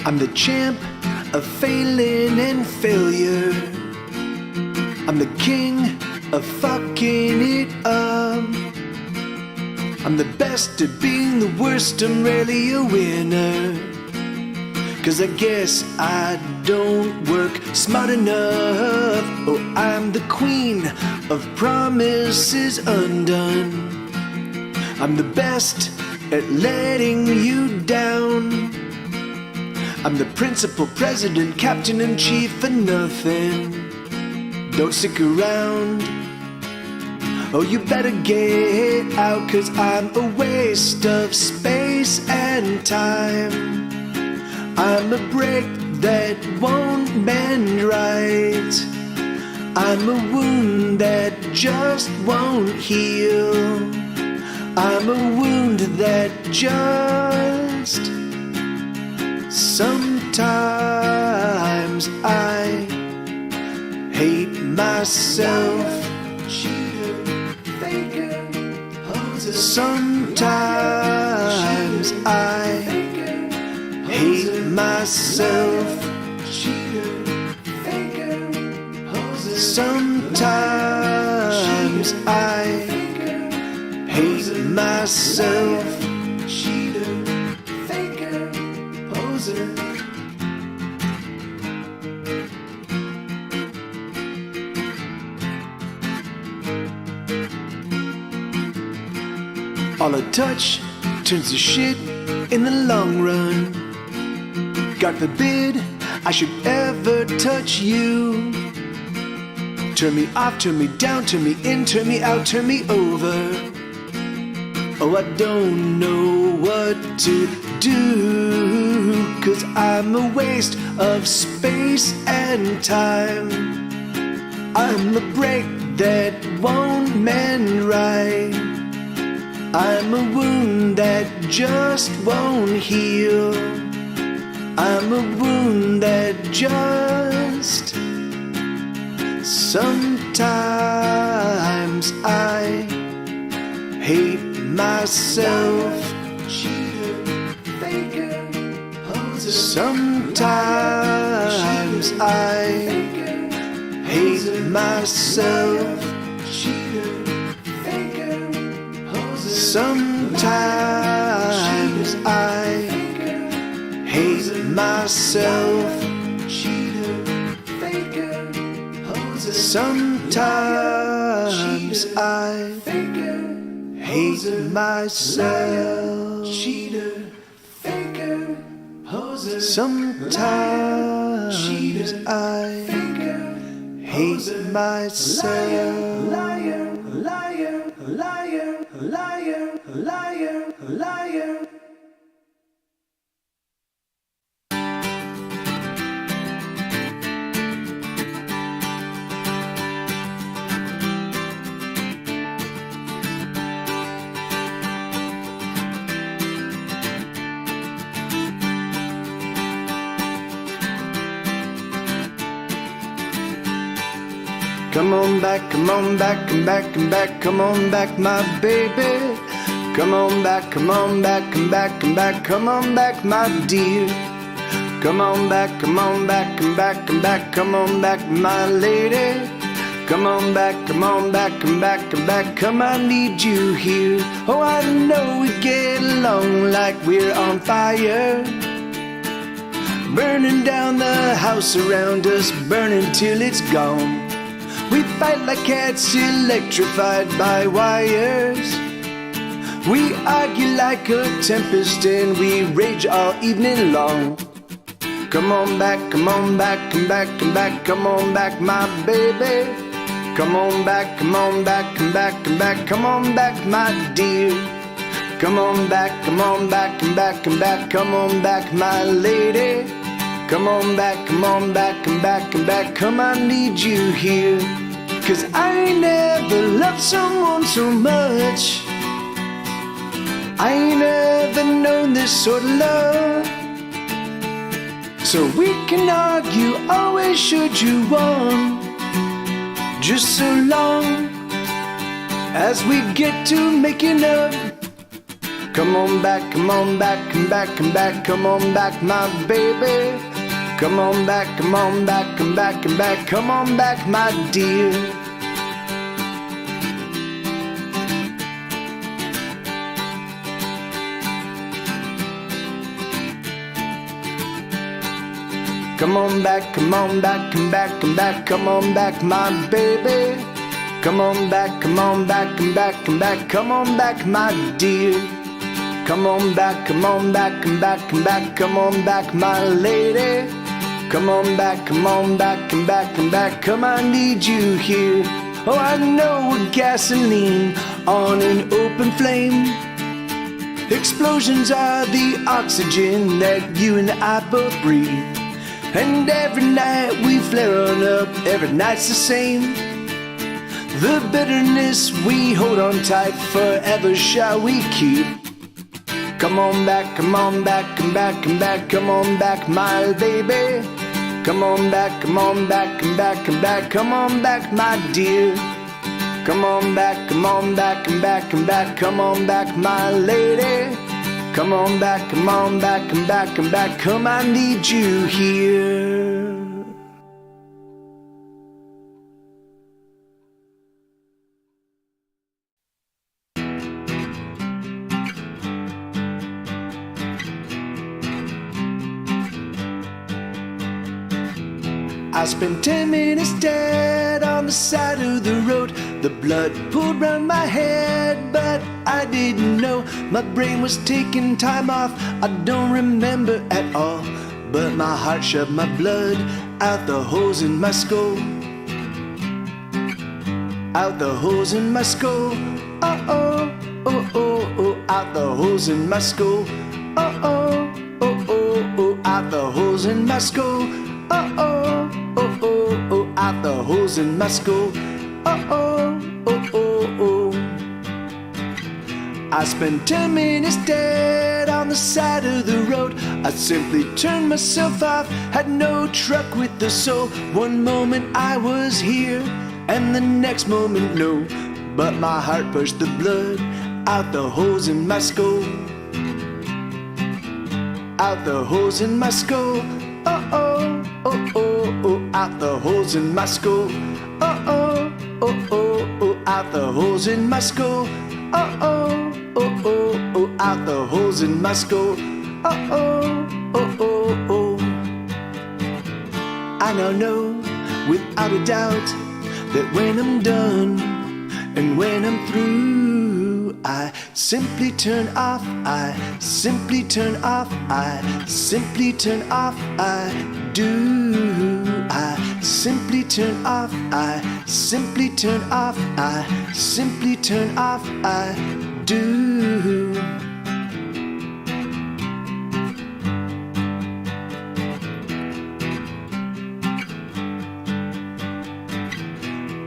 I'm the champ of failing and failure. I'm the king of fucking it up. I'm the best at being the worst, I'm rarely a winner. 'Cause I guess I don't work smart enough. Oh, I'm the queen of promises undone. I'm the best at letting you down. I'm the principal, president, captain-in-chief for nothing. Don't stick around. Oh, you better get out, 'cause I'm a waste of space and time. I'm a brick that won't bend right. I'm a wound that just won't heal. I'm a wound that just... Sometimes I hate myself. Cheater, faker, hoser. Sometimes I hate myself. Cheater, faker, hoser. Sometimes I hate myself. Cheater, faker, poser. All I touch turns to shit in the long run. God forbid I should ever touch you. Turn me off, turn me down, turn me in, turn me out, turn me over. Oh, I don't know what to do, 'cause I'm a waste of space and time. I'm a break that won't mend right. I'm a wound that just won't heal. I'm a wound that just... Sometimes I hate myself. Cheater, faker, hoser. Sometimes I hate myself. Cheater, faker, hoser. Sometimes I hate myself. Cheater, faker, hoser. Sometimes I hate myself. Cheater, faker, poser. Sometimes I hate myself. Liar, liar, liar, liar, liar, liar. Come on back, come on back, come back, come back, come on back, my baby. Come on back, come on back, come back, come back, come on back, my dear. Come on back, come on back, come back, come back, come on back, my lady. Come on back, come on back, come back, come back, come, I need you here. Oh, I know we get along like we're on fire. Burning down the house around us, burning till it's gone. We fight like cats electrified by wires. We argue like a tempest and we rage all evening long. Come on back, come on back, come back, come back, come on back, my baby. Come on back, come on back, come back, come back, come on back, my dear. Come on back, come on back, come back, come back, come on back, my lady. Come on back, come on back, come back, come back, come, I need you here. 'Cause I ain't never loved someone so much. I ain't ever known this sort of love. So we can argue always should you want, just so long as we get to making up. Come on back, come on back, come back, come back, come on back, my baby. Come on back, come on back, come back, come back, come on back, my dear. Come on back, come on back, come back, come back, come on back, my baby. Come on back, come on back, come back, come back, come on back, my dear. Come on back, come on back, come back, come back, come on back, my lady. Come on back, come on back, come back, come back, come I need you here. Oh, I know we're gasoline on an open flame. Explosions are the oxygen that you and I both breathe. And every night we flare on up, every night's the same. The bitterness we hold on tight, forever shall we keep. Come on back, come on back, come back, come back, come on back, my baby. Come on back, come on back, come back, come back, come on back, my dear. Come on back, come on back, come back, come back, come on back, my lady. Come on back, come on back, come back, come back, come I need you here. I spent 10 minutes dead on the side of the road. The blood poured round my head, but I didn't know my brain was taking time off. I don't remember at all, but my heart shoved my blood out the holes in my skull. Out the holes in my skull. Oh, oh, oh, oh, oh, out the holes in my skull. Oh, oh, oh, oh, oh, out the holes in my skull. Oh, oh, oh, oh, oh, out the holes in my skull. Oh, oh, oh, oh, oh. I spent 10 minutes dead on the side of the road. I simply turned myself off, had no truck with the soul. One moment I was here, and the next moment no. But my heart pushed the blood out the holes in my skull. Out the holes in my skull. Oh, oh, oh, oh, oh, out the holes in my skull. Oh, oh, oh, oh, oh, out the holes in my skull. Oh, oh, oh, oh, oh, out the holes in my skull. Oh, oh, oh, oh, oh. I now know, without a doubt, that when I'm done and when I'm through, I simply turn off, I simply turn off, I simply turn off, I do. I simply turn off, I simply turn off, I simply turn off, I do.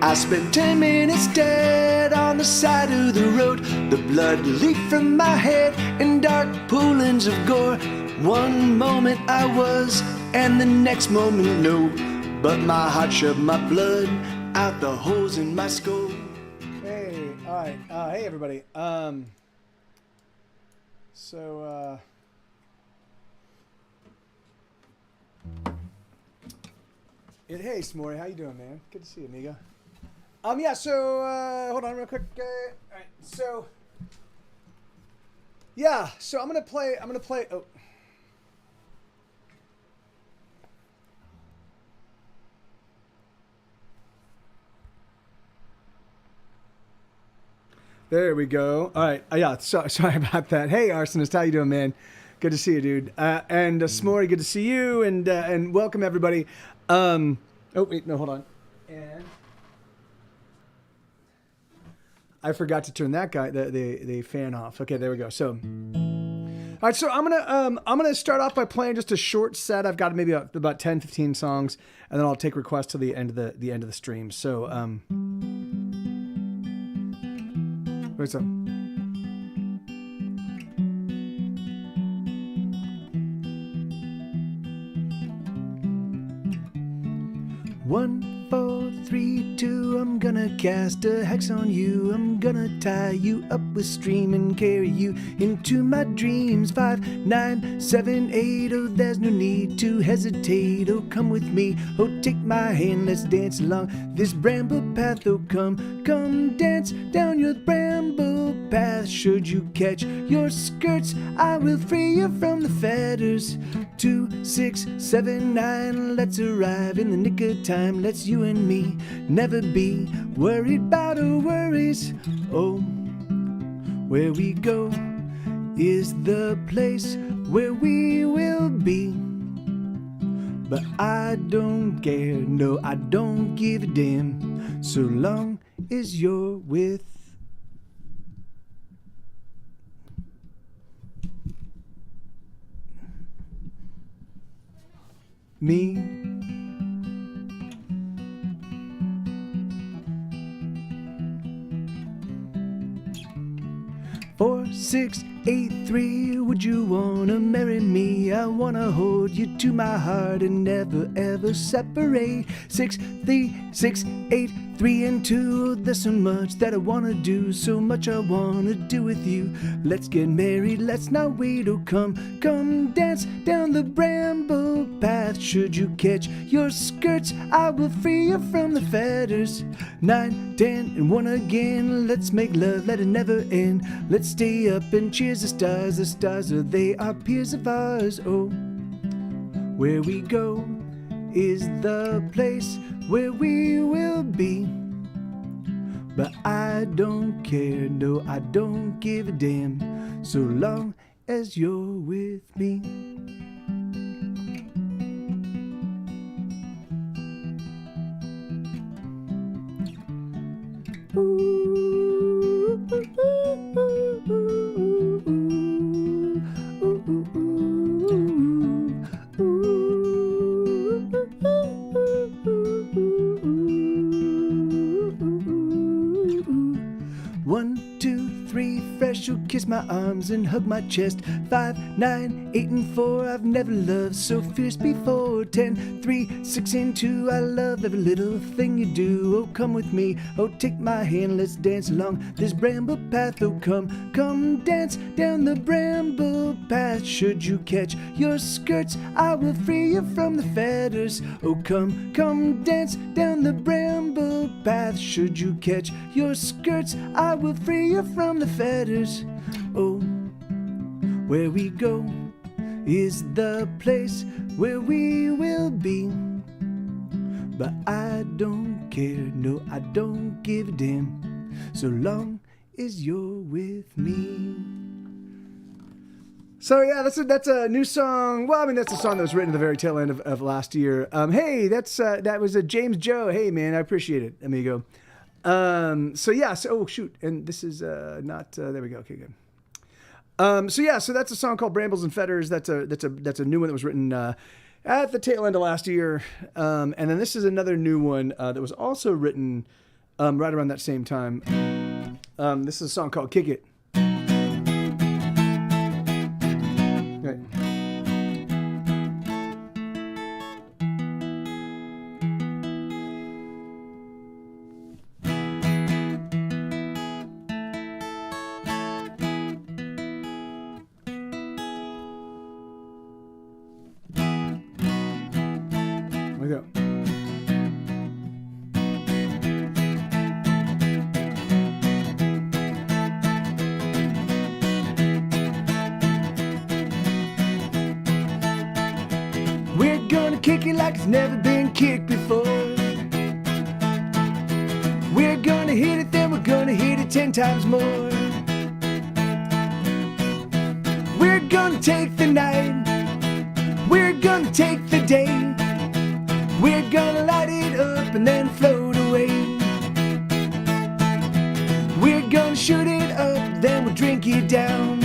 I spent 10 minutes dead on the side of the road. The blood leaked from my head in dark poolings of gore. One moment I was, and the next moment no. But my heart shoved my blood out the holes in my skull. Hey, all right. Hey, everybody. Hey, S'more, how you doing, man? Good to see you, amigo. Yeah, so, hold on real quick. All right, so, yeah, so I'm gonna play, oh. There we go. All right, yeah, sorry about that. Hey, Arsonist, how you doing, man? Good to see you, dude. And S'more, good to see you, and welcome, everybody. Oh, wait, no, hold on. And I forgot to turn that guy, the fan off. Okay, there we go. So, all right, so I'm gonna start off by playing just a short set. I've got maybe about 10, 15 songs, and then I'll take requests to the end of the stream. So, what's up? One 4, 3, 2, I'm gonna cast a hex on you. I'm gonna tie you up with stream and carry you into my dreams. 5, 9, 7, 8, oh, there's no need to hesitate. Oh, come with me, oh, take my hand, let's dance along this bramble path. Oh, come dance down your bramble path. Should you catch your skirts, I will free you from the fetters. 2, 6, 7, 9, let's arrive in the nick of time. Let's you and me never be worried about our worries. Oh, where we go is the place where we will be. But I don't care, no, I don't give a damn, so long as you're with me. 4, 6, 8, 3, would you wanna marry me? I wanna hold you to my heart and never ever separate. 6, 3, 6, 8, 3 and 2, there's so much that I wanna do, so much I wanna do with you. Let's get married, let's not wait, oh come dance down the bramble path. Should you catch your skirts, I will free you from the fetters. 9, 10 and 1 again, let's make love, let it never end. Let's stay up and cheers the stars are they are peers of ours. Oh, where we go is the place where we will be. But I don't care, no, I don't give a damn, so long as you're with me. One, 2, 3, fresh, you'll kiss my arms and hug my chest. 5, 9, 8 and 4, I've never loved so fierce before. 10, 3, 6 and 2, I love every little thing you do. Oh, come with me, oh, take my hand, let's dance along this bramble path. Oh, come dance down the bramble path. Should you catch your skirts, I will free you from the fetters. Oh, come dance down the bramble path. Should you catch your skirts, I will free you from the fetters. Oh, where we go is the place where we will be. But I don't care, no, I don't give a damn, so long as you're with me. So yeah, that's a new song. Well, I mean, that's a song that was written at the very tail end of last year. Hey, that was a James Joe. Hey man, I appreciate it, amigo. So yeah, oh shoot, and this is not there we go. Okay, good. So yeah, so that's a song called Brambles and Fetters. That's a new one that was written at the tail end of last year. And then this is another new one that was also written right around that same time. This is a song called Kick It. Right. Go. We're gonna kick it like it's never been kicked before. We're gonna hit it, then we're gonna hit it 10 times more. We're gonna take the night, we're gonna take the day. We're gonna light it up and then float away. We're gonna shoot it up, then we'll drink it down.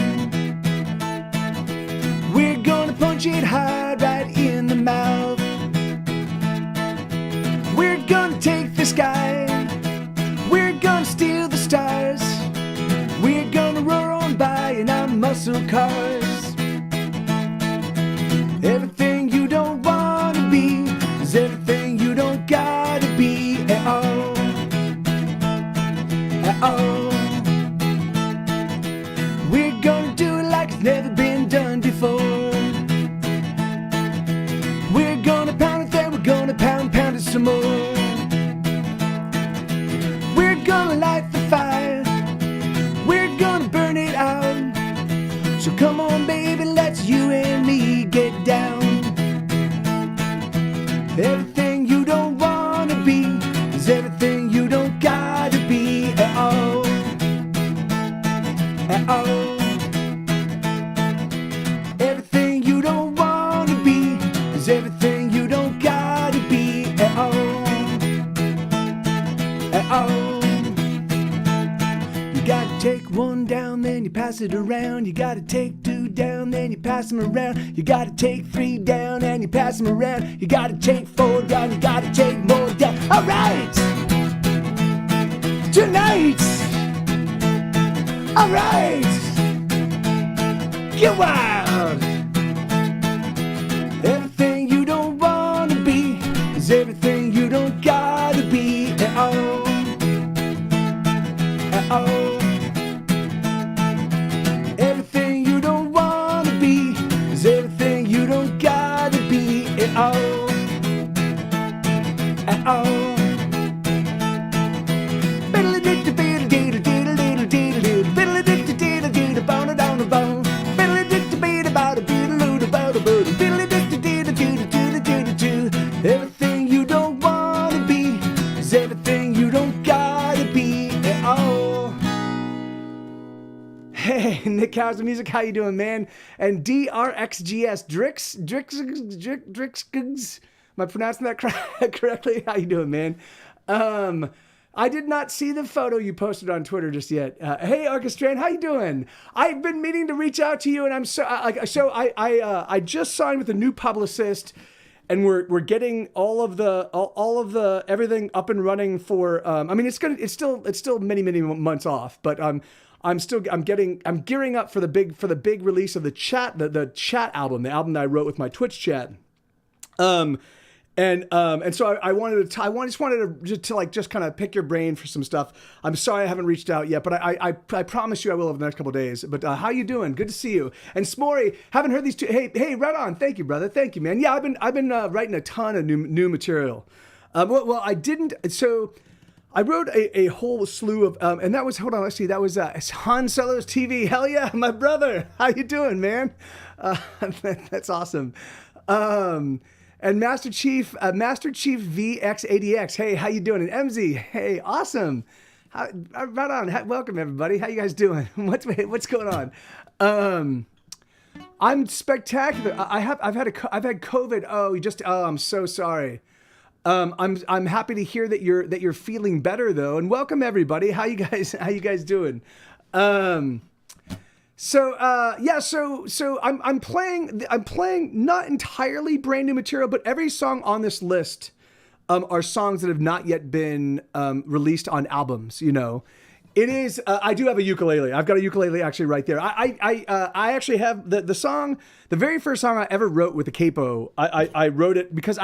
We're gonna punch it hard right in the mouth. We're gonna take the sky, we're gonna steal the stars. We're gonna roar on by in our muscle cars. Everything you don't wanna be, everything you don't gotta be. Everything you don't wanna be is everything you don't gotta be at all. At all. Everything you don't wanna be is everything you don't gotta be at all. At all. You gotta take one down, then you pass it around. You gotta take two down, then you pass them around. You gotta take three down and you pass them around. You gotta take four down, you gotta take more down. All right, tonight. All right, get wild. Everything you don't wanna be is everything you don't gotta be at all. At all. Everything you don't wanna be is everything you don't gotta be at all. At all. Everything you don't wanna be is everything you don't gotta be at all. Hey, Nick, how's the music? How you doing, man? And DRXGS, Drix, am I pronouncing that correctly? How you doing, man? I did not see the photo you posted on Twitter just yet. Hey, Orchestran, how you doing? I've been meaning to reach out to you, and I'm I just signed with a new publicist, and we're getting all of the everything up and running for. I mean, it's still many months off, but I'm gearing up for the big release of the chat album, the album that I wrote with my Twitch chat. And so I just wanted to just kind of pick your brain for some stuff. I'm sorry I haven't reached out yet, but I promise you I will over the next couple of days. But how you doing? Good to see you. And Smorey, haven't heard these two. Hey, right on. Thank you, brother. Thank you, man. Yeah, I've been writing a ton of new material. Well, I didn't. So I wrote a whole slew of and that was, hold on, let's see, that was Han Solo's TV. Hell yeah, my brother. How you doing, man? That's awesome. And Master Chief VX80X. Hey, how you doing? And MZ. Hey, awesome. Right on. Welcome everybody. How you guys doing? What's going on? I'm spectacular. I've had COVID. Oh, I'm so sorry. I'm happy to hear that you're feeling better though. And welcome everybody. How you guys doing? So I'm playing not entirely brand new material, but every song on this list are songs that have not yet been released on albums. You know, it is. I do have a ukulele. I've got a ukulele actually right there. I actually have the song, the very first song I ever wrote with the capo. I wrote it because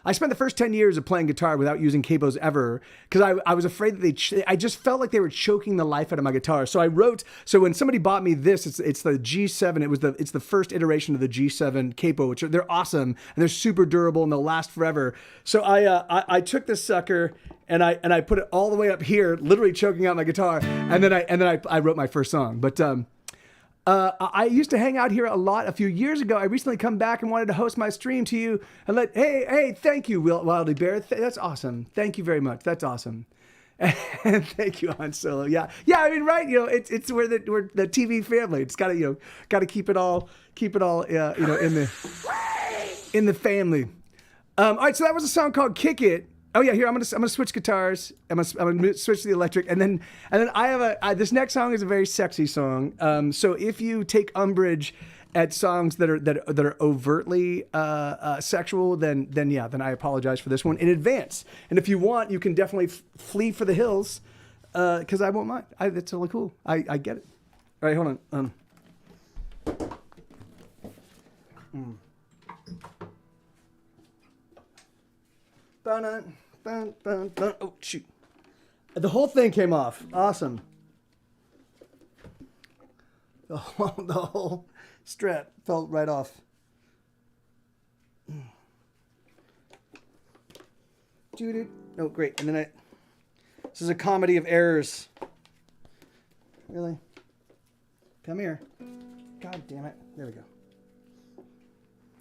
I spent the first 10 years of playing guitar without using capos ever because I was afraid that I just felt like they were choking the life out of my guitar. So when somebody bought me this, it's the G7. It's the first iteration of the G7 capo, which they're awesome and they're super durable and they'll last forever. So I took this sucker and I put it all the way up here, literally choking out my guitar. And then I wrote my first song. But I used to hang out here a lot a few years ago. I recently come back and wanted to host my stream to you and hey, thank you, Wildy Bear. That's awesome. Thank you very much. That's awesome. And thank you, Han Solo. Yeah. I mean, right. You know, it's we're the TV family. It's got to keep it all, in the family. All right. So that was a song called Kick It. Oh yeah, here I'm gonna switch guitars. I'm gonna switch to the electric, and then I have this next song is a very sexy song. So if you take umbrage at songs that are overtly sexual, then I apologize for this one in advance. And if you want, you can definitely flee for the hills, because I won't mind. It's totally cool. I get it. All right, hold on. Oh, shoot. The whole thing came off. Awesome. The whole strap fell right off. Oh, great. And then this is a comedy of errors. Really? Come here. God damn it. There we go.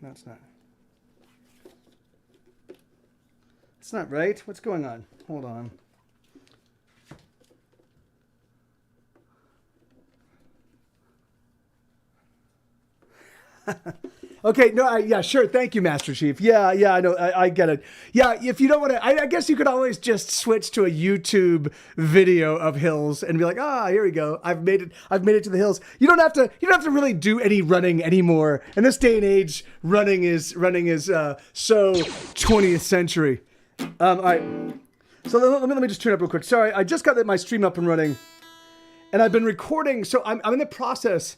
No, it's not. It's not right. What's going on? Hold on. Okay, no, yeah, sure. Thank you, Master Chief. Yeah, I know. I get it. Yeah, if you don't want to, I guess you could always just switch to a YouTube video of hills and be like, here we go. I've made it to the hills. You don't have to really do any running anymore. In this day and age, running is so 20th century. All right. So let me just turn up real quick. Sorry, I just got my stream up and running, and I've been recording. So I'm in the process.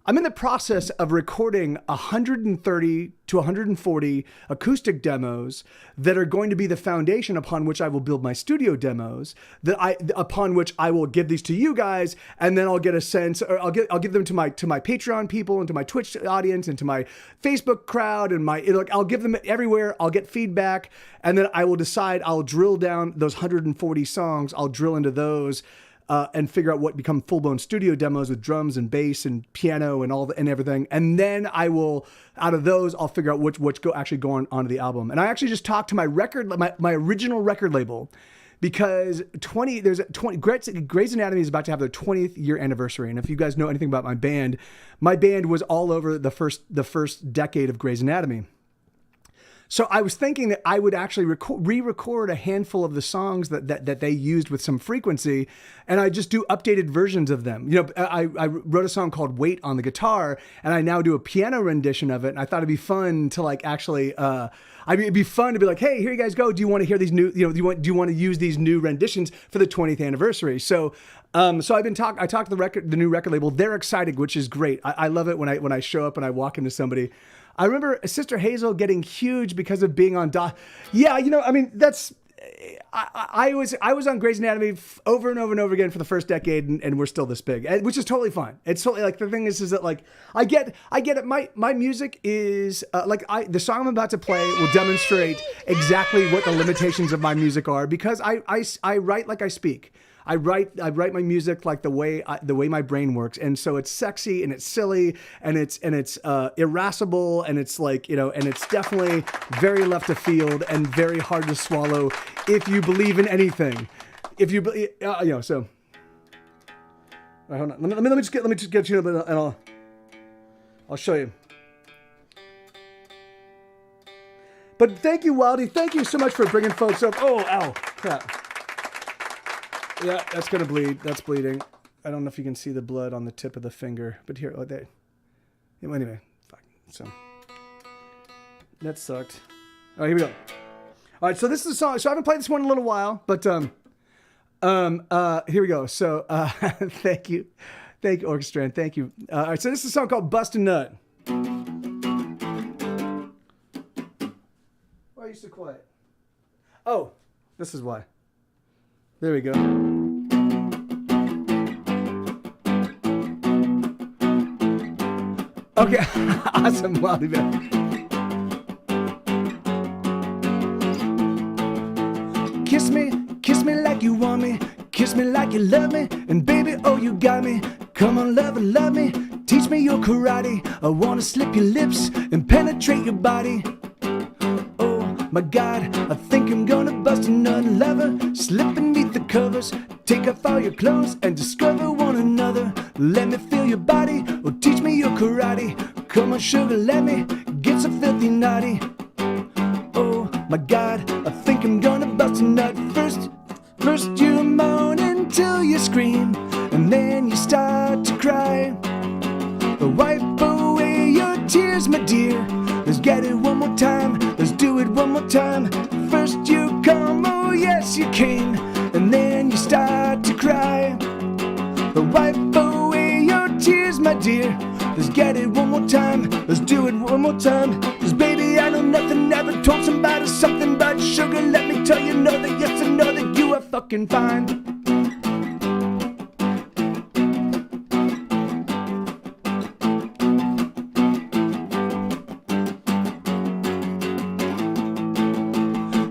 I'm in the process of recording 130 to 140 acoustic demos that are going to be the foundation upon which I will build my studio demos, upon which I will give these to you guys, and then I'll get a sense, or I'll give them to my Patreon people and to my Twitch audience and to my Facebook crowd and I'll give them everywhere. I'll get feedback, and then I will decide. I'll drill down those 140 songs. I'll drill into those. And figure out what become full-blown studio demos with drums and bass and piano and and everything. And then I will, out of those, I'll figure out which actually go onto the album. And I actually just talked to my original record label, because Grey's Anatomy is about to have their 20th year anniversary. And if you guys know anything about my band was all over the first decade of Grey's Anatomy. So I was thinking that I would actually re-record a handful of the songs that they used with some frequency, and I just do updated versions of them. You know, I wrote a song called "Wait" on the guitar, and I now do a piano rendition of it. And I thought it'd be fun to it'd be fun to be like, hey, here you guys go. Do you want to hear these new? Do you want to use these new renditions for the 20th anniversary? So I talked to the new record label. They're excited, which is great. I love it when I show up and I walk into somebody. I remember Sister Hazel getting huge because of being on Yeah, I mean, that's... I was on Grey's Anatomy over and over and over again for the first decade, and we're still this big, which is totally fine. It's totally, like, the thing is that, like, I get it. My music is the song I'm about to play will demonstrate exactly what the limitations of my music are, because I write like I speak. I write my music like the way my brain works, and so it's sexy and it's silly and it's irascible, and it's like, and it's definitely very left of field and very hard to swallow if you believe in anything. If you believe, so. All right, hold on. Let me just get you a bit, and I'll show you. But thank you, Wildy. Thank you so much for bringing folks up. Oh, ow, crap. Yeah, that's going to bleed. That's bleeding. I don't know if you can see the blood on the tip of the finger, but here, like that. Anyway, fuck. So that sucked. All right, here we go. All right, so this is a song. So I haven't played this one in a little while, but here we go. So thank you, Orchestra, and thank you. All right, so this is a song called "Bust a Nut." Why are you so quiet? Oh, this is why. There we go. Okay, awesome. Wow, kiss me like you want me, kiss me like you love me, and baby, oh, you got me. Come on, love me, teach me your karate. I wanna slip your lips and penetrate your body. My God, I think I'm gonna bust a nut, lover. Slip beneath the covers, take off all your clothes and discover one another. Let me feel your body, or teach me your karate. Come on, sugar, let me get so filthy naughty. Oh my God, I think I'm gonna bust a nut. First you moan until you scream, and then you start to cry. Wipe away your tears, my dear. Let's get it one more time. Let's do it one more time. First you come, oh yes you came, and then you start to cry. Wipe away your tears, my dear. Let's get it one more time. Let's do it one more time. 'Cause baby, I know nothing. Never told somebody something about sugar. Let me tell you, know that yes, I know that you are fucking fine.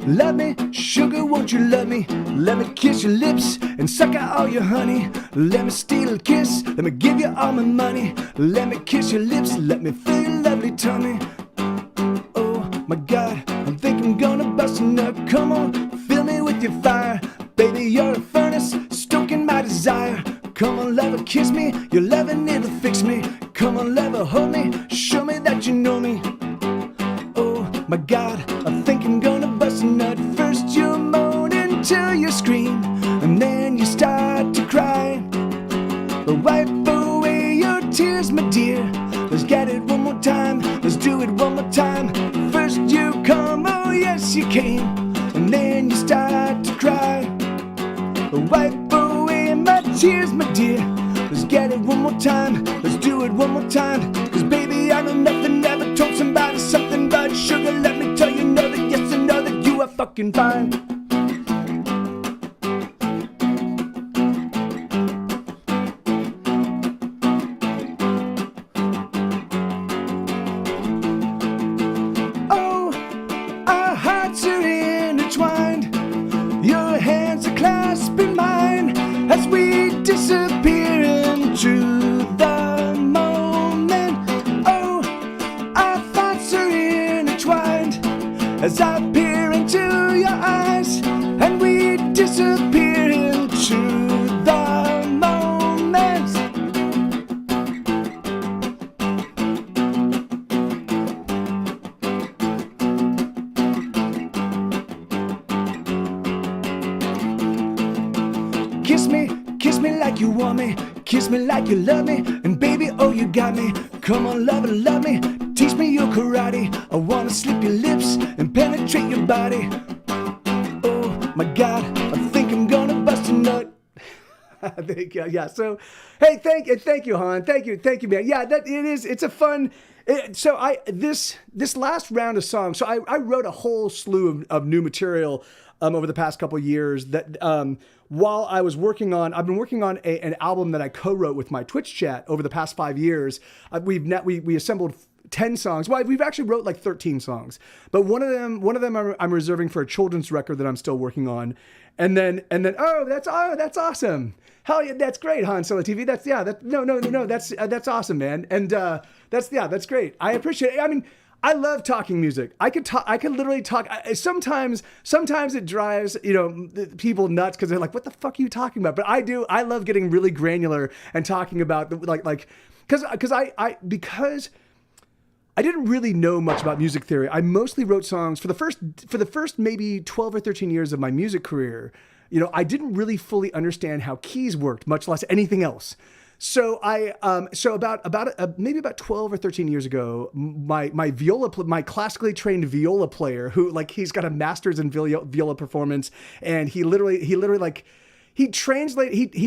Love me, sugar, won't you love me? Let me kiss your lips and suck out all your honey. Let me steal a kiss, let me give you all my money. Let me kiss your lips, let me feel your lovely tummy. Oh my God, I think I'm gonna bust a nut. nut. Come on, fill me with your fire. Baby, you're a furnace, stoking my desire. Come on, lover, kiss me. Your loving, it'll fix me. Come on, lover, hold me. Show me that you know me. Oh my God, I think I'm gonna bust a nut. First you moan until you scream, and then you start to cry. But wipe away your tears, my dear. Let's get it one more time. Let's do it one more time. First you come, oh yes you came, and then you start to cry. But wipe away my tears, my dear. Let's get it one more time. Let's do it one more time. Cause baby, I know nothing. Never told somebody something but sugar. Let me tell you, know that yes, I know that you are fucking fine. Oh, our hearts are intertwined. Your hands are clasping mine as we disappear into the moment. Oh, our thoughts are intertwined as I peer into your eyes, and we disappear into the moment. Kiss me like you want me, kiss me like you love me, and baby, oh you got me. Come on, love me, teach me your karate. I wanna slip your lips and penetrate your body. Oh my God, I think I'm gonna bust a nut. Thank you. Yeah. So, hey, thank you, Han. Thank you, man. Yeah, it's a fun. This last round of songs. So I wrote a whole slew of new material over the past couple of years that while I've been working on an album that I co-wrote with my Twitch chat over the past 5 years. We assembled 10 songs. Well, we've actually wrote like 13 songs, but one of them I'm reserving for a children's record that I'm still working on. And then, that's awesome. Hell yeah, that's great, Han Solo TV. That's awesome, man. And that's great. I appreciate it. I mean, I love talking music. I could literally talk. Sometimes it drives, people nuts because they're like, what the fuck are you talking about? But I love getting really granular and talking about because I didn't really know much about music theory. I mostly wrote songs for the first maybe 12 or 13 years of my music career. I didn't really fully understand how keys worked, much less anything else. So maybe about 12 or 13 years ago, my classically trained viola player, who he's got a master's in viola performance, and he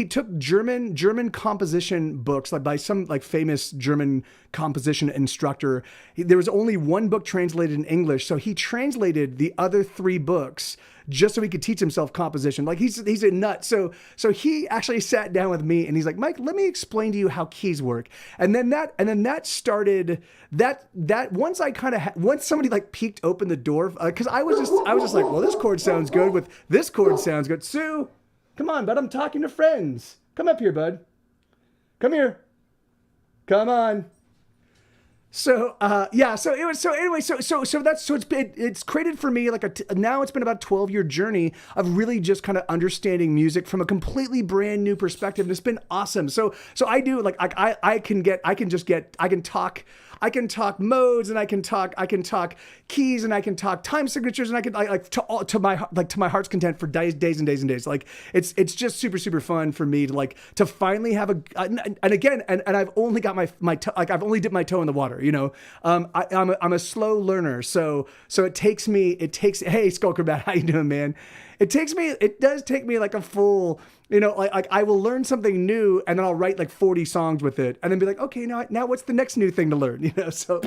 took German composition books by some famous German composition instructor. There was only one book translated in English, so he translated the other 3 books just so he could teach himself composition. He's a nut. So he actually sat down with me and he's like, Mike, let me explain to you how keys work. And then that started that once somebody peeked open the door, because I was just like, well, this chord sounds good with this chord sounds good. Sue, come on, bud. I'm talking to friends. Come up here, bud. Come here. Come on. So it's created for me now it's been about a 12-year journey of really just kind of understanding music from a completely brand new perspective, and it's been awesome. So I do I can talk modes, and I can talk keys, and I can talk time signatures, and I can to my heart's content for days and days and days. It's just super, super fun for me to finally have and I've only got I've only dipped my toe in the water. I'm a slow learner, so it takes hey, Skulker Bat, how you doing, man? It does take me a full, I will learn something new, and then I'll write 40 songs with it, and then be like, okay, now what's the next new thing to learn? So,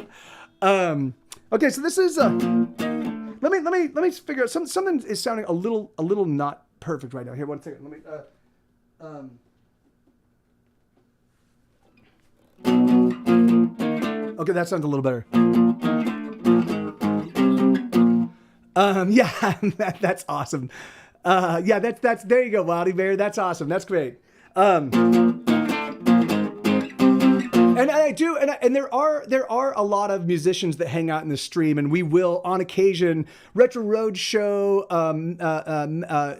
okay, so this is let me figure out something is sounding a little not perfect right now. Here, one second. Let me okay, that sounds a little better. Yeah, that's awesome. That's there you go, Wildy Bear. That's awesome. That's great. And I do, and there are a lot of musicians that hang out in the stream, and we will on occasion Retro Roadshow,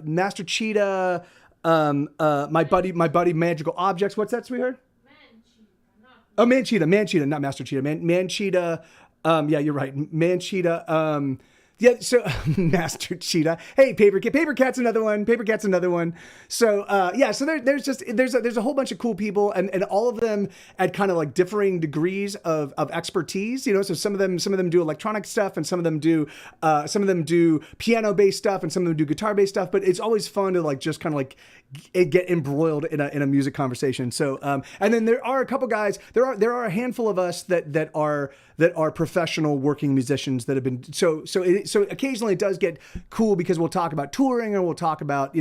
Master Cheetah, my buddy Magical Objects. What's that, sweetheart? Mancheetah, not Master Cheetah. Mancheetah. Yeah, you're right. Mancheetah. Yeah, so Master Cheetah. Hey, Paper Cat's another one. So so there's a whole bunch of cool people, and all of them at kind of like differing degrees of expertise. You know, so some of them do electronic stuff, and some of them do piano based stuff, and some of them do guitar based stuff. But it's always fun to like just kind of like get embroiled in a music conversation. So and then there are a couple guys. There are a handful of us that are professional working musicians that have been so occasionally it does get cool because we'll talk about touring, or we'll talk about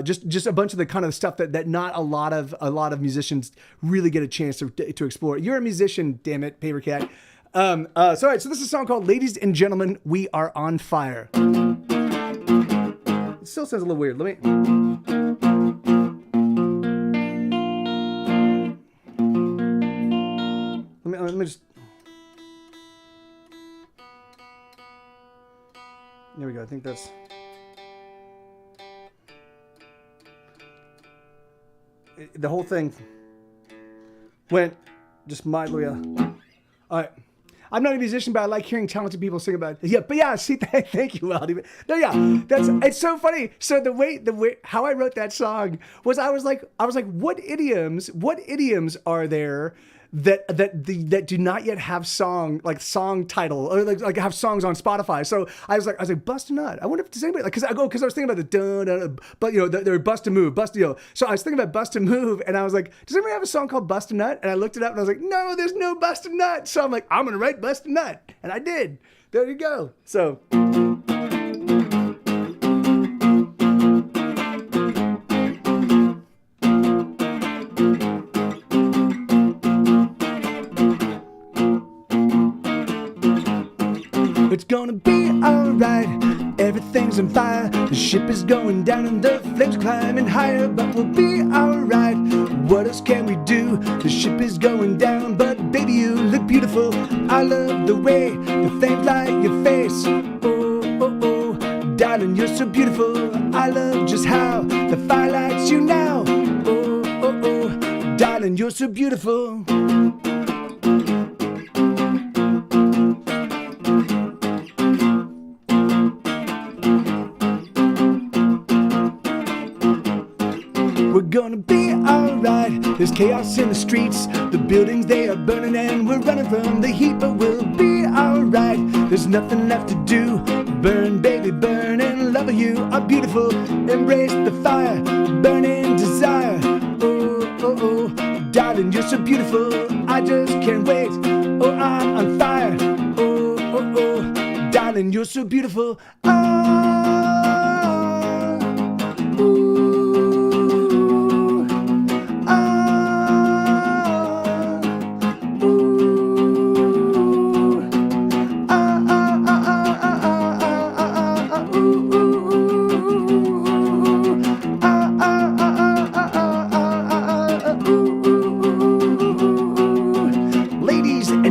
just a bunch of the kind of stuff that not a lot of musicians really get a chance to explore. You're a musician, damn it, Paper Cat. All right, so this is a song called "Ladies and Gentlemen, We Are on Fire." It still sounds a little weird. Let me just. There we go. I think that's. The whole thing went just mildly. All right. I'm not a musician, but I like hearing talented people sing about it. Yeah, but yeah, see, thank you, Aldi. No, yeah, it's so funny. So the way how I wrote that song was I was like, what idioms are there that do not yet have song title, or like have songs on Spotify. So I was like bust a nut. I wonder if does anybody because I was thinking about the dun, but they're bust a move, So I was thinking about bust a move, and I was like, does anybody have a song called Bust a Nut? And I looked it up, and I was like, no, there's no Bust a Nut. So I'm like, I'm gonna write Bust a Nut, and I did. There you go. So. It's gonna be alright, everything's on fire. The ship is going down and the flames climbing higher, but we'll be alright. What else can we do? The ship is going down, but baby, you look beautiful. I love the way the flames light your face. Oh, oh, oh, darling, you're so beautiful. I love just how the fire lights you now. Oh, oh, oh, darling, you're so beautiful. We're gonna be alright. There's chaos in the streets. The buildings, they are burning, and we're running from the heat, but we'll be alright. There's nothing left to do. Burn, baby, burn, and love you are beautiful. Embrace the fire, burning desire. Oh, oh, oh, darling, you're so beautiful. I just can't wait. Oh, I'm on fire. Oh, oh, oh, darling, you're so beautiful.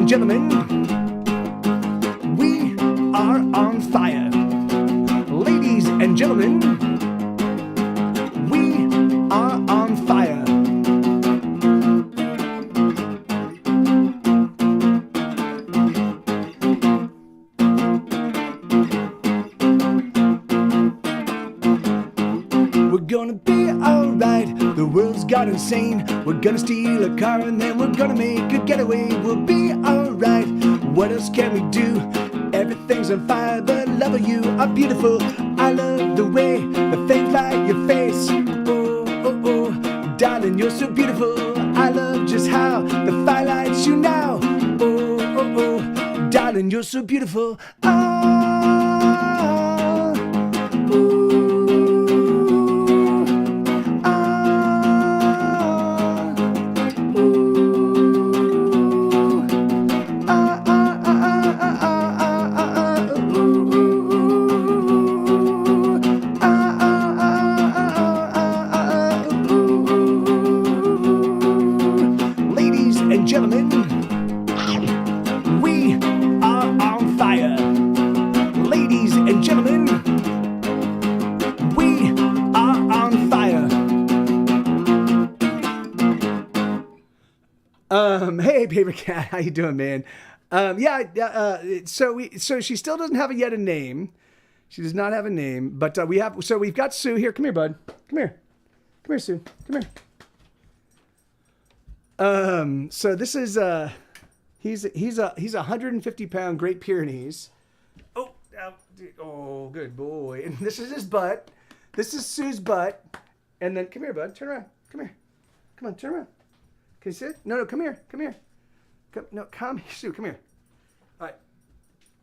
Gentlemen, we are on fire. Ladies and gentlemen, we are on fire. We're gonna be alright. The world's got insane. We're gonna steal a car and then we're gonna make a getaway. We'll be alright. What else can we do? Everything's on fire, but love of you are beautiful. I love the way the flames light your face. Oh, oh, oh, darling, you're so beautiful. I love just how the fire lights you now. Oh, oh, oh, darling, you're so beautiful. Gentlemen, Hey, paper cat, how you doing, man? So she still doesn't have yet a name. She does not have a name, but we've got Sue here. Come here, bud. Come here, Sue. Come here. So this is he's a 150-pound Great Pyrenees. Oh, good boy. And this is his butt. This is Sue's butt. And then come here, bud. Turn around. Come here. Come on, turn around. Can you sit? No, come here. Come here. Come here, Sue. Come here. All right.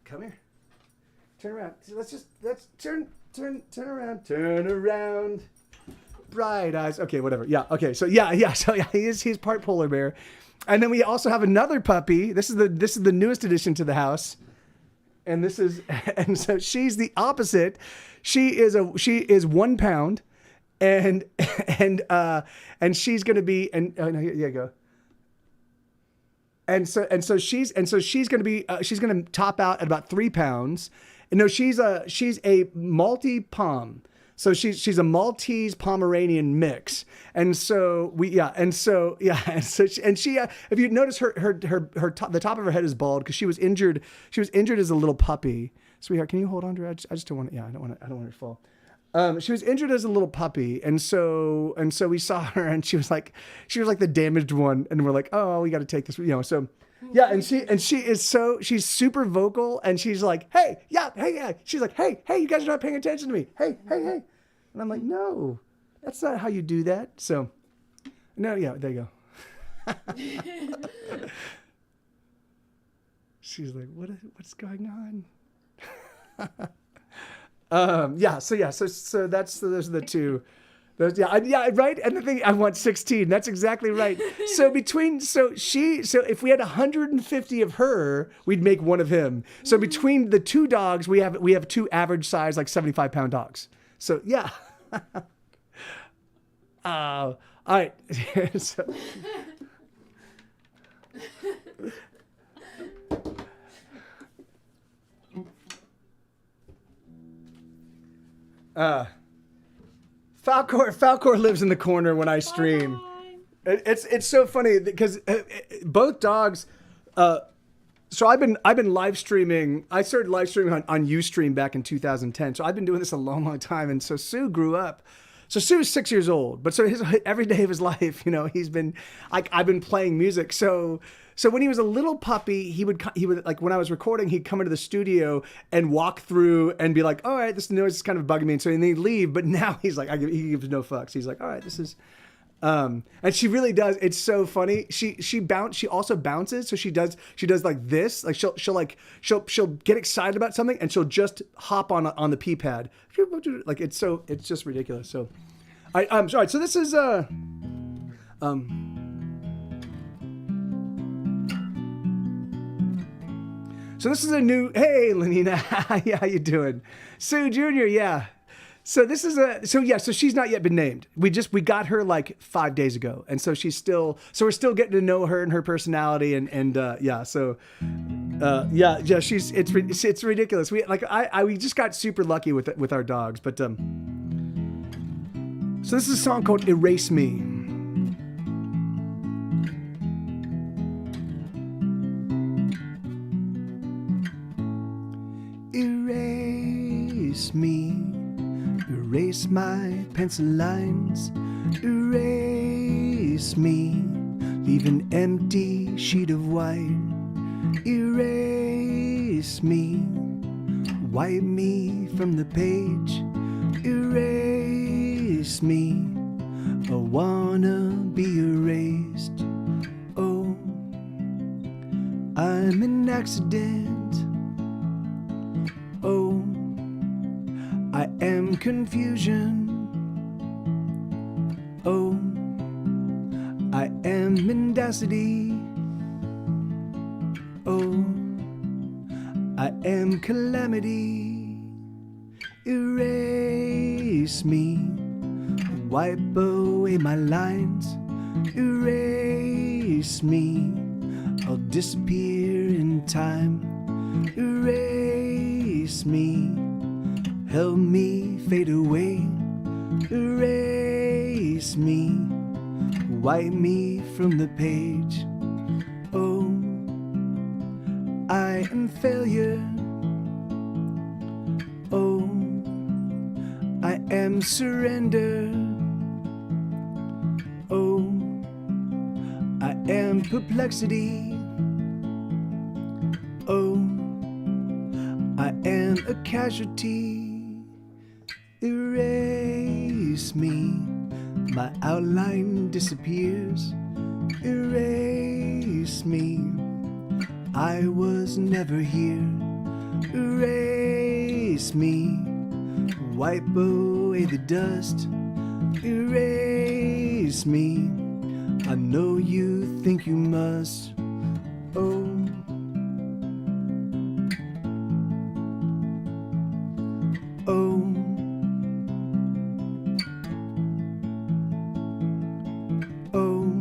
Come here. Turn around. Let's turn around. Turn around. Bright eyes. Okay, whatever. Yeah. Okay. So yeah. So yeah, he's part polar bear, and then we also have another puppy. This is the newest addition to the house, and so she's the opposite. She is 1 pound, and she's gonna be no, here you go. And so she's gonna top out at about 3 pounds. And no, she's a Maltese-Pom. So she's a Maltese Pomeranian mix. And so she if you notice her top, the top of her head is bald because she was injured as a little puppy. Sweetheart, can you hold on to her? I just don't want to, I don't want her to fall. She was injured as a little puppy, and so we saw her, and she was like the damaged one, and we're like, oh, we got to take this, So, yeah, she's super vocal, and she's like, hey, yeah. She's like, hey, you guys are not paying attention to me. Hey, and I'm like, no, that's not how you do that. So, no, yeah, there you go. She's like, what's going on? So those are the two. Right. And the thing, I want 16. That's exactly right. So if we had 150 of her, we'd make one of him. So between the two dogs, we have two average size, like 75-pound dogs. So yeah. All right. So. Falcor lives in the corner when I stream. It's so funny because both dogs. So I've been live streaming. I started live streaming on Ustream back in 2010. So I've been doing this a long time. And so Sue grew up. So Sue is 6 years old, but so every day of his life, he's been like, I've been playing music. So when he was a little puppy, he would like, when I was recording, he'd come into the studio and walk through and be like, all right, this noise is kind of bugging me. And so then he'd leave. But now he's like, he gives no fucks. He's like, all right, this is, and she really does. It's so funny. She also bounces. So she does like this, like she'll get excited about something and she'll just hop on the pee pad. Like it's just ridiculous. So I'm sorry. So this is, So this is a new, hey, Lenina, how you doing? Sue Jr., yeah. So this is so she's not yet been named. We got her like 5 days ago. And so we're still getting to know her and her personality it's ridiculous. We just got super lucky with our dogs. But, so this is a song called Erase Me. Erase me, erase my pencil lines, erase me, leave an empty sheet of white, erase me, wipe me from the page, erase me, I wanna be erased, oh, I'm an accident. Oh, I am confusion. Oh, I am mendacity. Oh, I am calamity. Erase me, wipe away my lines. Erase me, I'll disappear in time. Erase me, help me fade away. Erase me, wipe me from the page. and failure. Oh, I am surrender. Oh, I am perplexity. Oh, I am a casualty. Erase me, my outline disappears. Erase me, I was never here. Erase me, wipe away the dust. Erase me, I know you think you must. Oh, oh, oh,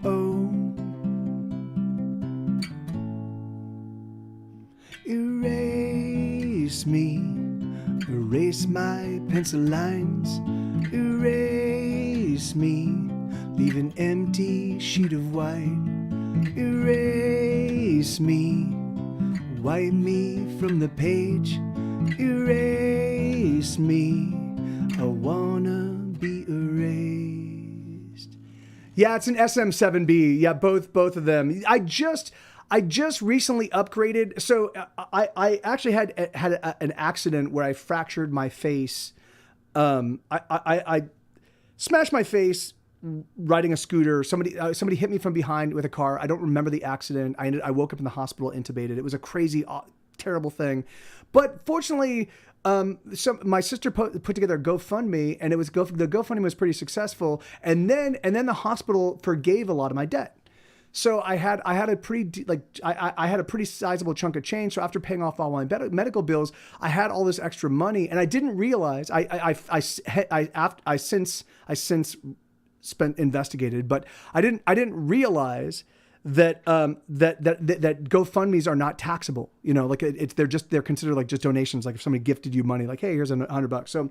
oh. Erase me, erase my pencil lines. Erase me, leave an empty sheet of white. Erase me, wipe me from the page. Erase me, I wanna be erased. Yeah, it's an SM7B. Yeah, both of them. I just recently upgraded. So I actually had an accident where I fractured my face. I smashed my face riding a scooter. Somebody hit me from behind with a car. I don't remember the accident. I woke up in the hospital intubated. It was a crazy, terrible thing. But fortunately, my sister put together a GoFundMe, and the GoFundMe was pretty successful. And then the hospital forgave a lot of my debt. So I had a pretty sizable chunk of change. So after paying off all my medical bills, I had all this extra money, and I didn't realize I since investigated, but I didn't realize that GoFundMe's are not taxable. You know, like they're considered like just donations. Like if somebody gifted you money, like, hey, here's $100.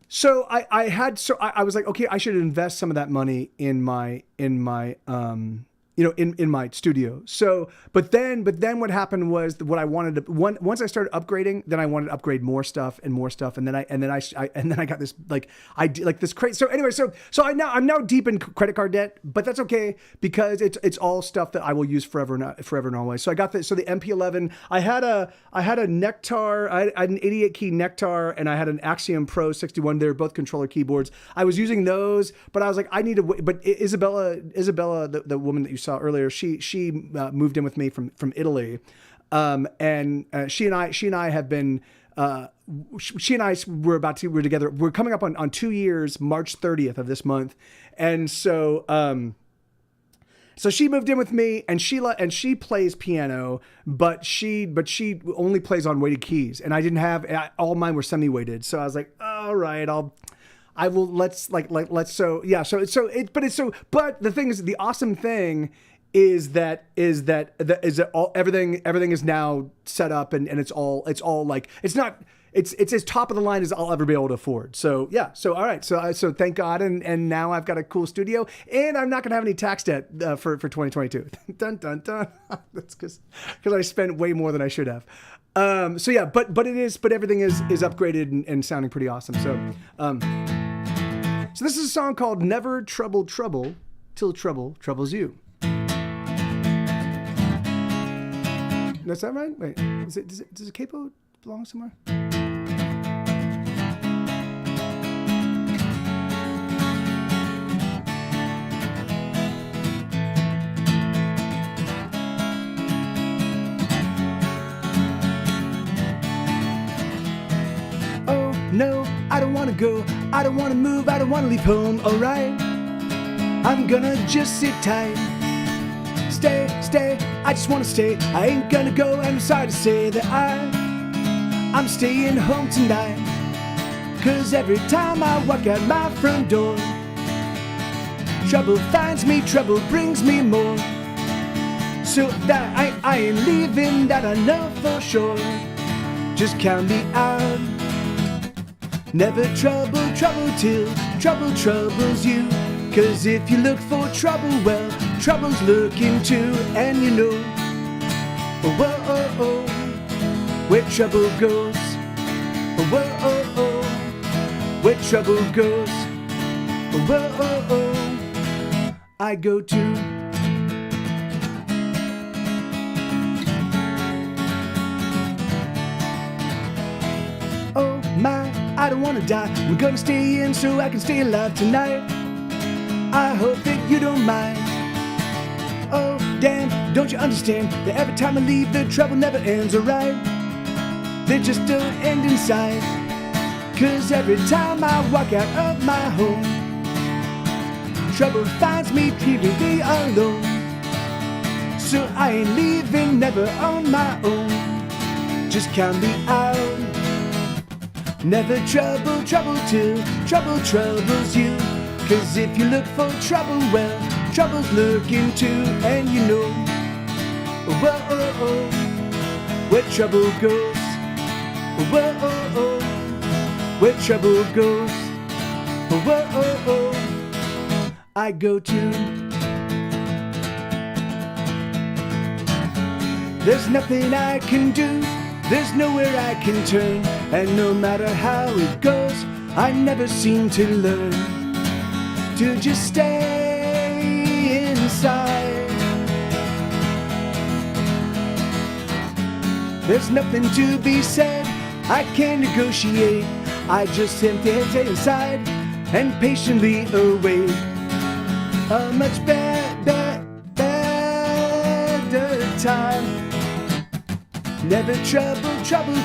So I was like, okay, I should invest some of that money in my studio. So, but then what happened was what I wanted to, once I started upgrading, then I wanted to upgrade more stuff. And then I got this, this crazy. So anyway, so I'm now deep in credit card debt, but that's okay because it's all stuff that I will use forever and always. So I got this. So the MP11, I had a Nectar, I had an 88 key Nectar, and I had an Axiom Pro 61. They're both controller keyboards. I was using those, but I was like, I need to wait. But Isabella, the woman that you saw earlier, she moved in with me from Italy, and she and I have been she and I we're together. We're coming up on 2 years, March 30th of this month, and so she moved in with me, and she plays piano, but she only plays on weighted keys, and I didn't have all mine were semi-weighted, so I was like, all right, but the thing is, the awesome thing is that everything is now set up, and it's all like, it's as top of the line as I'll ever be able to afford. So yeah. So all right. So thank God. And now I've got a cool studio, and I'm not going to have any tax debt for 2022. Dun, dun, dun. That's because I spent way more than I should have. So yeah, but everything is upgraded and sounding pretty awesome. So this is a song called Never Trouble Trouble Till Trouble Troubles You. Is that right? Wait, does a capo belong somewhere? Oh no, I don't want to go, I don't want to move, I don't want to leave home, alright? I'm gonna just sit tight. Stay, I just wanna stay. I ain't gonna go, and I'm sorry to say that I'm staying home tonight. Cause every time I walk out my front door, trouble finds me, trouble brings me more. So that I ain't leaving, that I know for sure. Just count me out. Never trouble till trouble troubles you. 'Cause if you look for trouble, well, trouble's looking too. And you know, where trouble goes, where trouble goes, I go to. Oh my, I don't wanna die. I'm gonna stay in so I can stay alive tonight. I hope that you don't mind. Oh damn, don't you understand that every time I leave the trouble never ends, alright? They just don't end inside. 'Cause every time I walk out of my home, trouble finds me completely alone. So I ain't leaving, never on my own. Just count me out. Never trouble till trouble troubles you. 'Cause if you look for trouble, well, trouble's looking too. And you know, where trouble goes, where trouble goes, I go to. There's nothing I can do, there's nowhere I can turn, and no matter how it goes, I never seem to learn to just stay inside. There's nothing to be said, I can't negotiate, I just simply stay inside and patiently await a much better time. Never trouble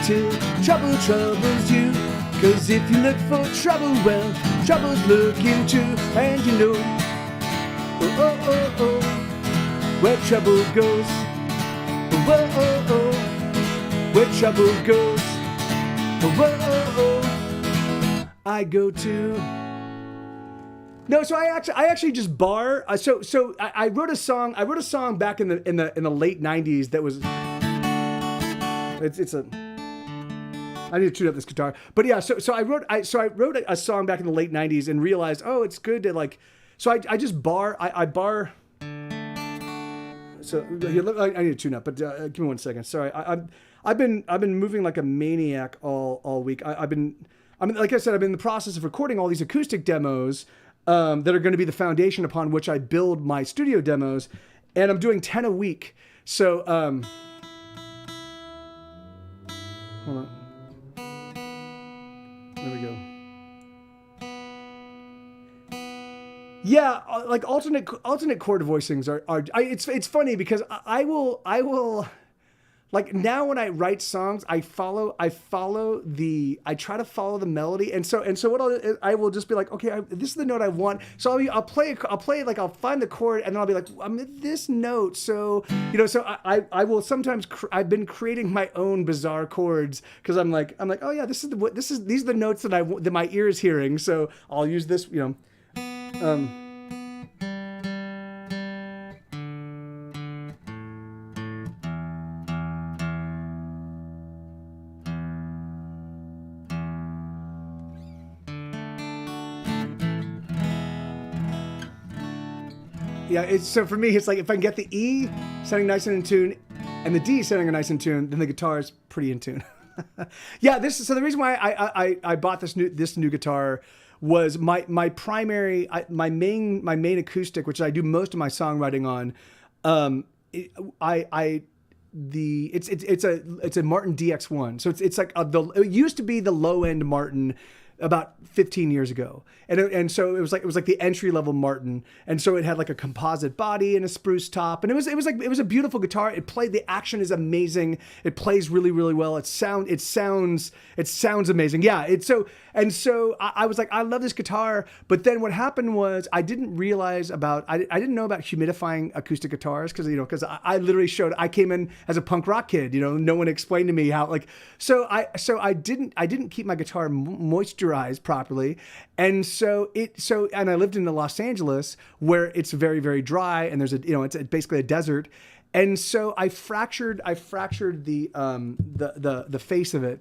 till trouble troubles you. 'Cause if you look for trouble, well, trouble's looking too. And you know, where trouble goes, where trouble goes, I go to. No, so I actually just bar. So I wrote a song. I wrote a song back in the late '90s that was. It's a. I need to tune up this guitar, but yeah. So I wrote a song back in the late '90s and realized, oh, it's good to like. So I just bar. I bar. So here, I need to tune up, but give me 1 second. Sorry, I've been moving like a maniac all week. Like I said, I've been in the process of recording all these acoustic demos that are going to be the foundation upon which I build my studio demos, and I'm doing 10 a week. So hold on. There we go. Yeah, like alternate chord voicings are it's funny because I will like now when I write songs, I try to follow the melody, and so what I will just be like, okay, this is the note I want, so I'll play like I'll find the chord, and then I'll be like, I'm at this note, so so I will sometimes I've been creating my own bizarre chords because I'm like, oh yeah, these are the notes that my ear is hearing, so I'll use this, Yeah, so for me, it's like if I can get the E sounding nice and in tune, and the D sounding nice and in tune, then the guitar is pretty in tune. Yeah, so the reason why I bought this new guitar was my main acoustic, which I do most of my songwriting on. It's a Martin DX1, so it's like it used to be the low end Martin about 15 years ago. And so it was like the entry level Martin. And so it had like a composite body and a spruce top. And it was a beautiful guitar. The action is amazing. It plays really, really well. It sounds amazing. Yeah. So I was like, I love this guitar. But then what happened was I didn't realize I didn't know about humidifying acoustic guitars because I literally I came in as a punk rock kid, no one explained to me how I didn't keep my guitar moisturized properly. And and I lived in Los Angeles where it's very, very dry and there's it's basically a desert. And so I fractured the face of it.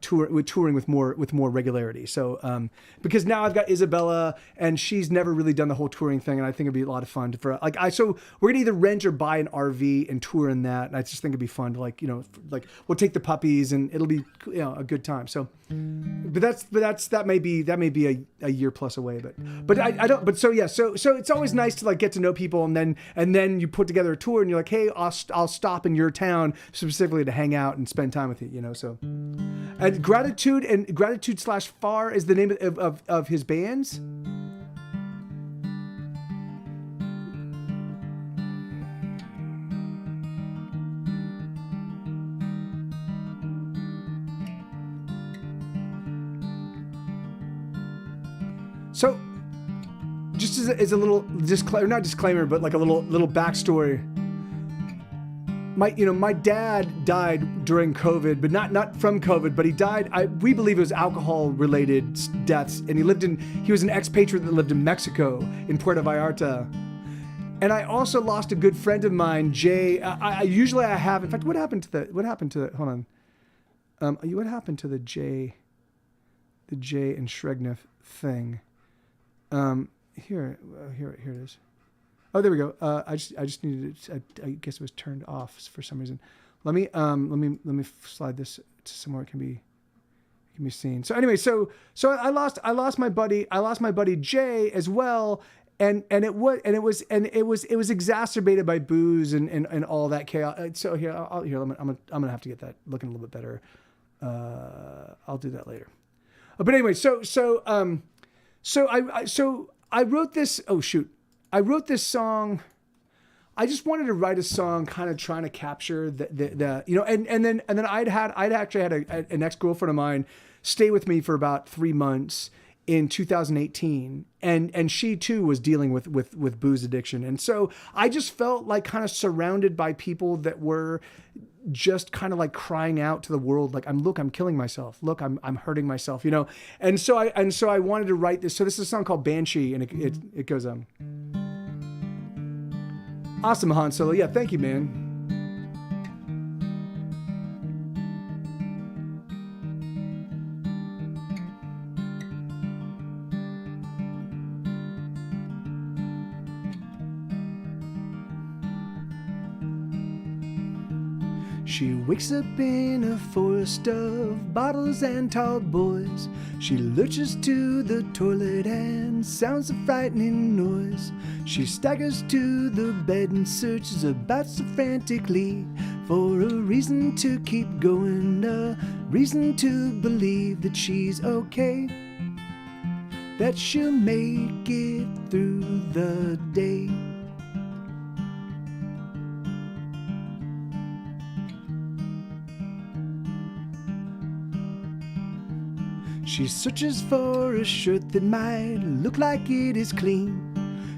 touring with more regularity. So because now I've got Isabella, and she's never really done the whole touring thing, and I think it'd be a lot of fun for so we're gonna either rent or buy an RV and tour in that. And I just think it'd be fun to we'll take the puppies, and it'll be a good time. So, that may be a year plus away, but I don't. But so it's always nice to get to know people, and then you put together a tour, and you're like, hey, I'll stop in your town specifically to hang out and spend time with you. So. And Gratitude/Far is the name of his bands. So, just as a little not disclaimer, but like a little backstory. My dad died during COVID, but not from COVID, but he died. We believe it was alcohol-related deaths, and he was an expatriate that lived in Mexico, in Puerto Vallarta. And I also lost a good friend of mine, Jay. Usually I have. In fact, what happened to the? Hold on. What happened to the Jay and Shregneff thing? Here it is. Oh, there we go. I just needed it. I guess it was turned off for some reason. Let me slide this to somewhere it can be seen. So anyway, so I lost my buddy Jay as well, and it was exacerbated by booze and all that chaos. So I'm gonna have to get that looking a little bit better. I'll do that later. But anyway, so I wrote this. Oh shoot. I wrote this song. I just wanted to write a song kind of trying to capture the and then I'd actually had an ex-girlfriend of mine stay with me for about 3 months in 2018, and she too was dealing with booze addiction. And so I just felt like kind of surrounded by people that were just kind of like crying out to the world, like I'm killing myself. Look, I'm hurting myself, And so I wanted to write this. So this is a song called Banshee, and it goes awesome, Han Solo. Yeah, thank you, man. She wakes up in a forest of bottles and tall boys. She lurches to the toilet and sounds a frightening noise. She staggers to the bed and searches about so frantically for a reason to keep going, a reason to believe that she's okay, that she'll make it through the day. She searches for a shirt that might look like it is clean.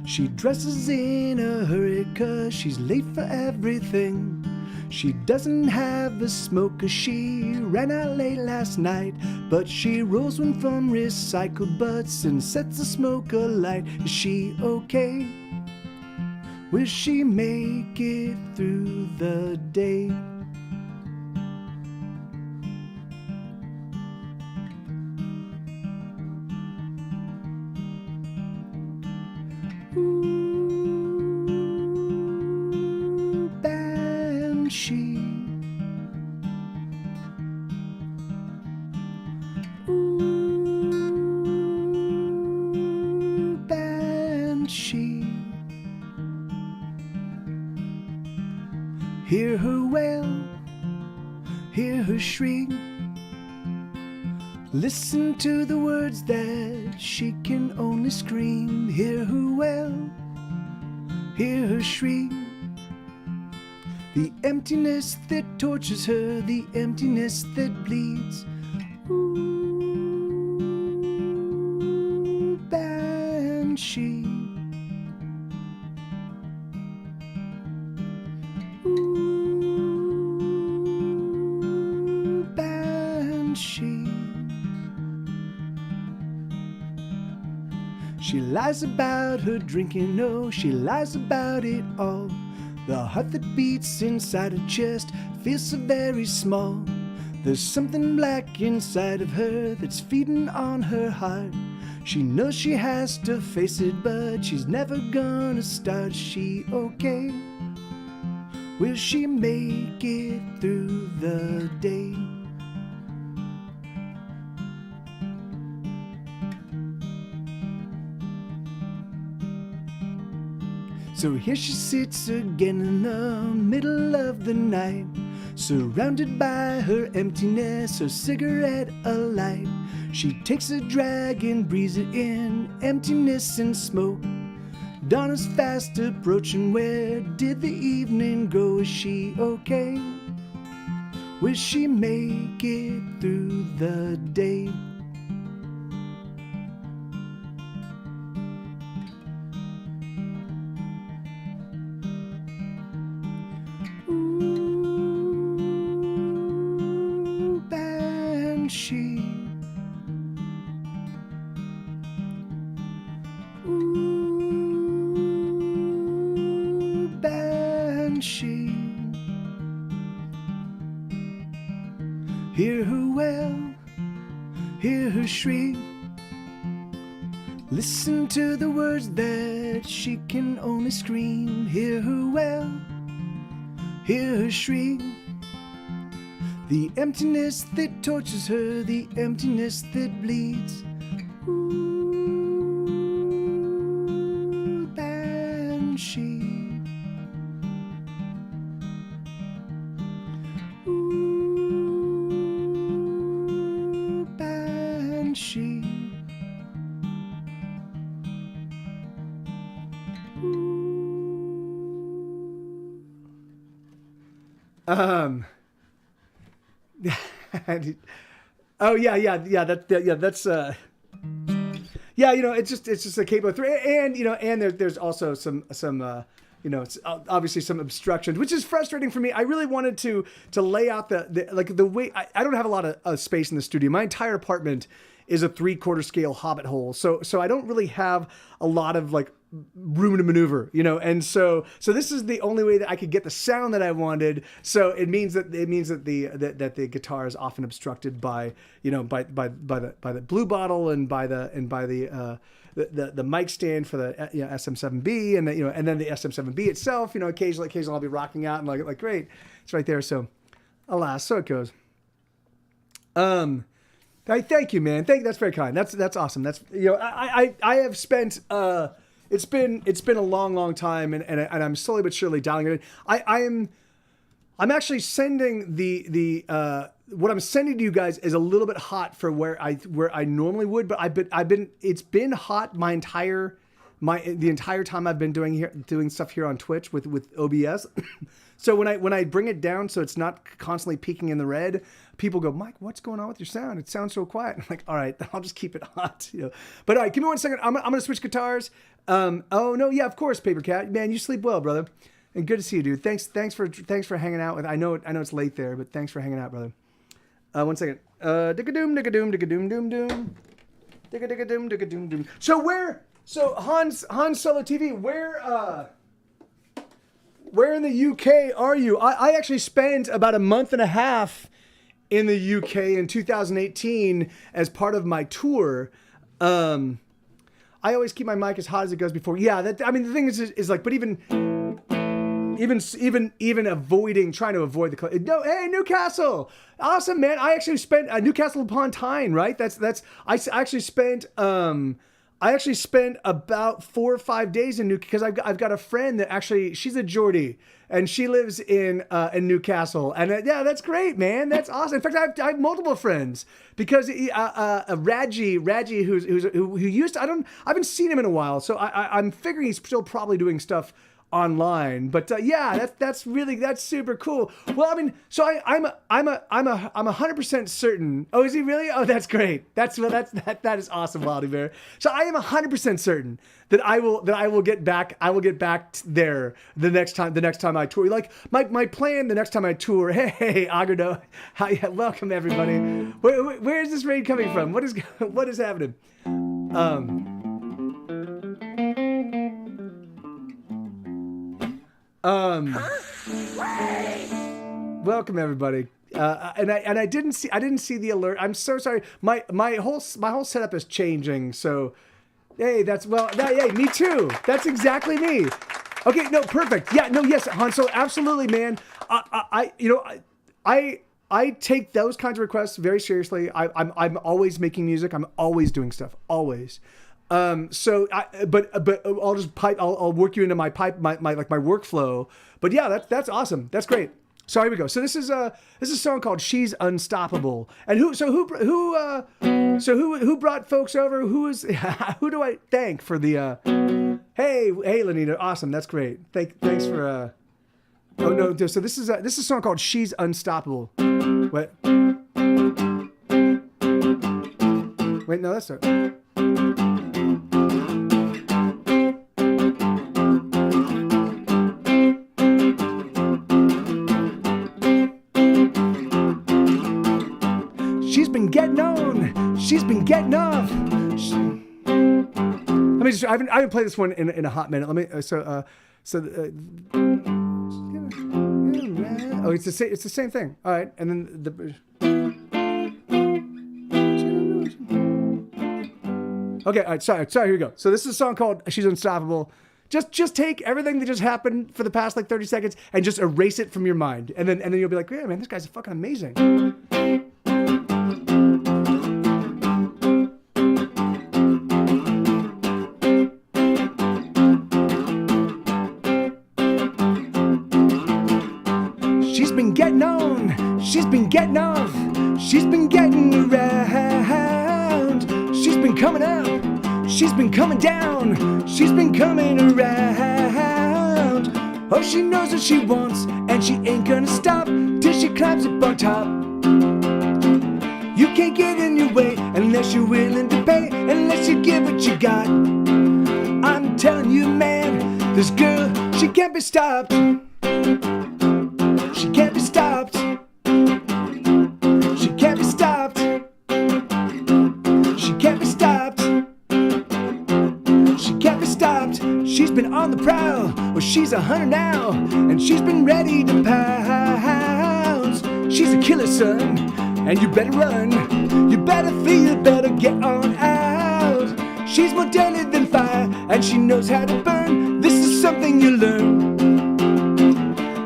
She dresses in a hurry 'cause she's late for everything. She doesn't have a smoke 'cause she ran out late last night, but she rolls one from recycled butts and sets the smoke alight. Is she okay? Will she make it through the day? Ooh, Banshee. Ooh, Banshee. Hear her wail, hear her shriek. Listen to the words that she can only scream. Hear her wail, hear her shriek. The emptiness that tortures her, the emptiness that bleeds. Ooh, Banshee. Ooh, Banshee. She lies about her drinking, no, she lies about it all. The heart that beats inside her chest feels so very small. There's something black inside of her that's feeding on her heart. She knows she has to face it, but she's never gonna start. Is she okay? Will she make it through the day? So here she sits again in the middle of the night, surrounded by her emptiness, her cigarette alight. She takes a drag and breathes it in, emptiness and smoke. Dawn is fast approaching, where did the evening go? Is she okay? Will she make it through the day? Ooh, banshee. Ooh, banshee. Hear her wail, hear her shriek. Listen to the words that she can only scream. Hear her wail, hear her shriek. The emptiness that tortures her, the emptiness that bleeds. Ooh, banshee. Ooh, banshee. Oh yeah. That's yeah. You know, it's just a capo three, and you know, and there's also some you know, it's obviously some obstructions, which is frustrating for me. I really wanted to lay out the way. I don't have a lot of space in the studio. My entire apartment is a 3/4 scale hobbit hole, so I don't really have a lot of like room to maneuver, you know, and so this is the only way that I could get the sound that I wanted. So it means that the guitar is often obstructed by, you know, by the blue bottle and by the mic stand for the, you know, SM7B, and you know, and then the SM7B itself, you know, occasionally I'll be rocking out and like great, it's right there. So alas, so it goes. Thank you, man. That's very kind. That's awesome. That's, you know, I have spent it's been a long time, and I'm slowly but surely dialing it in. I'm actually sending the what I'm sending to you guys is a little bit hot for where I normally would, but it's been hot the entire time I've been doing stuff here on Twitch with OBS. So when I bring it down so it's not constantly peaking in the red, people go, Mike, what's going on with your sound? It sounds so quiet. I'm like, all right, I'll just keep it hot. You know? But all right, give me 1 second. I'm gonna switch guitars. Oh no, yeah, of course, Paper Cat. Man, you sleep well, brother. And good to see you, dude. Thanks for hanging out with. I know it's late there, but thanks for hanging out, brother. 1 second. Digga-doom, digga-doom, digga-doom, doom, doom. Digga-digga-doom, digga-doom, doom. So Hans Solo TV, where in the UK are you? I actually spent about a month and a half in the UK in 2018 as part of my tour. I always keep my mic as hot as it goes before. Yeah, the thing is like, but even trying to avoid the no. Hey, Newcastle, awesome, man. I actually spent Newcastle upon Tyne, right? I actually spent about 4 or 5 days in Newcastle because I've got a friend that actually, she's a Geordie and she lives in Newcastle, and yeah, that's great, man. That's awesome. In fact, I have multiple friends because Raji, who used to, I haven't seen him in a while, so I'm figuring he's still probably doing stuff online, but yeah, that's super cool. Well, I mean, so I'm 100% certain. Oh, is he really? Oh, that's great. That is awesome, Wildy Bear. So I am 100% certain that I will get back. I will get back there the next time I tour. Like my plan the next time I tour. Hey, Agado, hi, welcome everybody. Where is this raid coming from? What is happening? Welcome everybody. And I didn't see the alert. I'm so sorry. My whole setup is changing. So, hey, hey, me too. That's exactly me. Okay, no, perfect. Yeah, no, yes, Han. So absolutely, man. I take those kinds of requests very seriously. I'm always making music. I'm always doing stuff. Always. But I'll just I'll work you into my workflow. But yeah, that's awesome. That's great. So here we go. So this is a song called "She's Unstoppable." And who brought folks over? Who do I thank for the? Hey, Lenita, awesome. That's great. Thanks for. Oh no! So this is a song called "She's Unstoppable." Wait, no, that's not. She's been getting on. She's been getting off. Let me just. I haven't played this one in a hot minute. Let me. Oh, it's the same thing. All right, and then the. Okay, all right, sorry, here we go. So this is a song called "She's Unstoppable." Just take everything that just happened for the past 30 seconds and just erase it from your mind, and then you'll be like, yeah, man, this guy's fucking amazing. She's been getting on, she's been getting off, she's been getting around, she's been coming up, she's been coming down, she's been coming around. Oh, she knows what she wants, and she ain't gonna stop till she climbs up on top. You can't get in your way unless you're willing to pay, unless you give what you got. I'm telling you, man, this girl, she can't be stopped. She can't be stopped. She can't be stopped. She can't be stopped. She can't be stopped. She's been on the prowl. Well, she's 100 now, and she's been ready to pounce. She's a killer, son, and you better run. You better feel, better get on out. She's more deadly than fire, and she knows how to burn. This is something you learn.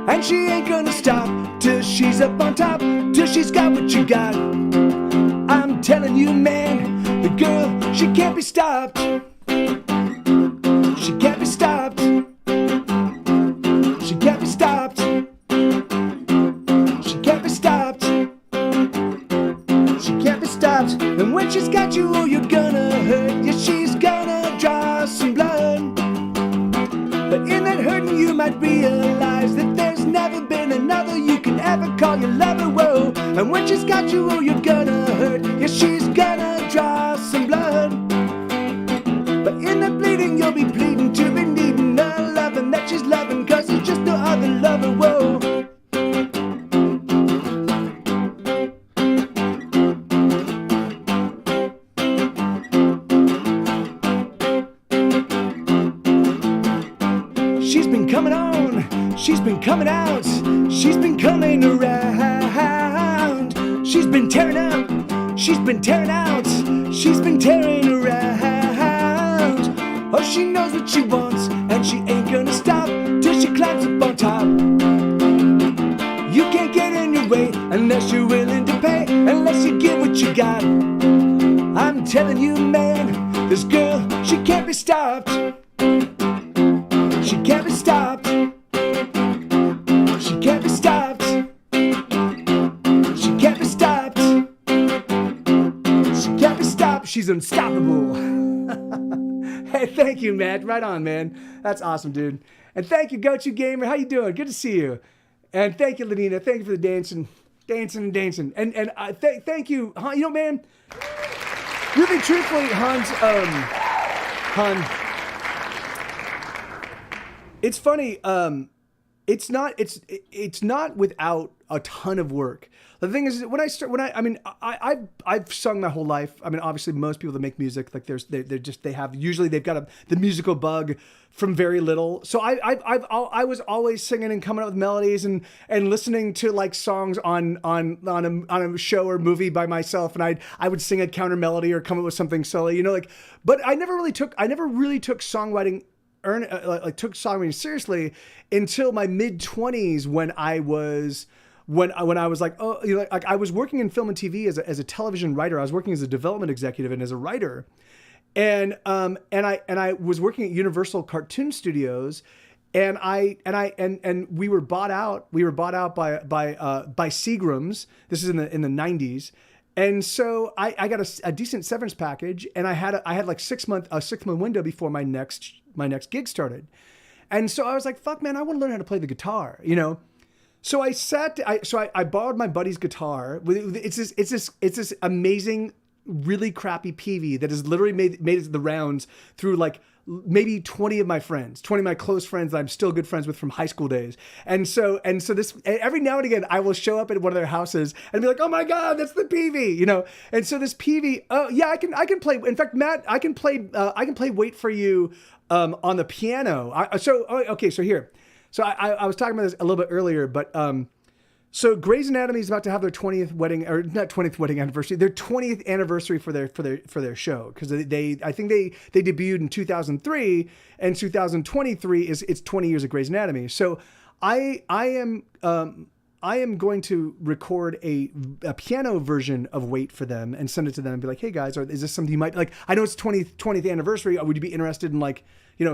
And she ain't gonna stop till she's up on top, till she's got what you got. I'm telling you, man, the girl, she can't be stopped. She can't be stopped. She can't be stopped. She can't be stopped. She can't be stopped. And when she's got you, oh, you're gonna hurt. Yeah, she's gonna draw some blood. But in that hurting, you might realize that there's never been another you can ever call your lover, whoa. And when she's got you, oh, you're gonna hurt. Yeah, she's gonna draw some blood. But in that bleeding, you'll be pleading to be needing a loving that she's loving, cause there's just no other lover, whoa. She's been coming on, she's been coming out, she's been coming around. She's been tearing up, she's been tearing out, she's been tearing around. Oh, she knows what she wants, and she ain't gonna stop till she climbs up on top. You can't get in your way unless you're willing to pay, unless you give what you got. I'm telling you, man, this girl, she can't be stopped. She can't be stopped. She can't be stopped. She can't be stopped. She can't be stopped. She's unstoppable. Hey, thank you, Matt. Right on, man. That's awesome, dude. And thank you, Gochu Gamer. How you doing? Good to see you. And thank you, Lenina. Thank you for the dancing. And thank you, Han. You know, man, really truthfully, Han, it's funny, it's not without a ton of work. The thing is, I've sung my whole life. I mean, obviously most people that make music, like usually they've got the musical bug from very little. So I was always singing and coming up with melodies and listening to like songs on a show or movie by myself. And I would sing a counter melody or come up with something silly, but I never really took songwriting took songwriting seriously until my mid-20s when I was like, I was working in film and TV as a television writer. I was working as a development executive and as a writer, and I was working at Universal Cartoon Studios, and we were bought out. We were bought out by Seagram's. This is in the 90s. And so I got a decent severance package, and I had like a 6 month window before my next gig started. And so I was like, fuck man, I want to learn how to play the guitar, So I borrowed my buddy's guitar. It's this amazing, really crappy PV that has literally made the rounds through like maybe 20 of my close friends that I'm still good friends with from high school days. And so this, every now and again, I will show up at one of their houses and be like, oh my God, that's the PV, And so this PV, I can play. In fact, Matt, I can play Wait For You on the piano. So here. So I was talking about this a little bit earlier, but so Grey's Anatomy is about to have their 20th wedding, or not 20th wedding anniversary, their 20th anniversary for their show, because I think they debuted in 2003, and 2023 it's 20 years of Grey's Anatomy. So I am going to record a piano version of Wait for them and send it to them and be like, hey guys, is this something you might like? I know it's 20th anniversary. Would you be interested in like,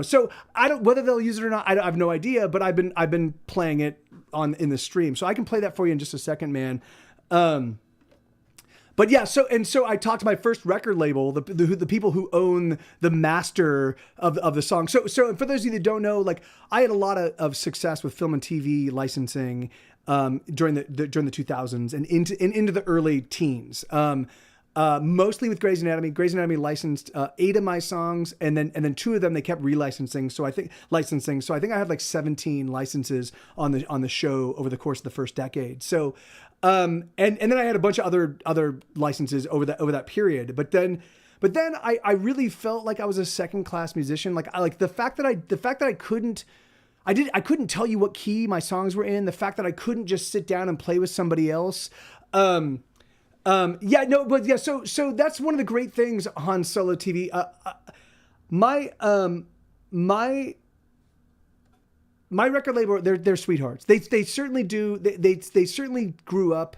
so I don't, whether they'll use it or not, I have no idea, but I've been playing it in the stream. So I can play that for you in just a second, man. But yeah, so I talked to my first record label, the people who own the master of the song. So for those of you that don't know, like I had a lot of success with film and TV licensing during the 2000s and into the early teens. Mostly with Grey's Anatomy. Grey's Anatomy licensed 8 of my songs, and then 2 of them they kept relicensing. So I think I had like 17 licenses on the show over the course of the first decade. So and then I had a bunch of other licenses over that period. But then I really felt like I was a second class musician. Like the fact that I couldn't tell you what key my songs were in. The fact that I couldn't just sit down and play with somebody else. So that's one of the great things on Solo TV. My record label, they're sweethearts. They certainly do. They certainly grew up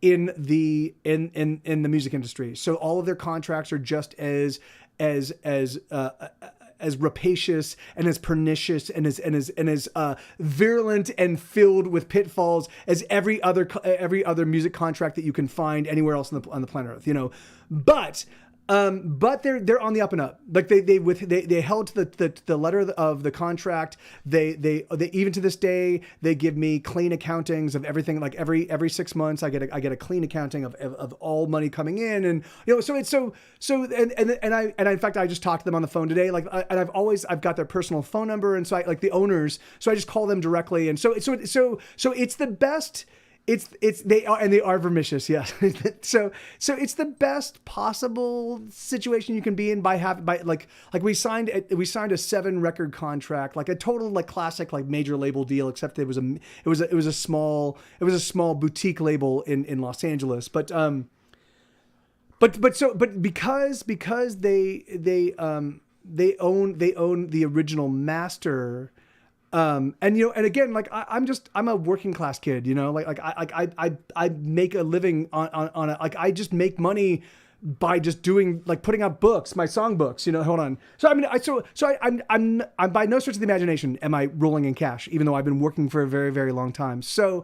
in the music industry. So all of their contracts are just as rapacious and as pernicious and as virulent and filled with pitfalls as every other music contract that you can find anywhere else on the planet Earth, But they're on the up and up. Like they held to the letter of the contract. They even to this day they give me clean accountings of everything. Like every 6 months I get a clean accounting of all money coming in, and so it's and I in fact I just talked to them on the phone today. Like and I've got their personal phone number, and so I like the owners, so I just call them directly, and so it's the best. They are vermicious, yes. so it's the best possible situation you can be in like we signed a 7 record contract, like a total like classic like major label deal, except it was a small boutique label in Los Angeles, but because they own the original master. And again, like I'm a working class kid, I make a living on it. Like I just make money by just doing, like putting out books, my song books, hold on. So, I mean, I'm by no stretch of the imagination am I rolling in cash, even though I've been working for a very, very long time. So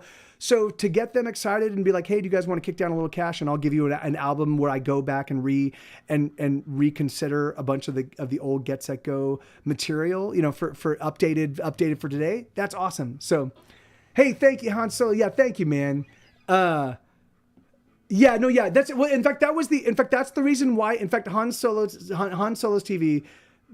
to get them excited and be like, hey, do you guys want to kick down a little cash, and I'll give you an album where I go back and reconsider a bunch of the old Get Set Go material, for updated for today. That's awesome. So, hey, thank you, Han Solo. Yeah, thank you, man. That's well. In fact, that's the reason why. In fact, Han Solo's TV.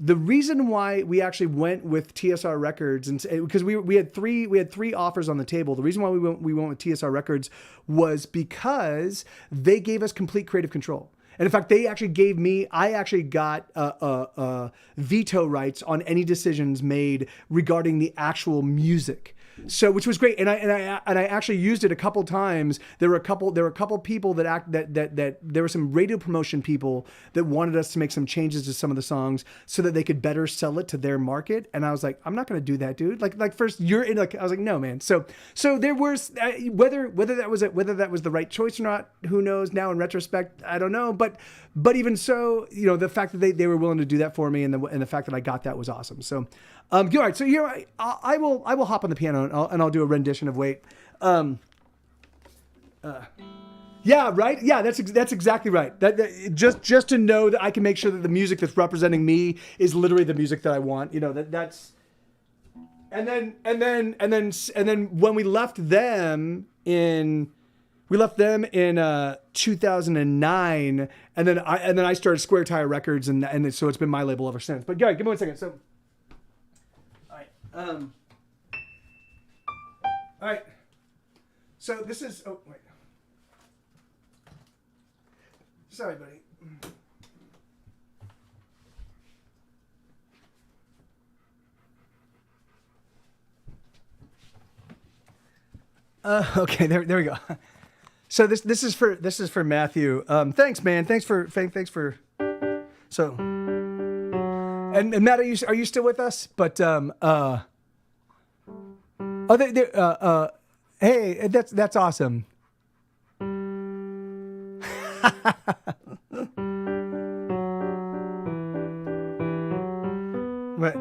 the reason why we actually went with TSR Records, and because we had three offers on the table. The reason why we went with TSR Records was because they gave us complete creative control. And in fact, I actually got veto rights on any decisions made regarding the actual music. So, which was great, and I actually used it a couple times. There were a couple people that there were some radio promotion people that wanted us to make some changes to some of the songs so that they could better sell it to their market. And I was like, I'm not going to do that, dude. Like first you're in, like, I was like, no, man. So there was whether that was the right choice or not, who knows? Now in retrospect, I don't know. But even so, the fact that they were willing to do that for me, and the fact that I got that was awesome. So. All right, so here I will hop on the piano and I'll do a rendition of Wait. Yeah, right. Yeah, that's exactly right. That just to know that I can make sure that the music that's representing me is literally the music that I want. That's. And then when we left them in 2009, and then I started Square Tire Records, and so it's been my label ever since. But Gary, give me 1 second. So. All right. So this is. Oh wait. Sorry, buddy. Okay. There we go. So this is for Matthew. Thanks, man. Thanks for. So. And Matt, are you still with us? But hey, that's awesome. Right.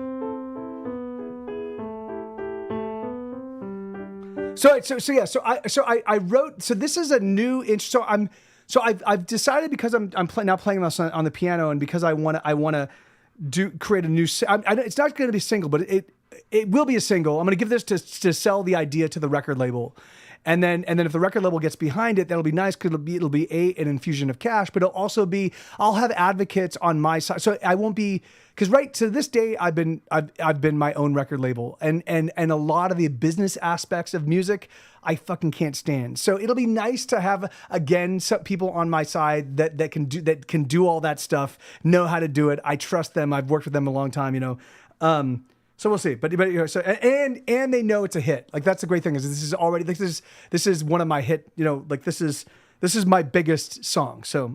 So I wrote. So this is a new. I've decided, because I'm now playing this on the piano, and because I want to create a new. It's not going to be a single, but it will be a single. I'm going to give this to sell the idea to the record label, and then if the record label gets behind it, that'll be nice, because it'll be an infusion of cash, but it'll also be, I'll have advocates on my side, so I won't be, because right to this day I've been my own record label, and a lot of the business aspects of music I fucking can't stand. So it'll be nice to have, again, some people on my side that can do all that stuff, know how to do it. I trust them. I've worked with them a long time, So we'll see. But so and they know it's a hit. Like, that's the great thing, is this is already, like, this is one of my hit. Like, this is my biggest song. So.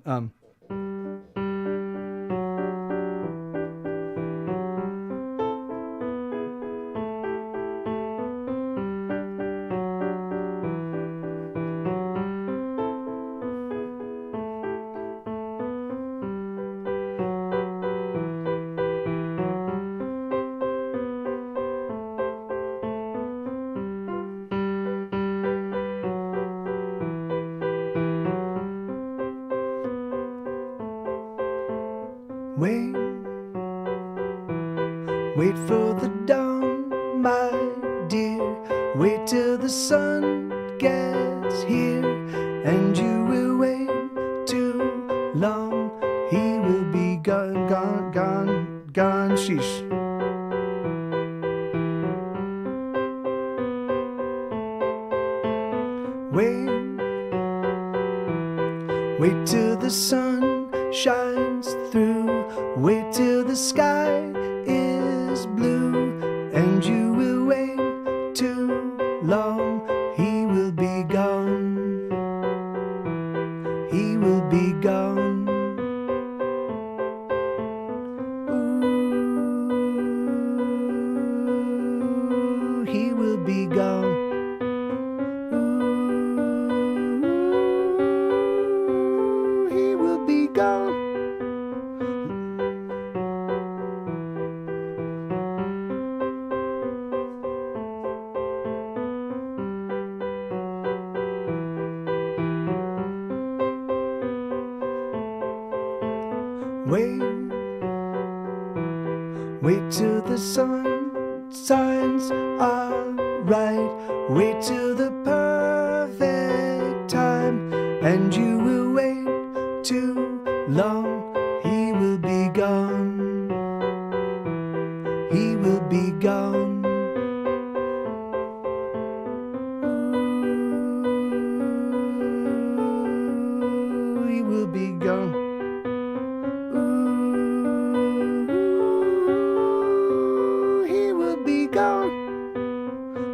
Wait for the dawn, my dear. Wait till the sun gets here, and you will wait too long. He will be gone, gone, gone, gone. Sheesh. Wait till the sun shines through. Wait till the sky is blue, and you will wait too long. He will be gone. He will be gone. Ooh, he will be gone. Ooh, he will be gone. Wait till the sun signs are right. Wait till the perfect time, and you will wait too long. He will be gone.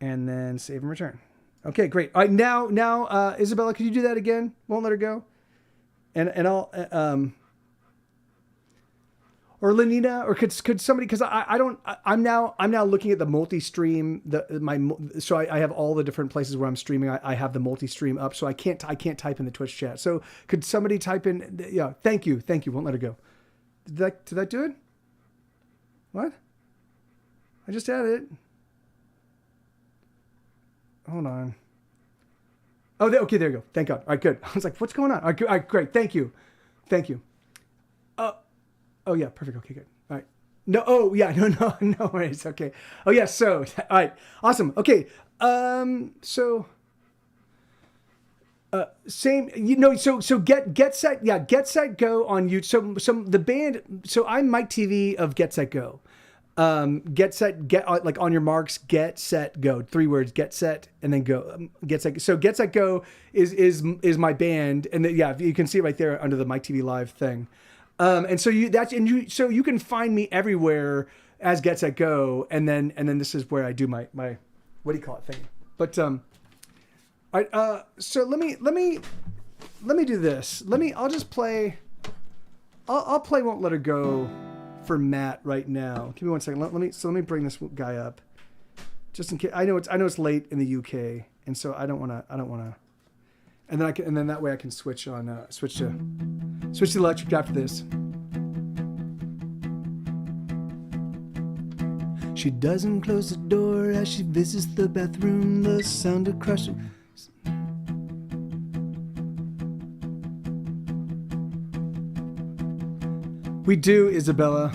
and then save and return. Okay, great. All right, now, Isabella, could you do that again? Won't let her go. And I'll or Lenina, or could somebody, because I'm now looking at the multi-stream, so I have all the different places where I'm streaming. I have the multi-stream up, so I can't type in the Twitch chat. So could somebody type in? Yeah, thank you. Won't let her go. Did that do it? What? I just added it. Hold on. Oh, okay, there you go. Thank God. All right, good. I was like, what's going on? All right, great. Thank you. Oh yeah, perfect. Okay, good. All right. No, oh yeah, no worries. Okay. Oh yeah, so all right, awesome. Okay. Same, so get set go on YouTube. So the band, so I'm Mike TV of Get Set Go. Like on your marks, get set go. 3 words, get set and then go. Get set. So Get Set Go is my band, and you can see it right there under the Mike TV Live thing. And so you can find me everywhere as Get Set Go, and then this is where I do my what do you call it thing. But all right, so let me do this. I'll just play. I'll play Won't Let Her Go for Matt right now. Give me 1 second. Let me bring this guy up, just in case. I know it's late in the UK, and so I don't want to. And then that way I can switch to electric after this. She doesn't close the door as she visits the bathroom. The sound of crushing. We do, Isabella.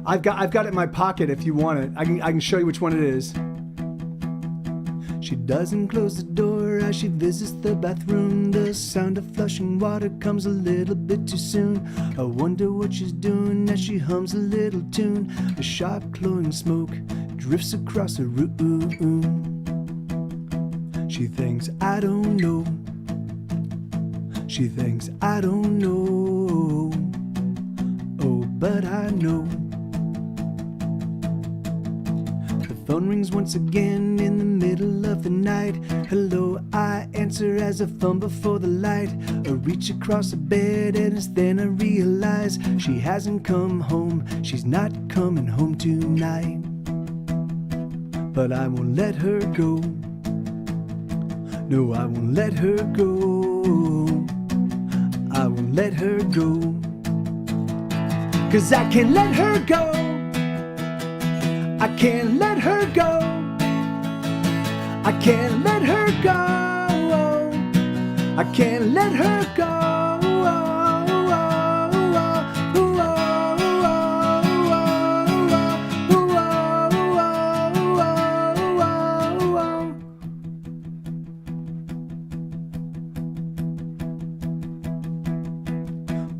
I've got it in my pocket if you want it. I can show you which one it is. She doesn't close the door as she visits the bathroom. The sound of flushing water comes a little bit too soon. I wonder what she's doing as she hums a little tune. A sharp glowing smoke drifts across her room. She thinks I don't know. She thinks I don't know. Oh, but I know. The phone rings once again in the middle of the night. Hello, I answer as I fumble for the light. I reach across the bed and it's then I realize she hasn't come home. She's not coming home tonight. But I won't let her go. No, I won't let her go. I won't let her go. 'Cause I can't let her go. I can't let her go. I can't let her go. I can't let her go.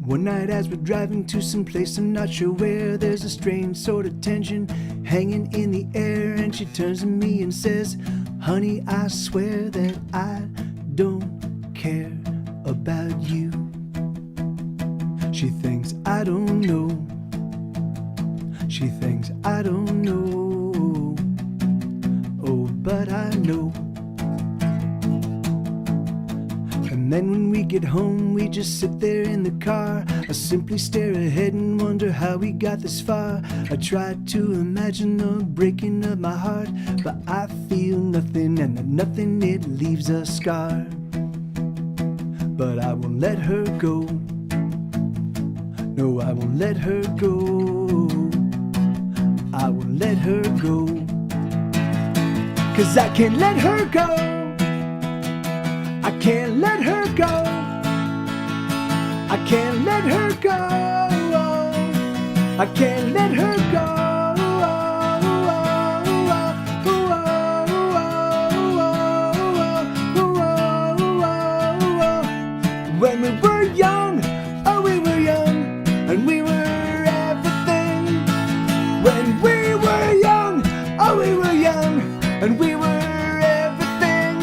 One night as we're driving to some place I'm not sure where, there's a strange sort of tension hanging in the air, and she turns to me and says, honey, I swear that I don't care about you. She thinks I don't know. She thinks I don't know. Oh, but I know. And then when we get home, we just sit there in the car. I simply stare ahead and wonder how we got this far. I try to imagine the breaking of my heart, but I feel nothing, and that nothing, it leaves a scar. But I won't let her go. No, I won't let her go. I won't let her go. 'Cause I can't let her go. I can't let her go. I can't let her go. I can't let her go. When we were young, oh we were young, and we were everything. When we were young, oh we were young, and we were everything.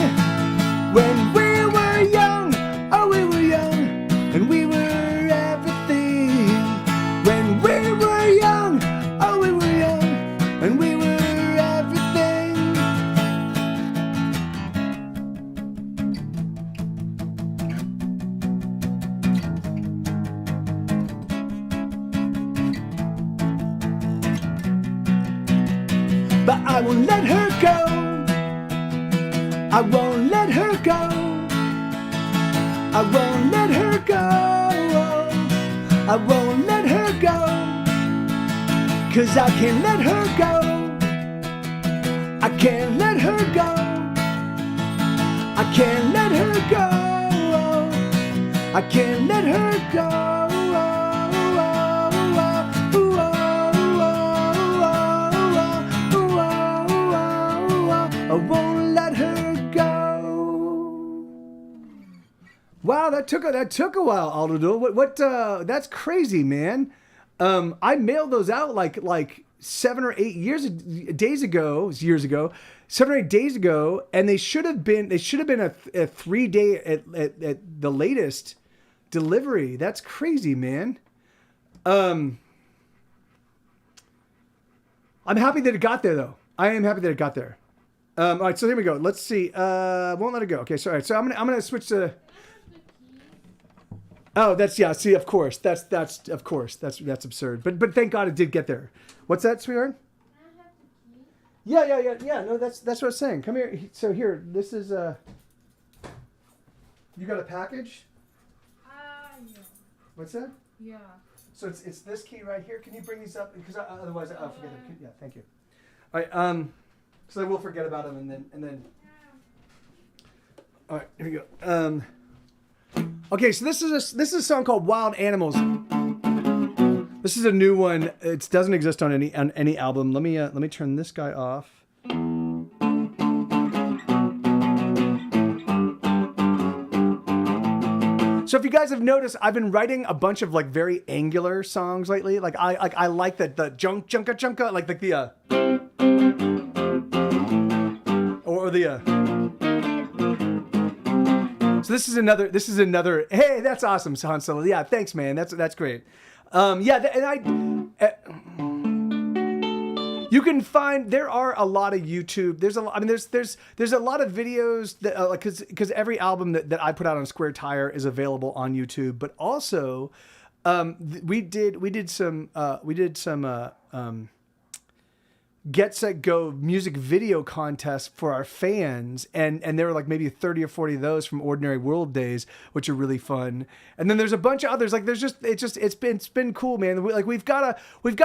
When we were young, oh we were young, and we were everything. When we were young, oh we but I won't let her go. I won't let her go. I won't let her go. I won't let her go. 'Cause I can't let her go. I can't let her go. I can't let her go. I can't let her go. I won't let her go. Wow, that took a while, Aldo. What? That's crazy, man. I mailed those out like 7 or 8 days ago, 7 or 8 days ago, and they should have been a 3-day at the latest delivery. That's crazy, man. I'm happy that it got there, though. I am happy that it got there. All right, so here we go. Let's see. Won't let it go. Okay, so all right, so I'm gonna switch to. Oh, that's yeah. See, of course, that's absurd. But thank God it did get there. What's that, sweetheart? Yeah. No, that's what I was saying. Come here. So here, this is You got a package? Yeah. What's that? Yeah. So it's this key right here. Can you bring these up? Because otherwise I'll forget it. Yeah, thank you. All right. So I will forget about them and then. All right, here we go. Okay, so this is a song called "Wild Animals." This is a new one. It doesn't exist on any album. Let me turn this guy off. So if you guys have noticed, I've been writing a bunch of like very angular songs lately. Like I like the junka like the or the So this is another. Hey, that's awesome, Han Solo. Yeah, thanks, man. That's great. You can find, there are a lot of YouTube. There's a lot of videos that because every album that I put out on Square Tire is available on YouTube. But also, we did some Get Set Go music video contest for our fans, and there were like maybe 30 or 40 of those from Ordinary World days, which are really fun. And then there's a bunch of others. Like it's been cool, man. We've got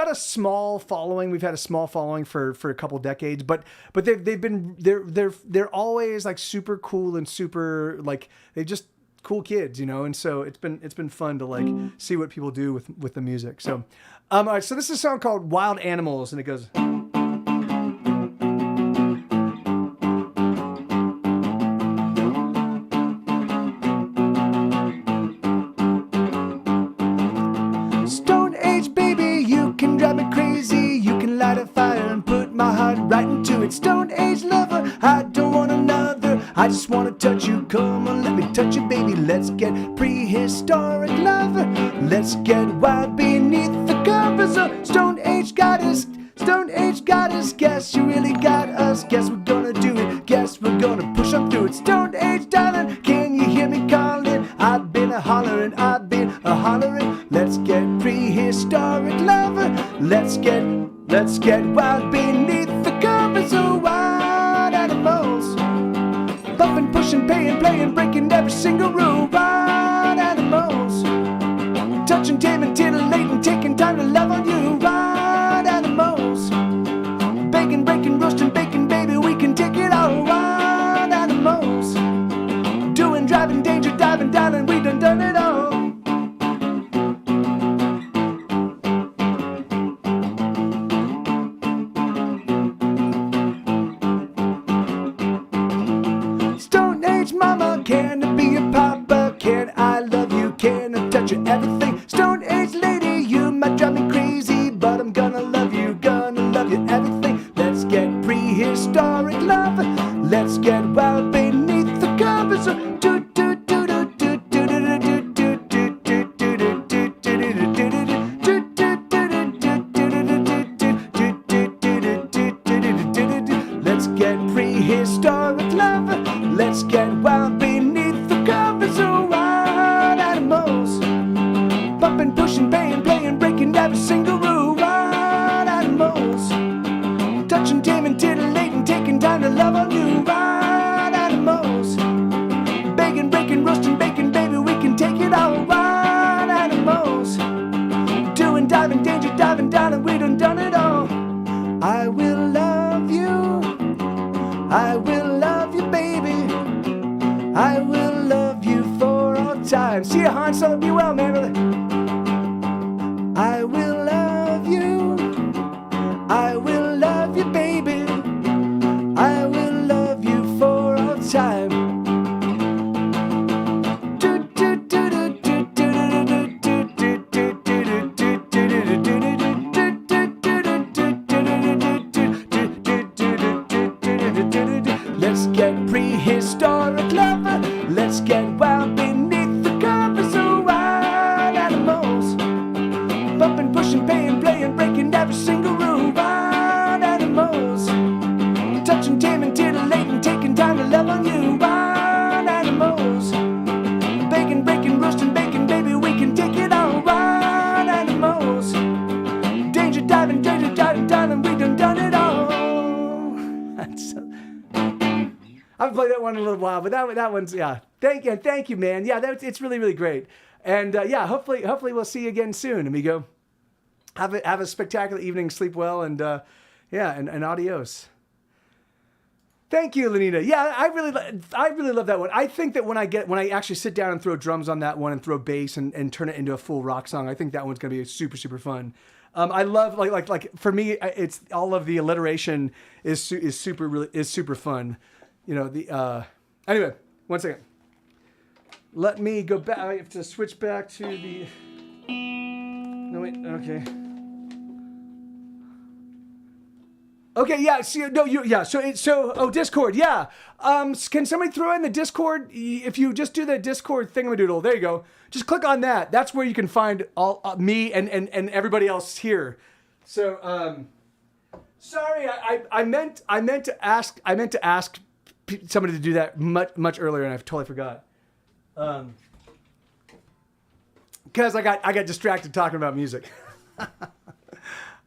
a small following. We've had a small following for a couple decades, but they're always like super cool and super like they just cool kids, you know. And so it's been fun to like see what people do with the music. So all right, so this is a song called Wild Animals, and it goes. Stone Age lover, I don't want another. I just want to touch you. Come on, let me touch you, baby. Let's get prehistoric lover. Let's get wild beneath the covers of Stone Age goddess. Stone Age goddess. Guess you really got us. Guess we're gonna do it. Guess we're gonna push on through it. Stone Age darling, can you hear me calling? I've been a hollering. Let's get prehistoric lover. Let's get wild beneath the covers of wild animals. Bumping, pushing, paying, playing, breaking every single rule. Wild animals. Touching, taming, titillating, taking time to love on you. Wild animals. Baking, breaking, roasting, baking, baby, we can take it all. Wild animals. Doing, driving, danger, diving, darling, we done it all. Can I be your papa? Can I love you? Can I touch you? Everything. Stone Age lady, you might drive me crazy, but I'm gonna love you everything. Let's get prehistoric love. Let's get wild beneath the covers. Let's get prehistoric love. Let's get wild beneath the covers of wild animals. Bumping, pushing, playing, breaking every single rule. Wild animals. Touching, taming, I will love you for all time. See you, Han Solo. Be well, man. I will love you. I will love you, baby. I will love you for all time. Let's get prehistoric lover. Let's get wild beneath the covers of wild animals. Bumping, pushing, paying, playing, breaking every single rule. Wild animals. Touching, taming, titillating, taking time to love on you. Wild animals. Baking, breaking, roasting, baking, baby, we can take it on. Wild animals. Danger diving, diving, we done it all. I haven't played that one in a little while, but that one's, yeah. Thank you, man. Yeah, it's really, really great. And yeah, hopefully we'll see you again soon, amigo. Have a spectacular evening, sleep well, and yeah, and adios. Thank you, Lenita. Yeah, I really love that one. I think that when I actually sit down and throw drums on that one and throw bass and turn it into a full rock song, I think that one's gonna be super, super fun. I love like for me, it's all of the alliteration is super fun. You know, anyway, one second. Let me go back. I have to switch back to the, no wait, okay. Okay, yeah, so Discord, yeah. Can somebody throw in the Discord? If you just do the Discord thingamadoodle, there you go. Just click on that. That's where you can find all me and everybody else here. So, sorry, I meant to ask somebody to do that much earlier, and I totally forgot. Because I got distracted talking about music. All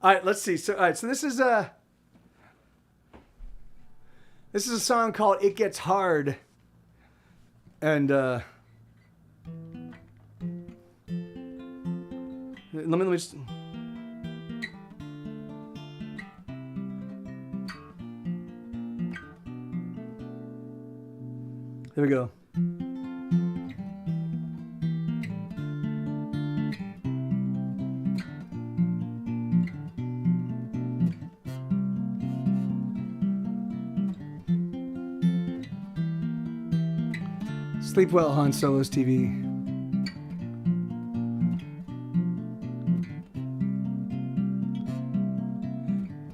right, let's see. So, all right, so this is a song called "It Gets Hard," and let me just. There we go. Sleep well, Han Solo's TV.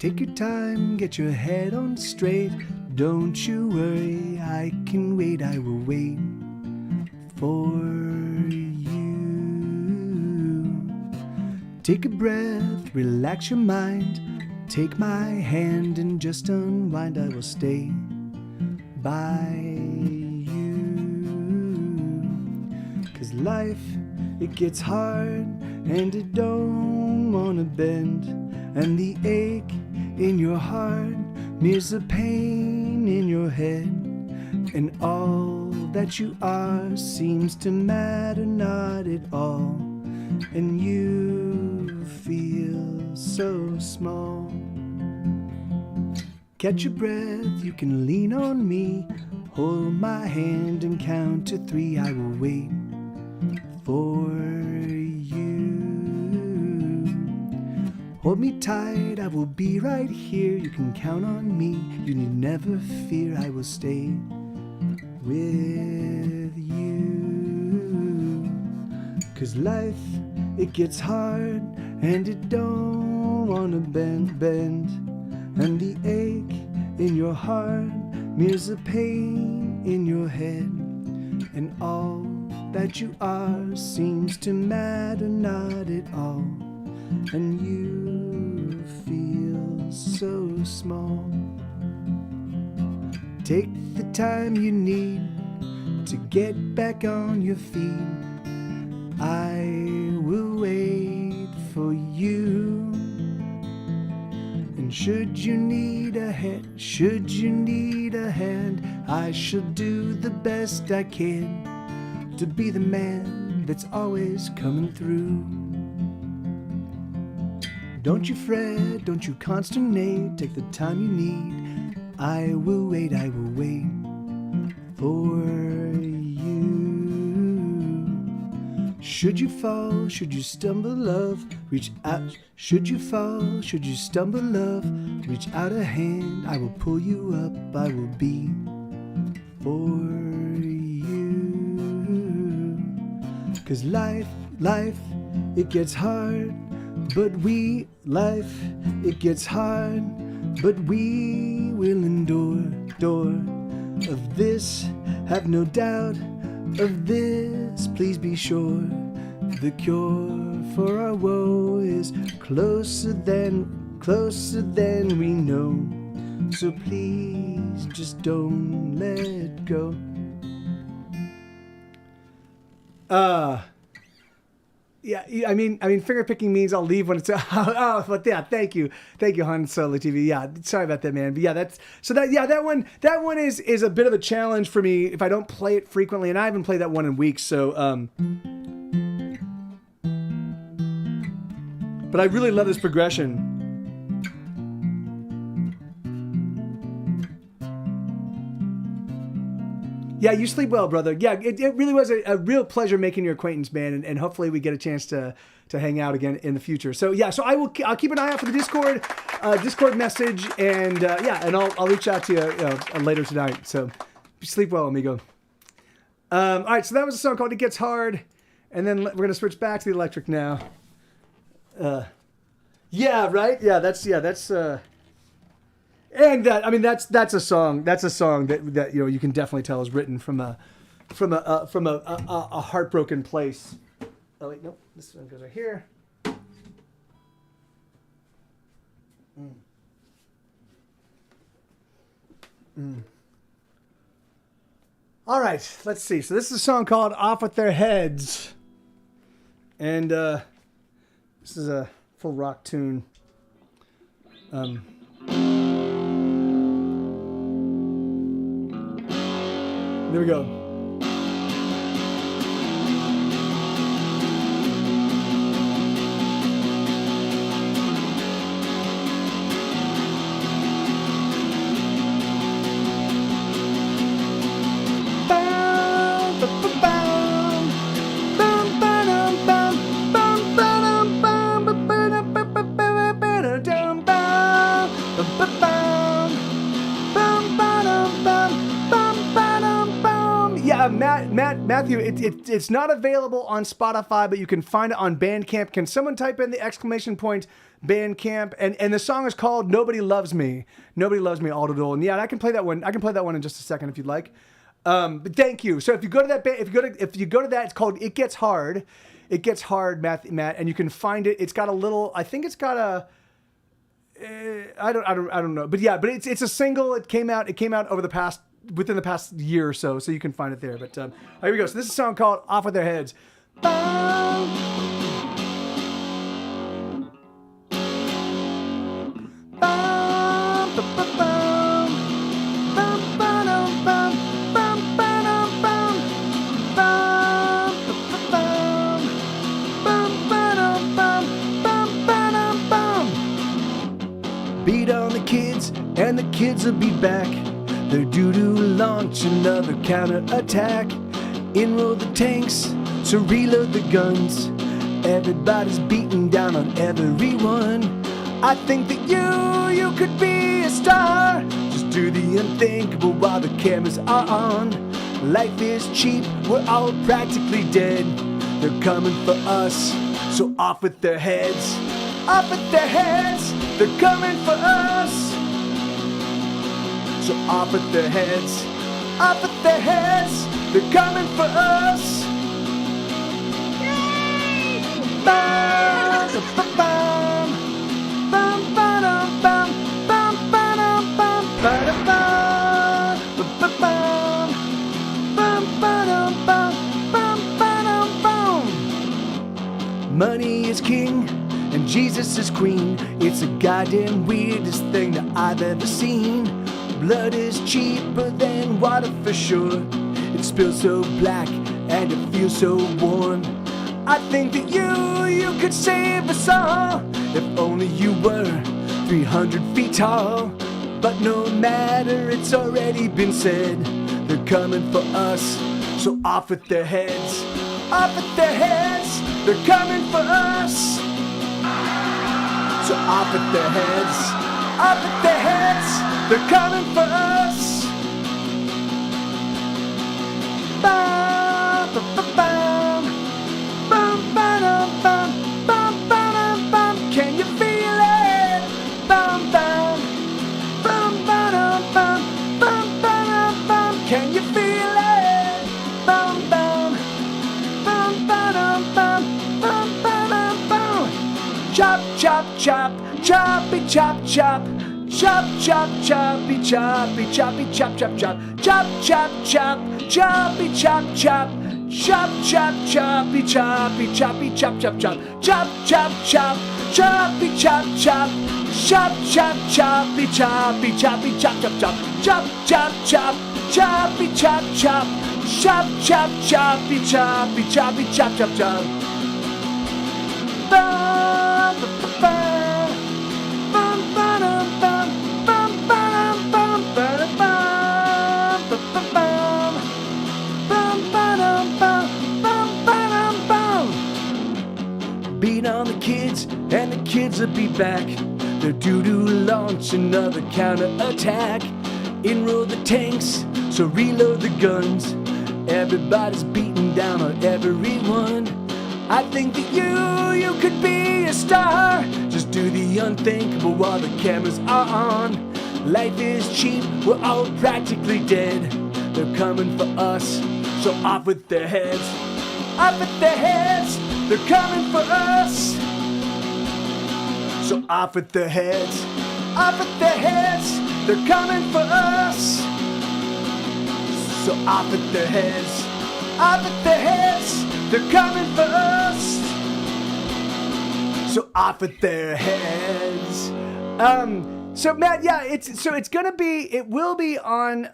Take your time, get your head on straight. Don't you worry, I can wait, I will wait for you. Take a breath, relax your mind. Take my hand and just unwind, I will stay by you. 'Cause life, it gets hard and it don't wanna bend. And the ache in your heart mirrors the pain in your head, and all that you are seems to matter not at all, and you feel so small. Catch your breath, you can lean on me, hold my hand and count to 3. I will wait for you. Hold me tight, I will be right here. You can count on me, you need never fear. I will stay with you. 'Cause life, it gets hard and it don't wanna bend. And the ache in your heart mirrors the pain in your head. And all that you are seems to matter not at all. And you feel so small. Take the time you need to get back on your feet. I will wait for you. And should you need a hand, I shall do the best I can to be the man that's always coming through. Don't you fret, don't you consternate, take the time you need. I will wait for you. Should you fall, should you stumble, love, reach out. Should you fall, should you stumble, love, reach out a hand. I will pull you up, I will be for you. 'Cause life, it gets hard, but it gets hard, but we will endure. Of this, have no doubt, of this, please be sure. The cure for our woe is closer than we know. So please just don't let go. Yeah, I mean, finger picking means I'll leave when it's but yeah, thank you, Han Solo TV. Yeah, sorry about that, man. But yeah, that one is a bit of a challenge for me if I don't play it frequently, and I haven't played that one in weeks. So, but I really love this progression. Yeah, you sleep well, brother. Yeah, it really was a real pleasure making your acquaintance, man, and hopefully we get a chance to hang out again in the future. So yeah, so I'll keep an eye out for the Discord message, and and I'll reach out to you later tonight. So sleep well, amigo. All right, so that was a song called "It Gets Hard," and then we're gonna switch back to the electric now. Yeah, right. Yeah, that's. And that's a song that you can definitely tell is written from a heartbroken place. Oh wait, nope, this one goes right here. All right, let's see. So this is a song called "Off with Their Heads," and this is a full rock tune. There we go. Matthew, it's not available on Spotify, but you can find it on Bandcamp. Can someone type in the !Bandcamp? And the song is called "Nobody Loves Me." Nobody Loves Me, all to do. And yeah, I can play that one. I can play that one in just a second if you'd like. But thank you. So if you go to that, if you go to that, it's called "It Gets Hard." It Gets Hard, Matt, and you can find it. It's got a little. I think it's got a. I don't know, but yeah, but it's a single. It came out within the past year or so you can find it there. But here we go. So this is a song called "Off with Their Heads." Beat on the kids, and the kids will be back. They're due to launch another counterattack. Enroll the tanks, so reload the guns. Everybody's beating down on everyone. I think that you could be a star. Just do the unthinkable while the cameras are on. Life is cheap, we're all practically dead. They're coming for us, so off with their heads. Off with their heads, they're coming for us. So off with their heads, they're coming for us. Yay! Bum, bum, bum, bum, bum, bum, bum, bum, bum, bum. Money is king and Jesus is queen. It's the goddamn weirdest thing that I've ever seen. Blood is cheaper than water for sure. It spills so black and it feels so warm. I think that you could save us all if only you were 300 feet tall. But no matter, it's already been said. They're coming for us, so off with their heads. Off with their heads, they're coming for us. So off with their heads, off with their heads, they're coming for us. Bum, bum, bum, bum. Bum, ba-dum, bum, bum, ba-dum, bum. Can you feel it? Bum, bum, bum, ba-dum, bum, bum, ba-dum, bum. Can you feel it? Bum, bum, bum, ba-dum, bum, bum, ba-dum, bum. Chop, chop, chop, choppy, chop, chop. Chop, chop, choppy, choppy, choppy, chop, chop, chop. Chop, chop, chop, choppy, chop, chop. Chop, chop, choppy, choppy, choppy, chop, chop, chop. Chop, chop, chop, choppy, chop, chop. Chop, chop, choppy, choppy, choppy, chop, chop, chop. Chop, chop, chop, choppy, chop, chop. Chop, chop, choppy, choppy, choppy, chop, chop, chop. Bum, ba, ba, bum, ba-dum, bum, bum, ba-dum, bum, ba-dum, bum, ba, ba, bum. Bum, ba-dum, bum, bum, ba-dum, bum. Beat on the kids, and the kids will be back. They're due to launch another counterattack. Enroll the tanks, so reload the guns. Everybody's beating down on everyone. I think that you could be a star. Just do the unthinkable while the cameras are on. Life is cheap, we're all practically dead. They're coming for us, so off with their heads. Off with their heads, they're coming for us. So off with their heads. Off with their heads, they're coming for us. So off with their heads. Off with their heads, they're coming for us. So off with their heads. So Matt, yeah, it will be on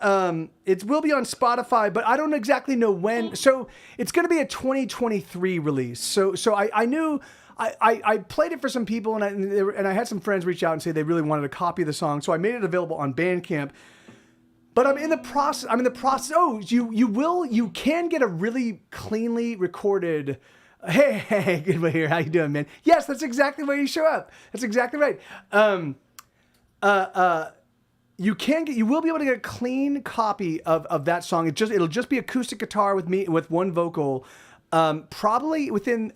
Spotify, but I don't exactly know when. So it's gonna be a 2023 release. So I knew I played it for some people, and I had some friends reach out and say they really wanted a copy of the song. So I made it available on Bandcamp. But I'm in the process. Oh, you can get a really cleanly recorded. Hey, good to hear. How you doing, man? Yes, that's exactly where you show up. That's exactly right. You will be able to get a clean copy of that song. It'll just be acoustic guitar with one vocal. Probably within,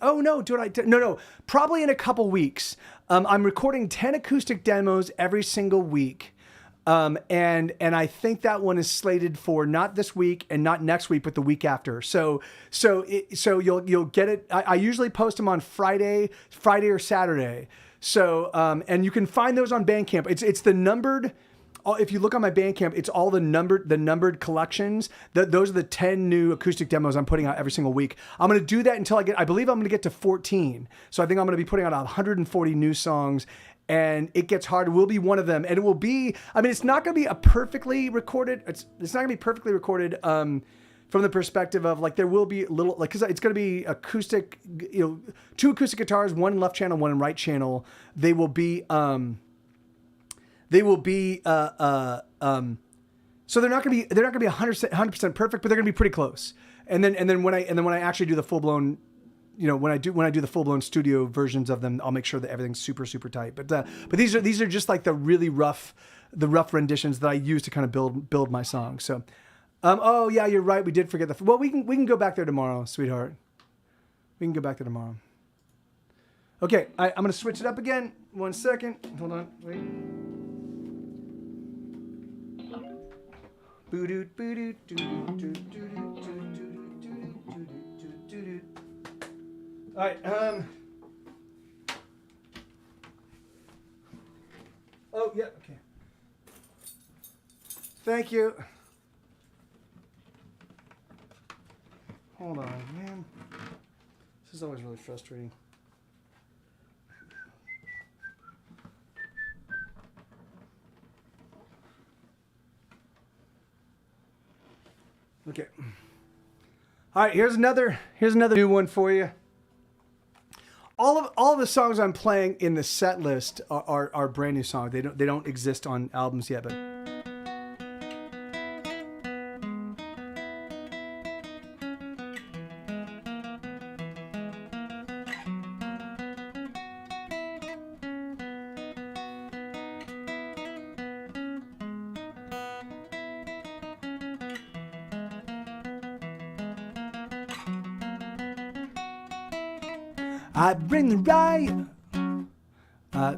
probably in a couple weeks. I'm recording 10 acoustic demos every single week. And I think that one is slated for not this week and not next week, but the week after. So you'll get it. I usually post them on Friday or Saturday. So, and you can find those on Bandcamp. It's the numbered. If you look on my Bandcamp, it's all the numbered collections. Those are the 10 new acoustic demos I'm putting out every single week. I'm going to do that until I believe I'm going to get to 14. So I think I'm going to be putting out 140 new songs. And it gets hard. It will be one of them, and it will be. I mean, it's not going to be a perfectly recorded. It's not going to be perfectly recorded from the perspective of like there will be little like because it's going to be acoustic. 2 acoustic guitars, one in left channel, one in right channel. They will be. So they're not going to be 100% perfect, but they're going to be pretty close. And then when I actually do the full blown. When I do the full blown studio versions of them, I'll make sure that everything's super super tight. But these are just like the really rough renditions that I use to kind of build my song. So, oh yeah, you're right. We did forget well, we can go back there tomorrow, sweetheart. We can go back there tomorrow. Okay, I'm gonna switch it up again. 1 second. Hold on. Wait. Boo-doot, boo-doot, doo-doot, doo-doot, doo-doot, doo-doot, doo-doot, doo-doot. All right. Oh, yeah. Okay. Thank you. Hold on, man. This is always really frustrating. Okay. All right. Here's another new one for you. All of the songs I'm playing in the set list are brand new songs. They don't exist on albums yet, but I bring the riot. I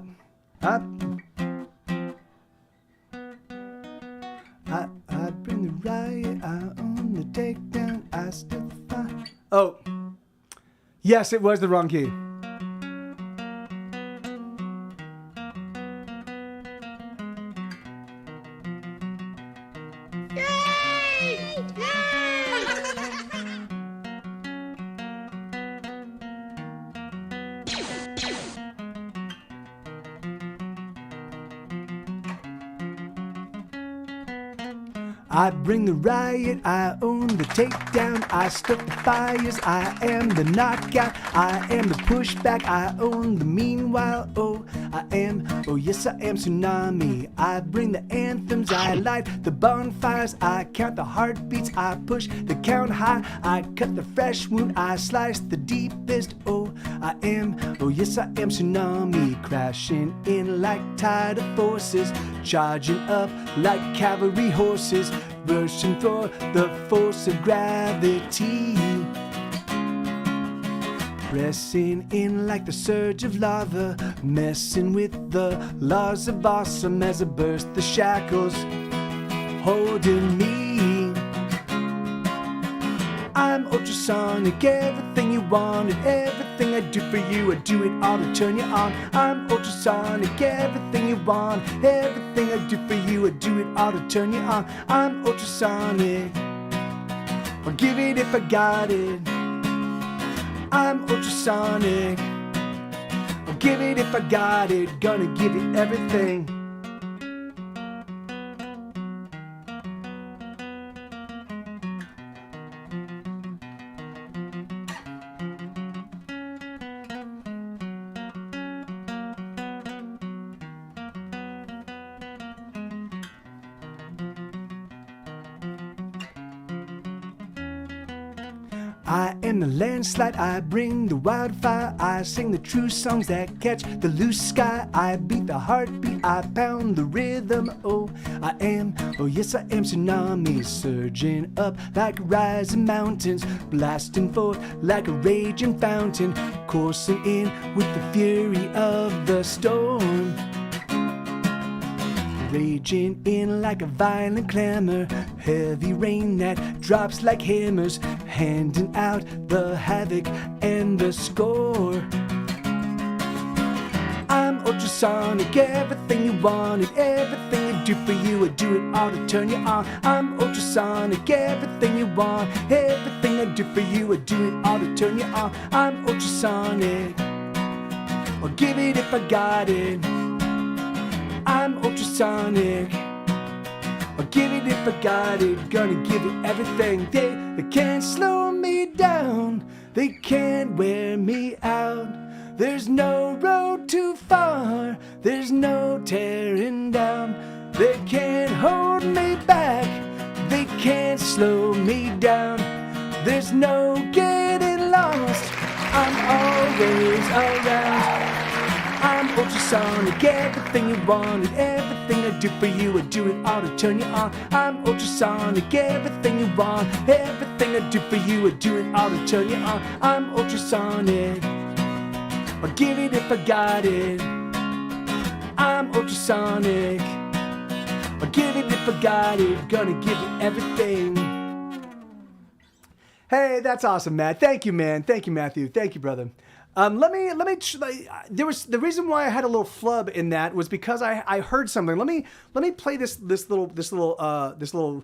bring the riot. I own the takedown. I still fight. Oh, yes, it was the wrong key. I bring the riot, I own the takedown, I start the fires, I am the knockout, I am the pushback, I own the meanwhile, oh yes I am tsunami. I bring the anthems, I light the bonfires, I count the heartbeats, I push the count high, I cut the fresh wound, I slice the deepest, oh yes I am tsunami. Crashing in like tidal forces, charging up like cavalry horses, bursting through the force of gravity, pressing in like the surge of lava, messing with the laws of awesome as I burst the shackles holding me. I'm ultrasonic, everything you wanted, everything I do for you, I do it all to turn you on. I'm ultrasonic, everything you want, everything I do for you, I do it all to turn you on. I'm ultrasonic, I'll give it if I got it. I'm ultrasonic, I'll give it if I got it, gonna give you everything. I am the landslide, I bring the wildfire, I sing the true songs that catch the loose sky, I beat the heartbeat, I pound the rhythm, oh yes I am tsunami, surging up like rising mountains, blasting forth like a raging fountain, coursing in with the fury of the storm, raging in like a violent clamor, heavy rain that drops like hammers, handing out the havoc and the score. I'm ultrasonic, everything you wanted, everything I do for you, I do it all to turn you on. I'm ultrasonic, everything you want, everything I do for you, I do it all to turn you on. I'm ultrasonic, I'll give it if I got it. I'm ultrasonic, I'll give it if I got it, gonna give it everything. They can't slow me down, they can't wear me out. There's no road too far, there's no tearing down. They can't hold me back, they can't slow me down. There's no getting lost, I'm always around. I'm ultrasonic, everything you wanted, everything I do for you, I do it all to turn you on. I'm ultrasonic, everything you want, everything I do for you, I do it all to turn you on. I'm ultrasonic, I'll give it if I got it. I'm ultrasonic, I'll give it if I got it, gonna give it everything. Hey, that's awesome, Matt. Thank you, man. Thank you, Matthew. Thank you, brother. There was the reason why I had a little flub in that was because I heard something. Let me play this little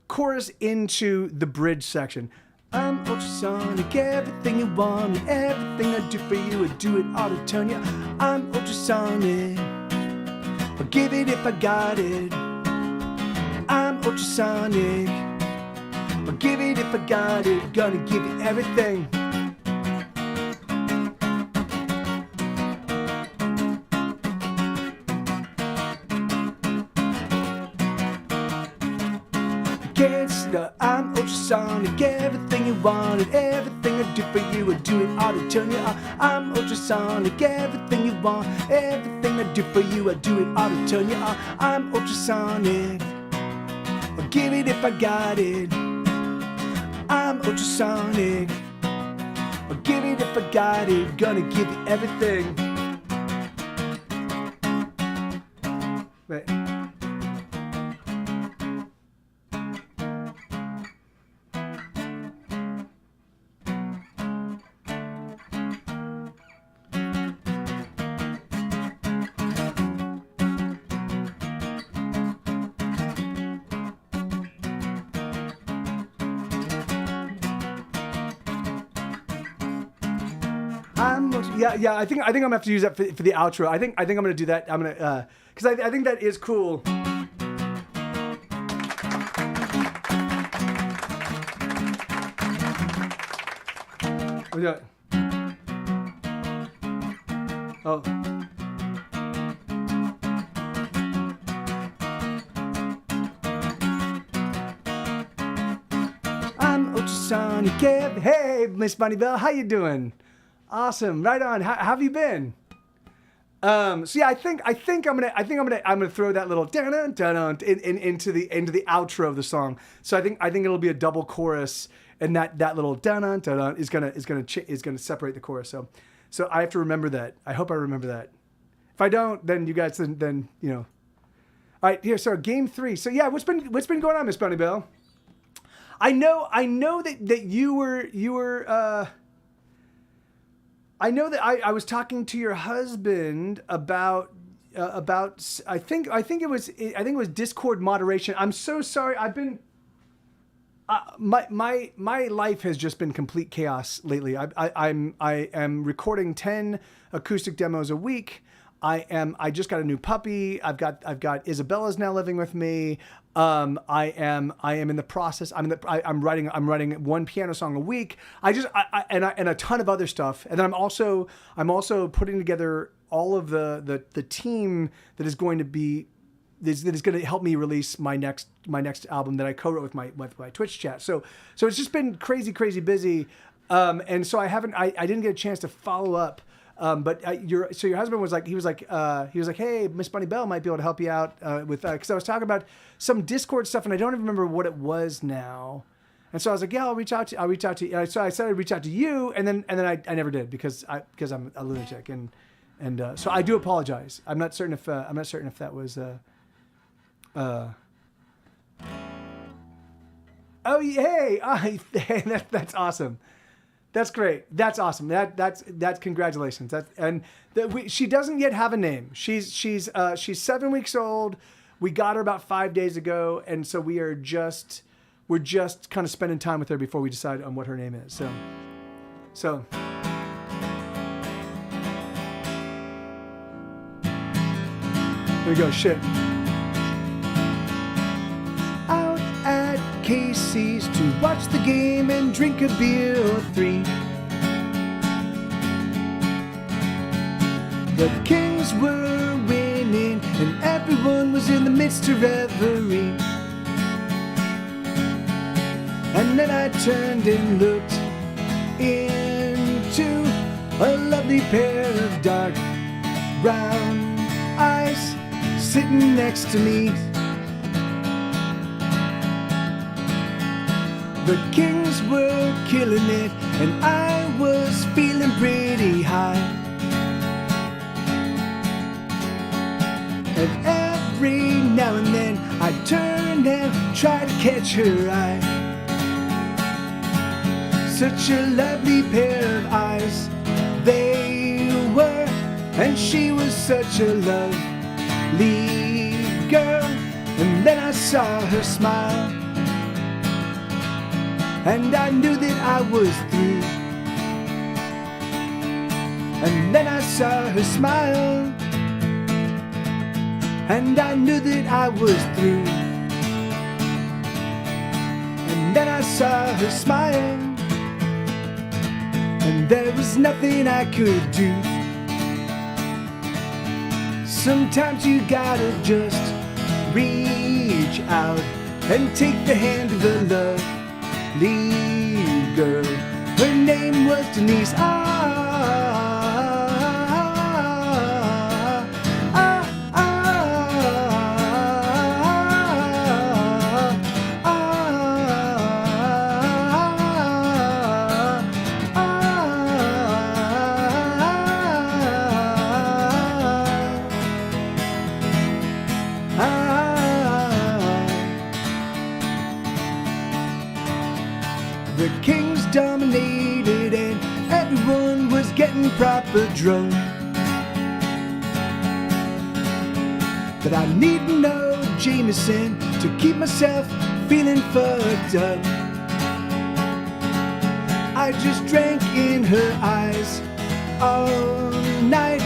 chorus into the bridge section. I'm ultrasonic, everything you want, and everything I do for you, I do it all to turn you. I'm ultrasonic, I'll give it if I got it. I'm ultrasonic, I'll give it if I got it, gonna give you everything. I'm ultrasonic, everything you wanted, everything I do for you, I do it all to turn you on. I'm ultrasonic, everything you want, everything I do for you, I do it all to turn you on. I'm ultrasonic, I'll give it if I got it. I'm ultrasonic, I'll give it if I got it, gonna give you everything. Wait. Yeah. I think I'm gonna have to use that for the outro. I think I'm gonna do that. I'm gonna because I think that is cool. Yeah. Oh. I'm Ultrasonic Kev. Hey, Miss Bunny Bell, how you doing? Awesome, right on. How have you been? So yeah, I think I'm gonna throw that little dun dun into the outro of the song. So I think it'll be a double chorus, and that little dun dun is gonna separate the chorus. So I have to remember that. I hope I remember that. If I don't, then you guys then you know. All right, here. So game 3. So yeah, what's been going on, Miss Bunny Bell? I know that you were. I know that I was talking to your husband about I think it was Discord moderation. I'm so sorry. I've been my life has just been complete chaos lately. I am recording 10 acoustic demos a week. I just got a new puppy. I've got Isabella's now living with me. I am in the process. I'm writing one piano song a week. And a ton of other stuff. And then I'm also putting together all of the team that is going to help me release my next album that I co-wrote with my Twitch chat. So it's just been crazy busy. And so I didn't get a chance to follow up. But your husband was like, hey, Miss Bunny Bell might be able to help you out with because I was talking about some Discord stuff and I don't even remember what it was now. And so I was like, yeah, I'll reach out to you. And so I said I'd reach out to you, and then I never did because I'm a lunatic, and so I do apologize. I'm not certain if that was. Oh hey, that's awesome. That's great. That's awesome. That's congratulations. She doesn't yet have a name. She's 7 weeks old. We got her about 5 days ago, and so we're just kind of spending time with her before we decide on what her name is. So. Here we go. Shit. Out at Casey's to watch the game and drink a beer or 3. The Kings were winning and everyone was in the midst of reverie. And then I turned and looked into a lovely pair of dark brown eyes sitting next to me. The Kings were killing it and I was feeling pretty high. And every now and then I turned and tried to catch her eye. Such a lovely pair of eyes they were, and she was such a lovely girl. And then I saw her smile, and I knew that I was through. And then I saw her smile, and I knew that I was through. And then I saw her smile, and there was nothing I could do. Sometimes you gotta just reach out and take the hand of a lovely girl. Her name was Denise. the kings dominated and everyone was getting proper drunk. But I need no Jameson to keep myself feeling fucked up. I just drank in her eyes all night.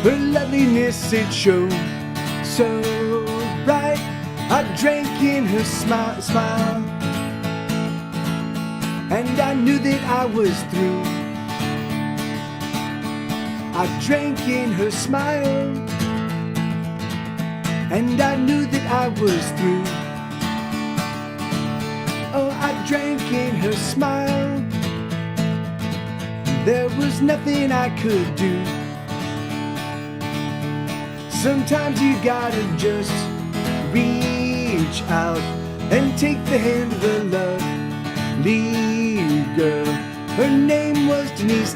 Her loveliness, it shone so bright. I drank in her smile, and I knew that I was through. I drank in her smile, and I knew that I was through. Oh, I drank in her smile. There was nothing I could do. Sometimes you gotta just reach out and take the hand of a lovely girl. Her name was Denise.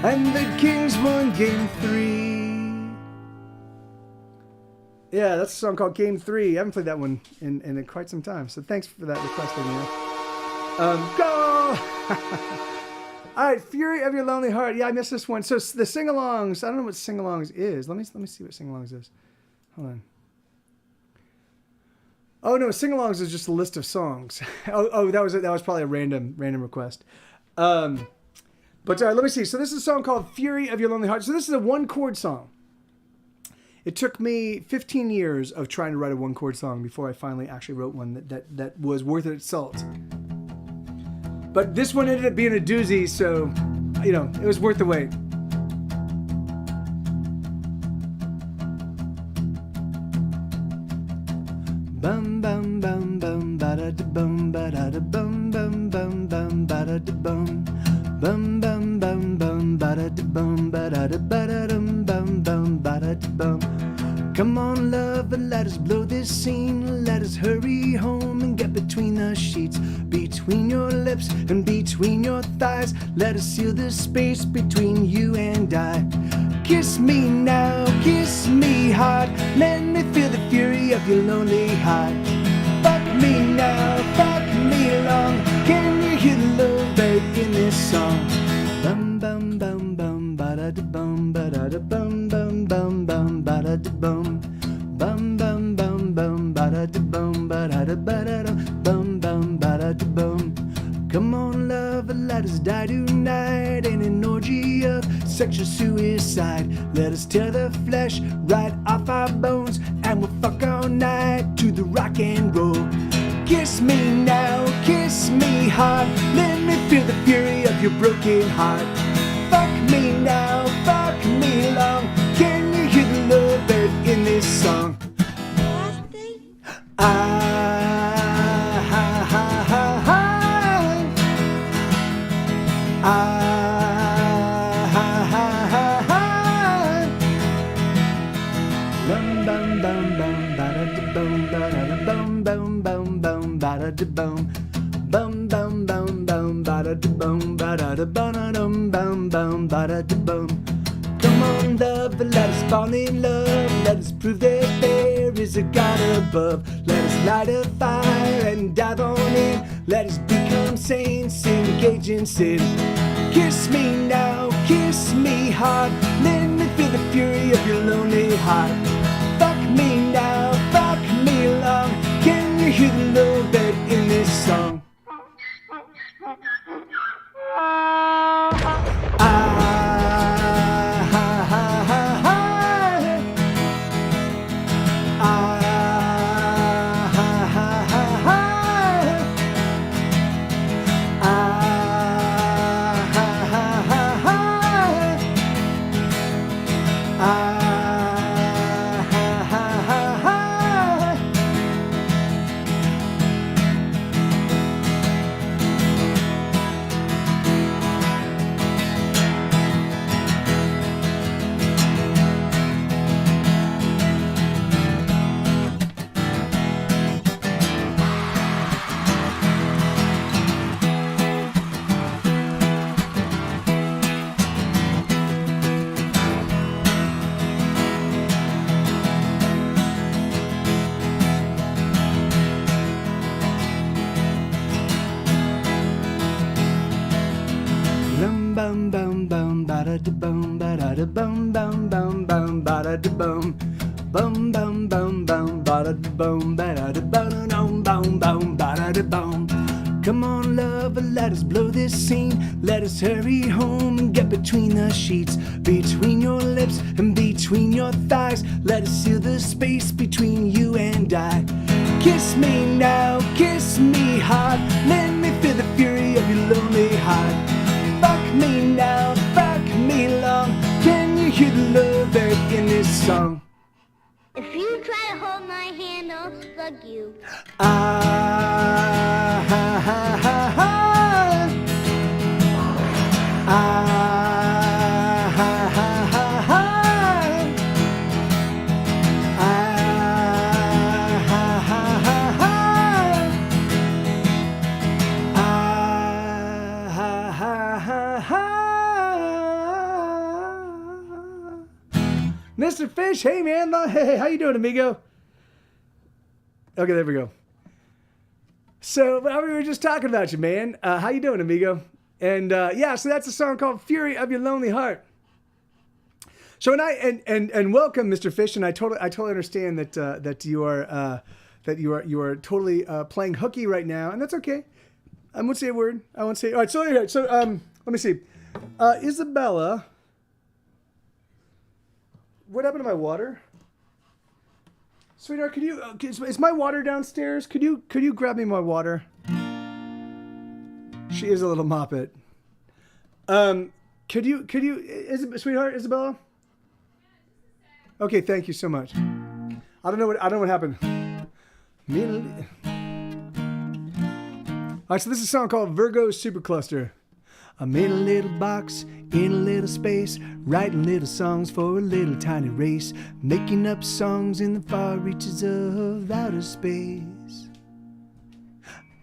And the Kings won Game 3. Yeah, that's a song called Game 3. I haven't played that one in quite some time, so thanks for that request, Ennui. Go! All right, Fury of Your Lonely Heart. Yeah, I missed this one. So the sing-alongs, I don't know what sing-alongs is. Let me see what sing-alongs is. Hold on. Oh no, sing-alongs is just a list of songs. That was probably a random request. But let me see. So this is a song called Fury of Your Lonely Heart. So this is a one-chord song. It took me 15 years of trying to write a one-chord song before I finally actually wrote one that was worth its salt. But this one ended up being a doozy, so, you know, it was worth the wait. Bum bum bum bum ba da da bum ba da da bum bum bum bum ba da da bum. Bum bum bum bum ba da da bum ba da da ba da dum bum bum ba da da bum. Come on, love, and let us blow this scene. Let us hurry home and get between the sheets, between your lips and between your thighs. Let us seal the space between you and I. Kiss me now, kiss me hard. Let me feel the fury of your lonely heart. Fuck me now, fuck me long. Can you hear the love babe in this song? Bum bum bum bum ba da da bum ba da da bum bum bum bum ba da da bum. Bum bum bum bum ba da da bum ba da da ba da da bum bum ba da da bum. Come on, love, let us die tonight in an orgy of sexual suicide. Let us tear the flesh right off our bones, and we'll fuck all night to the rock and roll. Kiss me now, kiss me hard. Let me feel the fury of your broken heart. Fuck me now, fuck me long. Can you hear the love babe in this song? Bum bum bum bum ba da da bum ba da da bum bum bum bum ba da da bum. Bum bum bum bum ba da da bum ba da da ba da dum bum bum ba da da bum. Come on, love, let us fall in love. Let us prove that there is a God above. Let us light a fire and dive on in. Let us become saints and engage in sin. Kiss me now, kiss me hard. Let me feel the fury of your lonely heart. Fuck me now, fuck me long. Can you hear the love babe in this song? da da bum. Bum bum bum bum ba da da bum ba da da bum bum bum ba da da bum. Come on, lover, let us blow this scene. Let us hurry home and get between the sheets, between your lips and between your thighs. Let us seal the space between you and I. Kiss me now, kiss me hard. Let me feel the fury of your lonely heart. Fuck me now, fuck me long. Can you hear the love buried in this song? If you try to hold my hand, I'll fuck you. Ah, ha, ha, ha, ha. Ah, ha, ha, ha, ha. Ah, ha, ha, ha, ha. Ah, ha, ha, ha, ha. Mr. Fish, hey man, hey, how you doing, amigo? Okay, there we go. So we were just talking about you, man. How you doing, amigo? And yeah, so that's a song called "Fury of Your Lonely Heart." So and welcome, Mr. Fish. And I totally understand that you are totally playing hooky right now, and that's okay. I won't say a word. I won't say. All right. So let me see. Isabella, what happened to my water? Sweetheart, could you? Is my water downstairs? Could you grab me my water? She is a little moppet. Could you? Sweetheart, Isabella? Okay, thank you so much. I don't know what happened. All right, so this is a song called Virgo Supercluster. I'm in a little box, in a little space, writing little songs for a little tiny race, making up songs in the far reaches of outer space.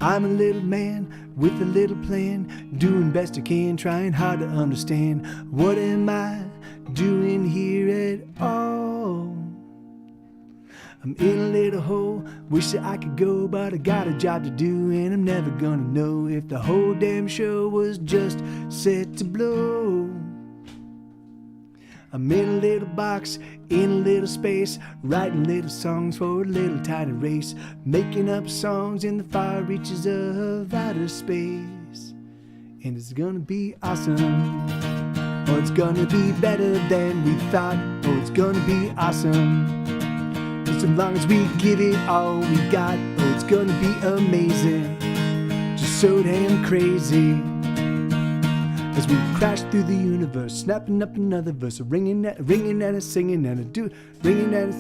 I'm a little man with a little plan, doing best I can, trying hard to understand. What am I doing here at all? I'm in a little hole, wish that I could go, but I got a job to do, and I'm never gonna know if the whole damn show was just set to blow. I'm in a little box, in a little space, writing little songs for a little tiny race, making up songs in the far reaches of outer space. And it's gonna be awesome. Oh, it's gonna be better than we thought. Oh, it's gonna be awesome. Just as long as we give it all we got. Oh, it's gonna be amazing. Just so damn crazy. As we crash through the universe, snapping up another verse, ringing and a singing and a do, ringing and a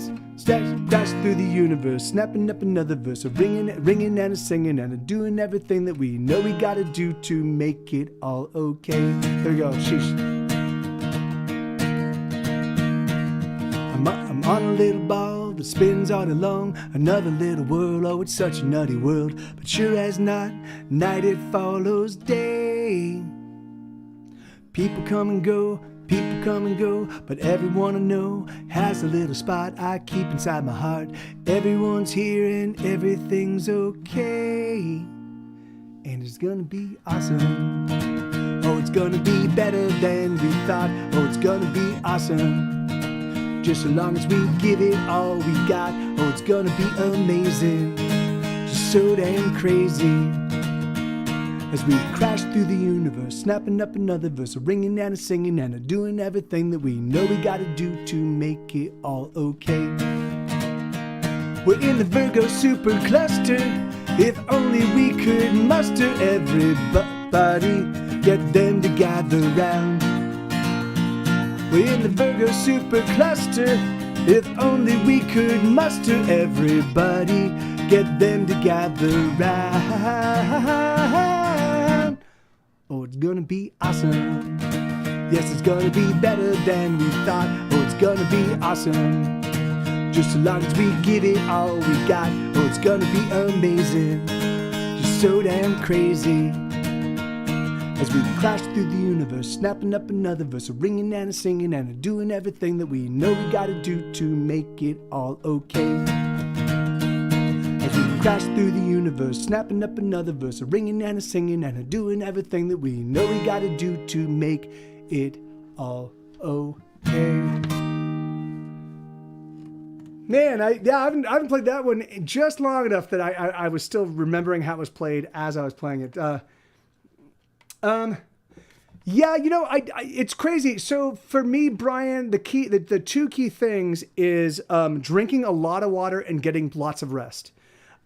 crash through the universe, snapping up another verse, ringing and a singing and a doing everything that we know we gotta do to make it all okay. There we go. Sheesh. I'm on a little ball that spins all day long, another little world. Oh, it's such a nutty world, but sure as not, night it follows day. People come and go, but everyone I know has a little spot I keep inside my heart. Everyone's here and everything's okay. And it's gonna be awesome. Oh, it's gonna be better than we thought. Oh, it's gonna be awesome. Just so long as we give it all we got. Oh, it's gonna be amazing. Just so damn crazy. As we crash through the universe, snapping up another verse, ringing and a singing and a doing everything that we know we gotta do to make it all okay. We're in the Virgo supercluster. If only we could muster everybody, get them to gather round. We're in the Virgo supercluster. If only we could muster everybody, get them to gather round. Oh, it's gonna be awesome. Yes, it's gonna be better than we thought. Oh, it's gonna be awesome. Just so long as we give it all we got. Oh, it's gonna be amazing. Just so damn crazy. As we crash through the universe, snapping up another verse, ringing and a singing and a doing everything that we know we gotta do to make it all okay. As we crash through the universe, snapping up another verse, ringing and a singing and a doing everything that we know we gotta do to make it all okay. Man, I haven't played that one just long enough that I was still remembering how it was played as I was playing it. Yeah, it's crazy. So for me, Brian, the two key things is drinking a lot of water and getting lots of rest.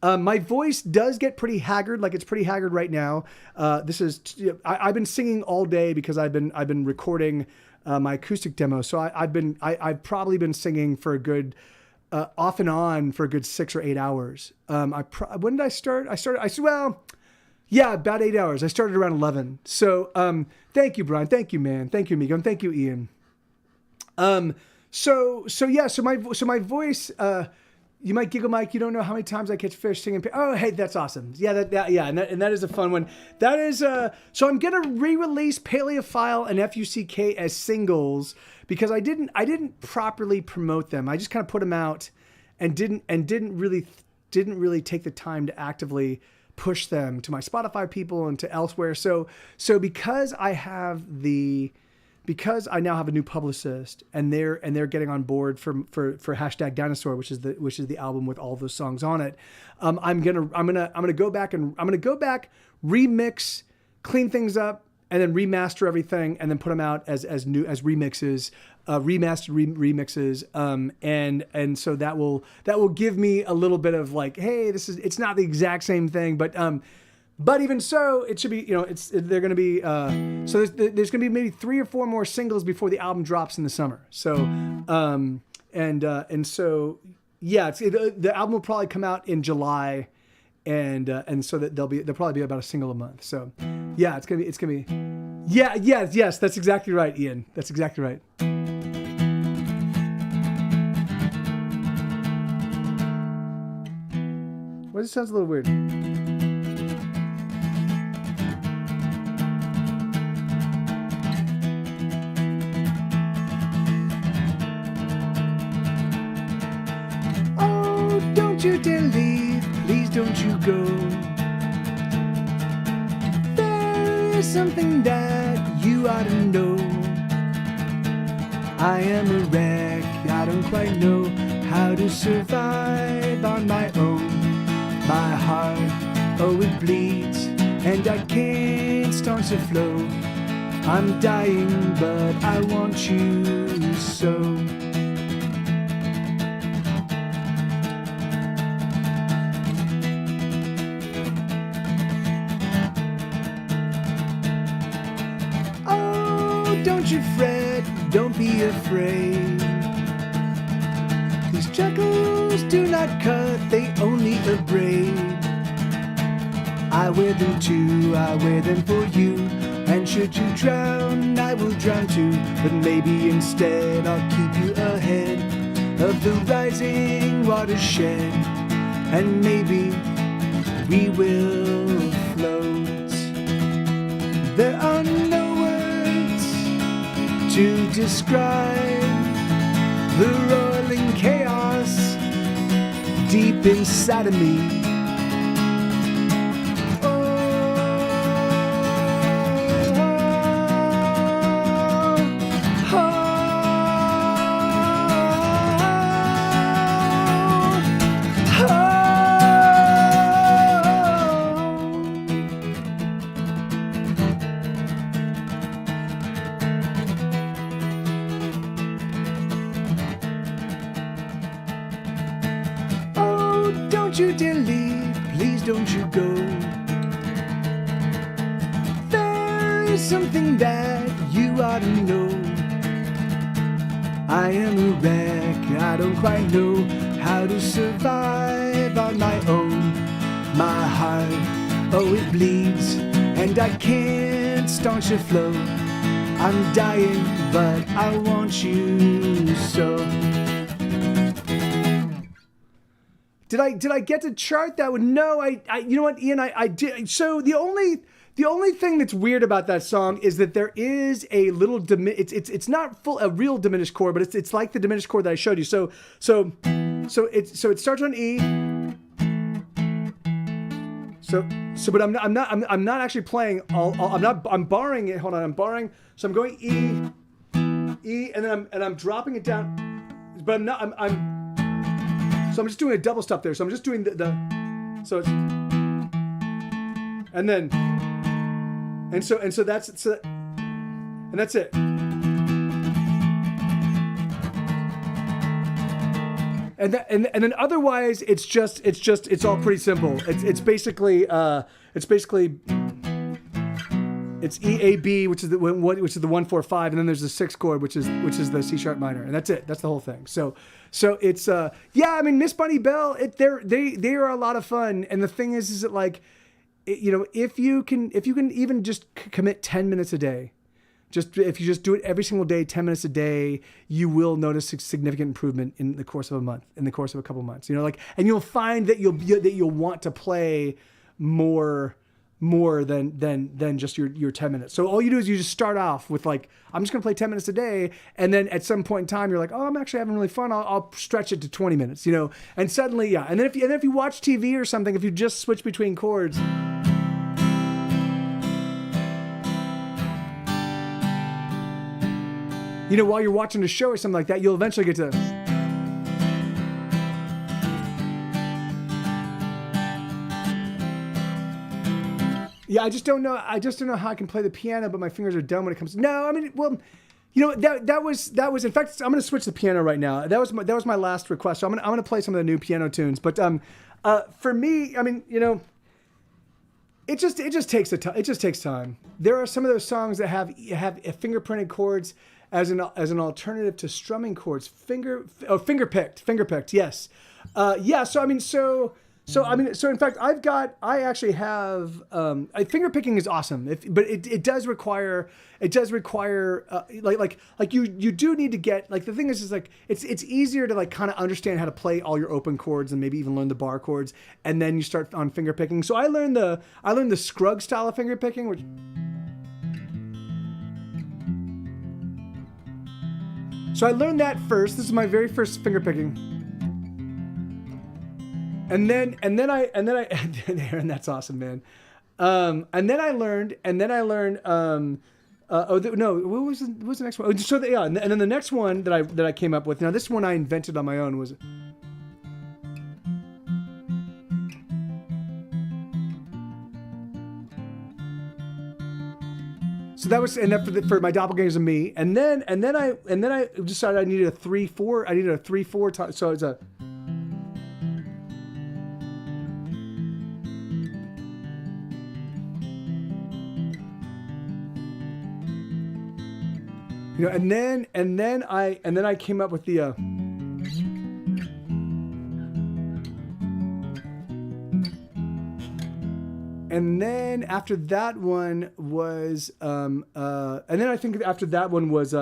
My voice does get pretty haggard, like it's pretty haggard right now. I've been singing all day because I've been recording my acoustic demo. So I've probably been singing for a good off and on for a good 6 or 8 hours. When did I start? Yeah, about 8 hours. I started around 11. So, thank you, Brian. Thank you, man. Thank you, Amigo. And thank you, Ian. So my voice, you might giggle, Mike. You don't know how many times I catch fish singing. Oh, hey, that's awesome. Yeah, and that is a fun one. That is, so I'm going to re-release Paleophile and FUCK as singles because I didn't properly promote them. I just kind of put them out and didn't really take the time to actively push them to my Spotify people and to elsewhere. So because I now have a new publicist and they're getting on board for hashtag Dinosaur, which is the album with all those songs on it. I'm gonna go back, remix, clean things up, and then remaster everything, and then put them out as remixes, remixes, and so that will give me a little bit of like, hey, it's not the exact same thing, but even so, it should be, they're going to be, so there's going to be maybe 3 or 4 more singles before the album drops in the summer. So, and so, yeah, the album will probably come out in July, and so that there'll probably be about a single a month. So, yeah, it's gonna be, yeah, yes, that's exactly right, Ian. That's exactly right. Well, this sounds a little weird. Oh, don't you dare leave, please don't you go. There is something that you ought to know. I am a wreck, I don't quite know how to survive on my own. My heart, oh it bleeds, and I can't start to flow. I'm dying, but I want you so. Oh, don't you fret, don't be afraid. These jackals do not cut, they only abrade. I wear them too, I wear them for you. And should you drown, I will drown too. But maybe instead I'll keep you ahead of the rising watershed. And maybe we will float. There are no words to describe the roiling chaos deep inside of me. Don't you dare leave, please don't you go. There is something that you ought to know. I am a wreck, I don't quite know how to survive on my own. My heart, oh it bleeds, and I can't staunch the flow. I'm dying, but I want you so. Did I get to chart that one? No, I you know what, Ian, I did. So the only thing that's weird about that song is that there is a little it's not a real diminished chord, but it's like the diminished chord that I showed you. So it starts on E. But I'm not actually playing I'm barring it. Hold on, I'm barring. So I'm going E, and then I'm dropping it down. But I'm So I'm just doing a double stop there. So I'm just doing so it's, and then, and so that's it. And then otherwise it's all pretty simple. It's basically it's EAB, which is the 1-4-5, and then there's the 6th chord, which is the C sharp minor, and that's it. That's the whole thing. So it's yeah. I mean, Miss Bunny Bell, they are a lot of fun, and the thing is that like, if you can even just commit 10 minutes a day. If you just do it every single day, 10 minutes a day, you will notice a significant improvement in the course of a month, in the course of a couple months. And you'll find that you'll want to play more than just your 10 minutes. So all you do is you just start off with like, I'm just gonna play 10 minutes a day, and then at some point in time you're like, oh, I'm actually having really fun. I'll stretch it to 20 minutes, and suddenly, yeah. And then if you watch TV or something, if you just switch between chords. While you're watching a show or something like that, you'll eventually get to. Yeah, I just don't know how I can play the piano, but my fingers are dumb when it comes to. No, I mean, well, that was. In fact, I'm going to switch the piano right now. That was my last request. So I'm going to play some of the new piano tunes. But for me, I mean, it just takes time. There are some of those songs that have fingerprinted chords as an alternative to strumming chords. Finger picked. Yes. Yeah. So in fact, I actually have, finger picking is awesome, but it does require, like you do need to get, like, the thing is like, it's easier to like kind of understand how to play all your open chords and maybe even learn the bar chords. And then you start on finger picking. So I learned the Scruggs style of finger picking, which, so I learned that first. This is my very first finger picking. And then I Aaron, that's awesome, man. And then I learned. What was the next one? So and then the next one that I came up with. Now this one I invented on my own was. So that was enough for my doppelgangers and me. And then I decided I needed a 3/4. I needed a 3/4 time. So it's a. And then I came up with the. And then after that one was, and then I think after that one was,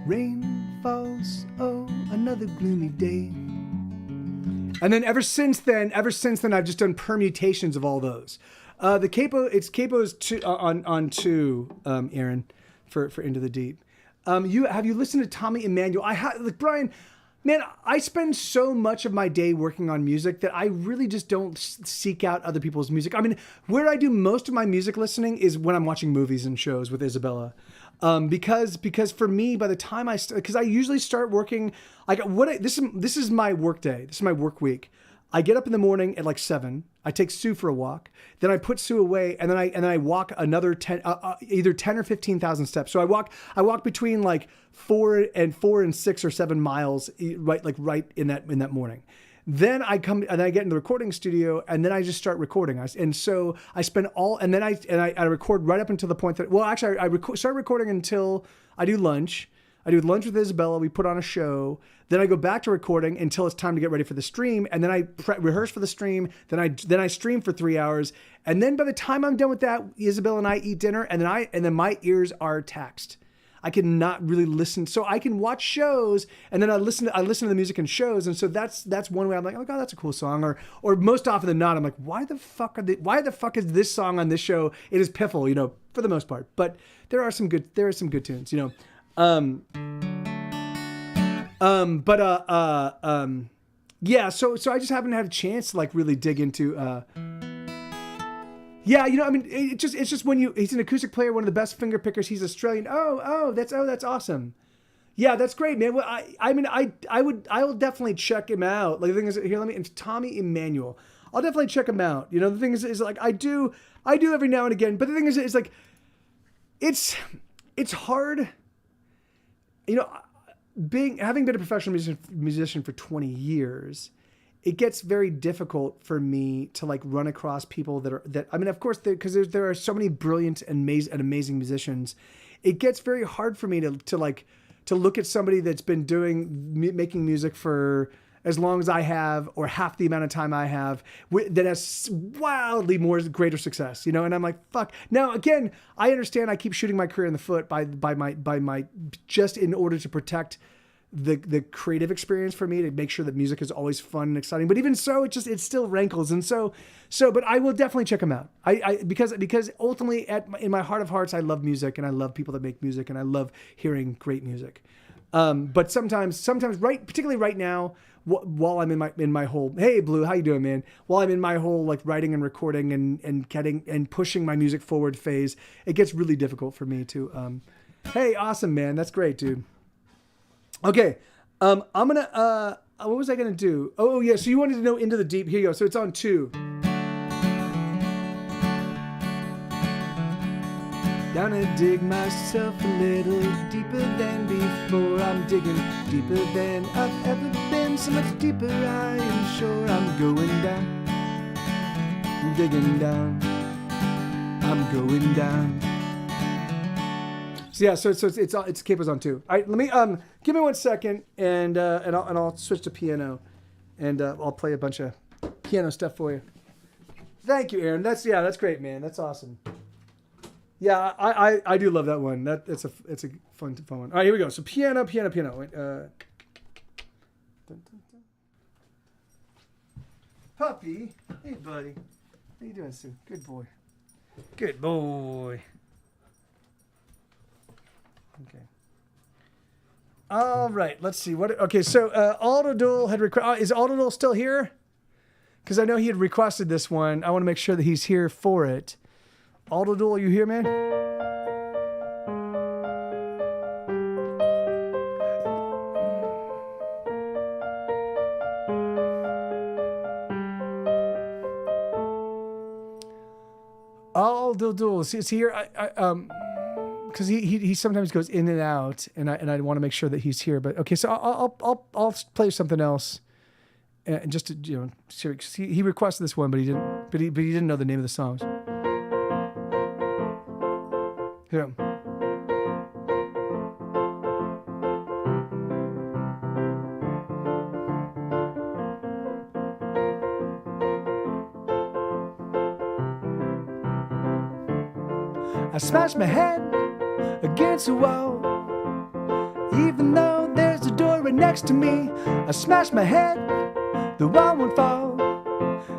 rain falls, oh, another gloomy day. And then ever since then, I've just done permutations of all those. The capo's on 2, Aaron, for Into the Deep. Have you listened to Tommy Emmanuel? Brian, man, I spend so much of my day working on music that I really just don't seek out other people's music. I mean, where I do most of my music listening is when I'm watching movies and shows with Isabella. Because for me, by the time because I usually start working, this is my work day. This is my work week. I get up in the morning at like 7. I take Sue for a walk. Then I put Sue away, and then I walk another 10, either 10 or 15,000 steps. So I walk between like 4 and 6 or 7 miles, right in that morning. Then I come and I get in the recording studio, and then I just start recording. And so I spend and then I record right up until the point that, well, actually I start recording until I do lunch. I do lunch with Isabella. We put on a show. Then I go back to recording until it's time to get ready for the stream. And then I rehearse for the stream. Then I stream for 3 hours. And then by the time I'm done with that, Isabella and I eat dinner. And then my ears are taxed. I cannot really listen. So I can watch shows, and then I listen to the music in shows. And so that's one way I'm like, oh God, that's a cool song. Or most often than not, I'm like, why the fuck is this song on this show? It is piffle, for the most part. But there are some good tunes, yeah, so I just haven't had a chance to like really dig into Yeah, I mean, it's just when he's an acoustic player, one of the best finger pickers. He's Australian. That's awesome. Yeah, that's great, man. Well, I will definitely check him out. Like the thing is, here, it's Tommy Emmanuel. I'll definitely check him out. The thing is like I do every now and again. But the thing is like, it's hard. Having been a professional musician for 20 years. It gets very difficult for me to like run across people of course, because there are so many brilliant and amazing musicians. It gets very hard for me to look at somebody that's been making music for as long as I have, or half the amount of time I have, that has wildly greater success, And I'm like, fuck. Now, again, I understand I keep shooting my career in the foot by my just in order to protect the creative experience for me, to make sure that music is always fun and exciting. But even so, it still rankles. And but I will definitely check them out. Because ultimately in my heart of hearts, I love music and I love people that make music and I love hearing great music. But sometimes particularly right now, while I'm in my whole, hey Blue, how you doing, man? While I'm in my whole like writing and recording and getting and pushing my music forward phase, it gets really difficult for me to, hey, awesome, man. That's great, dude. Okay, I'm gonna, what was I gonna do? Oh yeah, so you wanted to know Into the Deep. Here you go, so it's on 2. Gonna dig myself a little deeper than before. I'm digging deeper than I've ever been. So much deeper, I am sure. I'm going down, I'm digging down, I'm going down. So yeah, so it's capers on 2. All right, let me give me 1 second, and I'll switch to piano, and I'll play a bunch of piano stuff for you. Thank you, Aaron. That's great, man. That's awesome. Yeah, I do love that one. It's a fun one. All right, here we go. So piano. Wait, Puppy, hey buddy, how you doing, Sue? Good boy. Good boy. Okay. All right. Let's see. Okay. So Aldodul had requested. Is Aldodul still here? Because I know he had requested this one. I want to make sure that he's here for it. Aldodul, are you here, man? Aldodul, is he here? Because he sometimes goes in and out, and I want to make sure that he's here. But okay, so I'll play something else, and just to he requested this one, but he didn't know the name of the songs. Here. I smashed my head against the wall, even though there's a door right next to me. I smashed my head, the wall won't fall,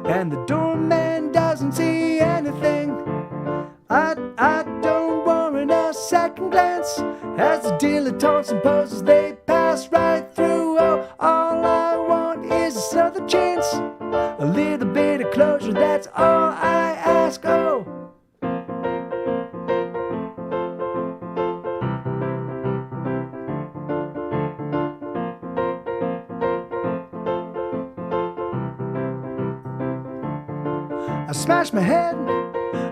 and the doorman doesn't see anything. I don't warrant a second glance as the dilettantes and posers they pass right through. Oh, all I want is another chance, a little bit of closure, that's all I ask. Oh, I smashed my head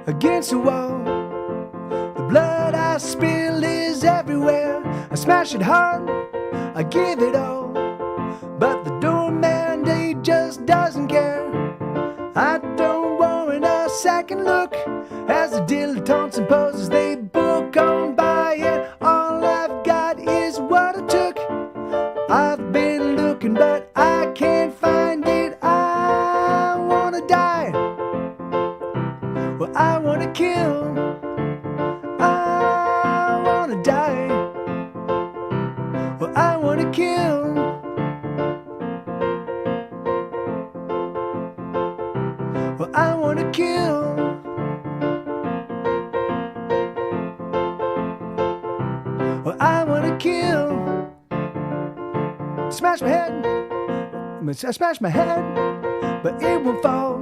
against the wall. The blood I spill is everywhere. I smash it hard, I give it all, but the doorman, he just doesn't care. I don't warrant a second look as the dilettantes and posers they book on by it. All I've got is what I took. I've been looking, but I can't find it. I wanna die. Well, I wanna kill. I wanna die. Well, I wanna kill. Well, I wanna kill. Well, I wanna kill. Smash my head. I smash my head, but it won't fall.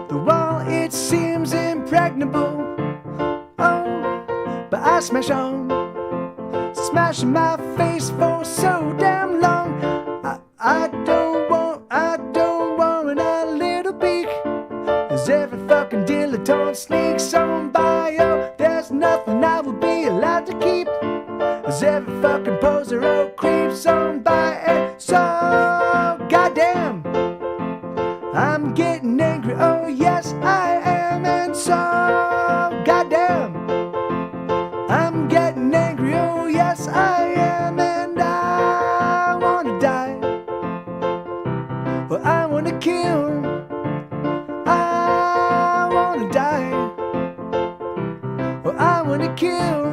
The wall it seems impregnable. Oh, but I smash on, smashing my face for so damn long. I don't want a little peek as every fucking dilettante sneaks on by. Oh, there's nothing I will be allowed to keep as every fucking poser oh creeps on by. And so goddamn, I'm getting angry. Oh yes I am. And so goddamn, I'm getting angry. Oh yes I am. And I wanna die. Well, I wanna kill. I wanna die. Well, I wanna kill.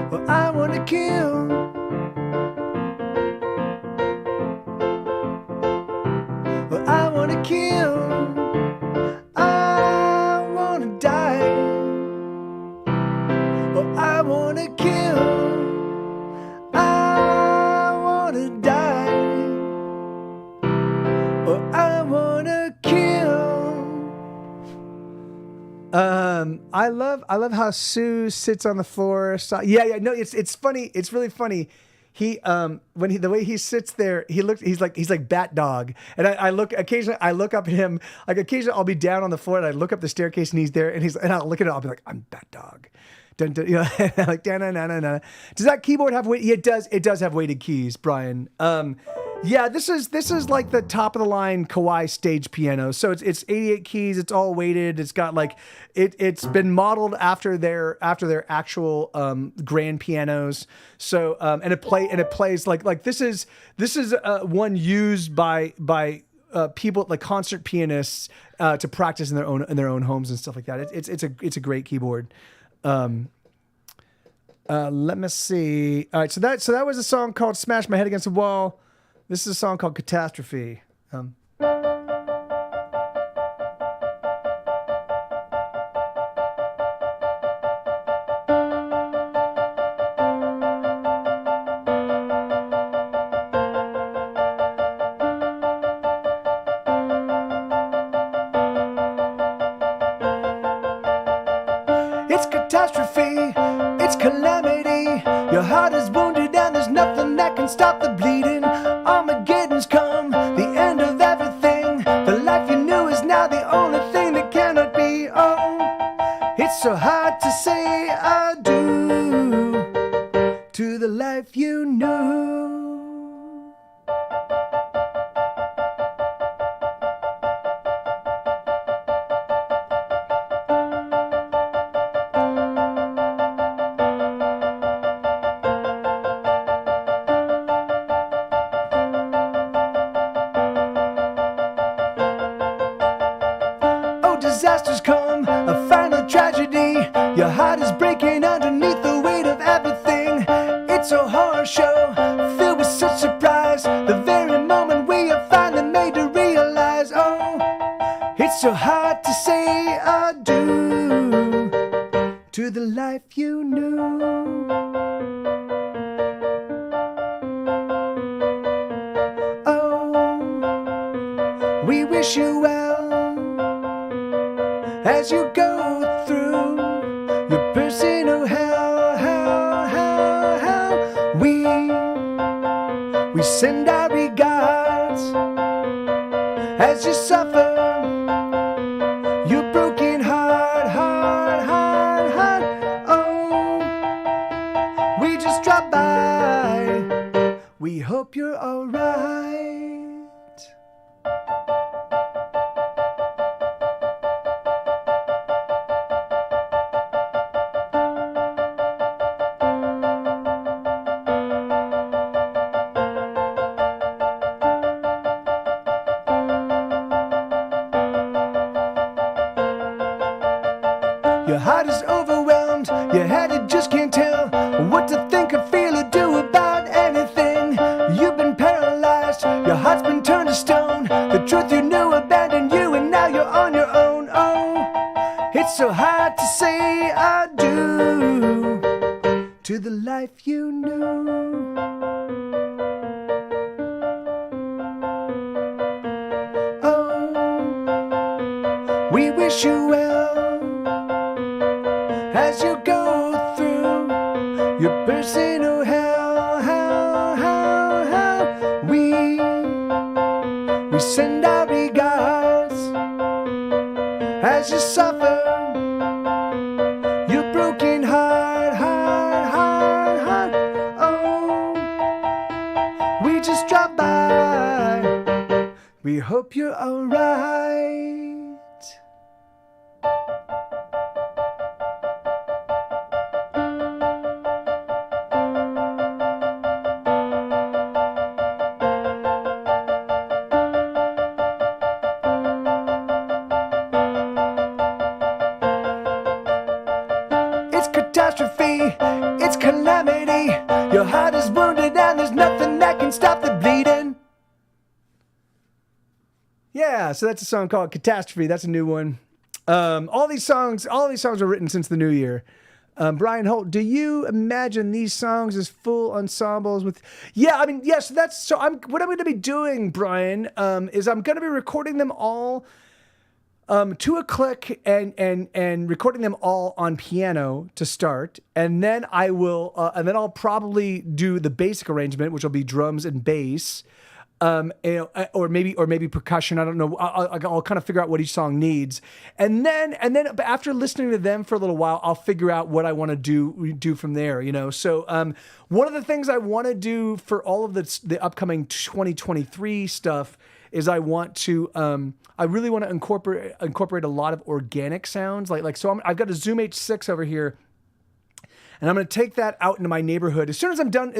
Well, I wanna kill. Well, I wanna kill. I wanna die. Well, I wanna kill. I wanna die. Well, I wanna kill. I love how Sue sits on the floor. So, yeah. No, it's funny. It's really funny. He the way he sits there, he's like Bat Dog. And I look occasionally. I look up at him. Like occasionally, I'll be down on the floor and I look up the staircase and he's there and I'll look at it. I'll be like, I'm Bat Dog. Dun, dun, you know, like na. Does that keyboard have weight? Yeah, it does. It does have weighted keys, Brian. Yeah, this is like the top of the line Kawai stage piano. So it's 88 keys. It's all weighted. It's got like it's been modeled after their actual grand pianos. So and it plays like this is one used by people like concert pianists to practice in their own homes and stuff like that. It's a great keyboard. Let me see. All right, so that was a song called "Smash My Head Against the Wall." This is a song called "Catastrophe." It's catastrophe, it's calamity. Your heart is wounded and there's nothing that can stop the bleeding. Armageddon's come, the end of everything. The life you knew is now the only thing that cannot be. Oh, it's so hard to say adieu to the life you knew. Disasters come, a final tragedy. Your heart is breaking underneath the weight of everything. It's a horror show, filled with such surprise. The very moment we are finally made to realize. Oh, it's so hard to say adieu to the life you knew. Oh, we wish you well as you go through your personal hell. We send our regards as you suffer your broken heart. Oh, we just dropped by. We hope you're alright. Your heart is overwhelmed, your head it just can't tell what to think or feel or do about anything. You've been paralyzed, your heart's been turned to stone. The truth you knew abandoned you and now you're on your own. Oh, it's so hard to say adieu to the life you knew. wish you well as you go through your personal hell, hell. We send our regards as you suffer your broken heart, heart. Oh, we just dropped by. We hope you're alright. It's catastrophe, it's calamity. Your heart is wounded and there's nothing that can stop the bleeding. Yeah, so that's a song called Catastrophe. That's a new one. All these songs were written since the new year. Brian Holt, do you imagine these songs as full ensembles with? Yeah, I mean, yes. What I'm going to be doing, Brian, is I'm going to be recording them all to a click and recording them all on piano to start, and then I'll probably do the basic arrangement, which will be drums and bass. Or maybe percussion. I don't know. I'll kind of figure out what each song needs, and then after listening to them for a little while, I'll figure out what I want to do from there. You know. So one of the things I want to do for all of the upcoming 2023 stuff is I really want to incorporate a lot of organic sounds. I've got a Zoom H6 over here. And I'm going to take that out into my neighborhood as soon as I'm done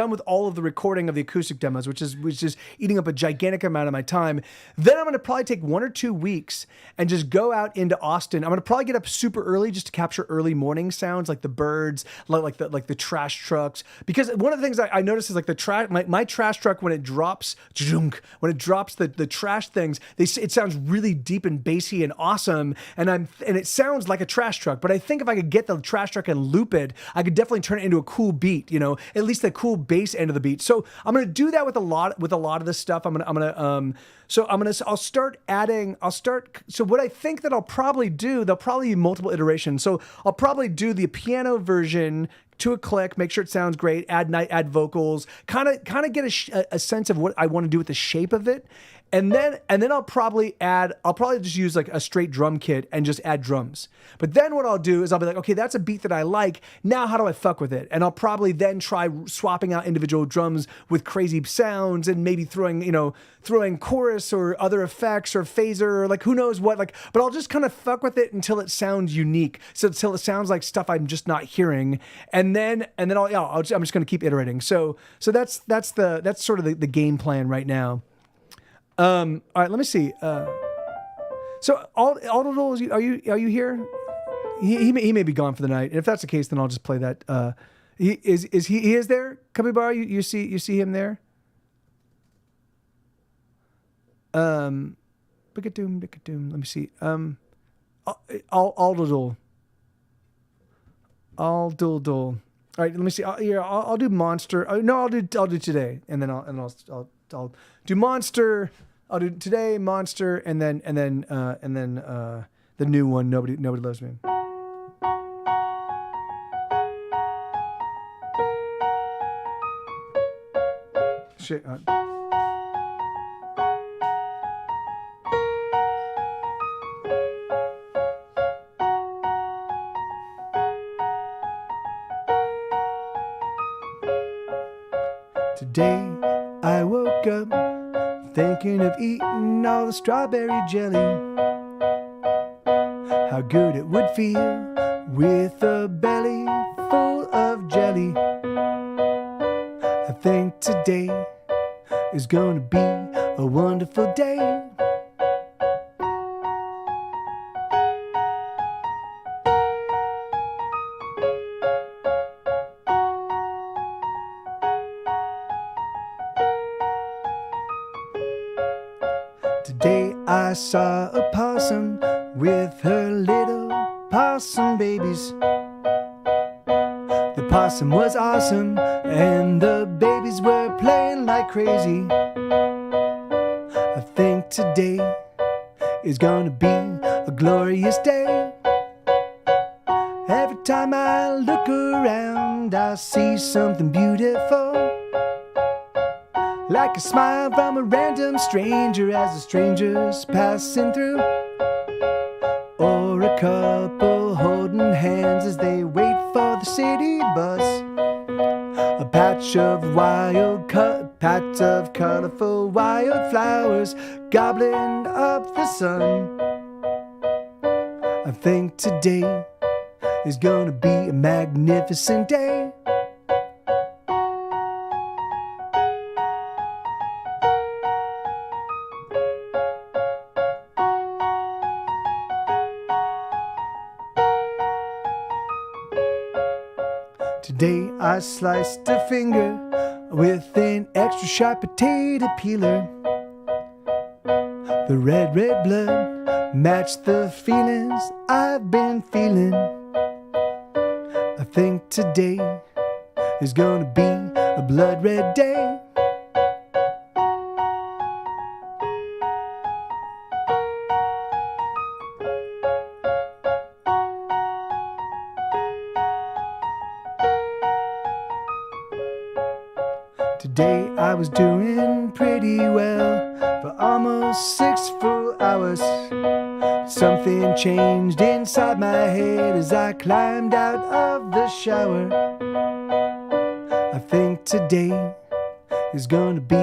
with all of the recording of the acoustic demos, which is eating up a gigantic amount of my time. Then I'm going to probably take 1 or 2 weeks and just go out into Austin. I'm going to probably get up super early just to capture early morning sounds like the birds, like the trash trucks. Because one of the things I notice is like the trash, my trash truck when it drops the trash things, it sounds really deep and bassy and awesome, and it sounds like a trash truck. But I think if I could get the trash truck and loop it, I could definitely turn it into a cool beat, you know, at least the cool bass end of the beat. So I'm going to do that with a lot of this stuff. I'll start adding. So what I think that I'll probably do, there'll probably be multiple iterations. So I'll probably do the piano version to a click, make sure it sounds great, add vocals, kind of get a sense of what I want to do with the shape of it. And then I'll probably just use like a straight drum kit and just add drums. But then what I'll do is I'll be like, okay, that's a beat that I like. Now how do I fuck with it? And I'll probably then try swapping out individual drums with crazy sounds and maybe throwing chorus or other effects or phaser or like who knows what. But I'll just kind of fuck with it until it sounds unique. So until it sounds like stuff I'm just not hearing. And then I'm just going to keep iterating. So that's sort of the game plan right now. All right, let me see. So Aldo, are you here? He may be gone for the night. And if that's the case, then I'll just play that. He is there? Capybara, you see him there? Bigadoom. Let me see. Aldo. All right, let me see. I'll do Monster. No, I'll do Today, and then I'll do Monster. I'll do Today, Monster, and then the new one. Nobody Loves Me. Shit. Today I woke up thinking of eating all the strawberry jelly. How good it would feel with a belly full of jelly. I think today is gonna be a wonderful day. Today I saw a possum with her little possum babies. The possum was awesome and the babies were playing like crazy. I think today is gonna be a glorious day. Every time I look around, I see something beautiful, like a smile from a random stranger as the stranger's passing through, or a couple holding hands as they wait for the city bus. A patch of colorful wildflowers gobbling up the sun. I think today is gonna be a magnificent day. Today I sliced a finger with an extra sharp potato peeler. The red blood matched the feelings I've been feeling. I think today is gonna be a blood red day. Today I was doing pretty well for almost 6 full hours. Something changed inside my head as I climbed out of the shower. I think today is gonna be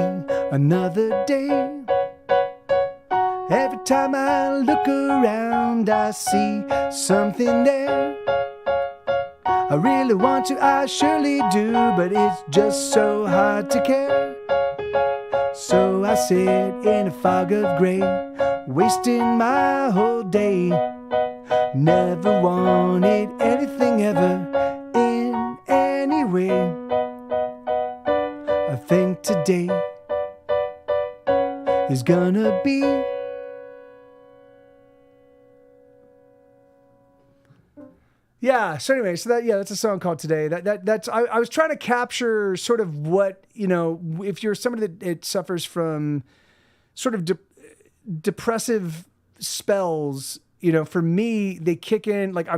another day. Every time I look around, I see something there. I really want to, I surely do, but it's just so hard to care. So I sit in a fog of gray, wasting my whole day. Never wanted anything ever in any way. I think today is gonna be Yeah. So anyway, that's a song called Today. I was trying to capture sort of what, if you're somebody that it suffers from sort of depressive spells, for me, they kick in, like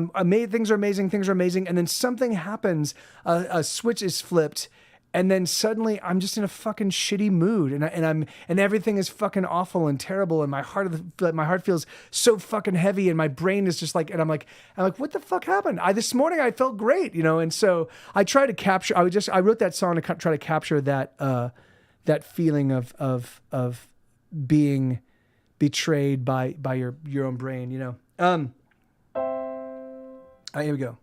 things are amazing. And then something happens, a switch is flipped. And then suddenly I'm just in a fucking shitty mood, and everything is fucking awful and terrible, and my heart feels so fucking heavy, and my brain is just like, and I'm like, what the fuck happened? This morning I felt great, and so I try to capture. I wrote that song to try to capture that feeling of being betrayed by your own brain, All right, here we go.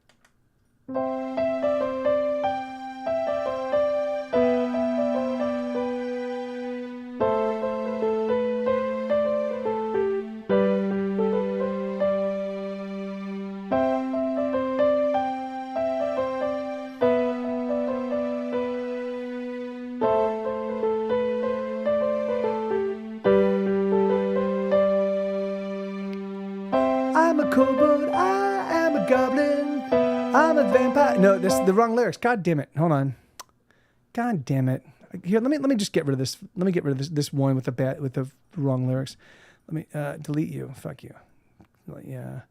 I'm a kobold, I am a goblin, I'm a vampire. No, this is the wrong lyrics. God damn it. Hold on. God damn it. Here, let me just get rid of this. Let me get rid of this one with the wrong lyrics. Let me delete you. Fuck you. Yeah.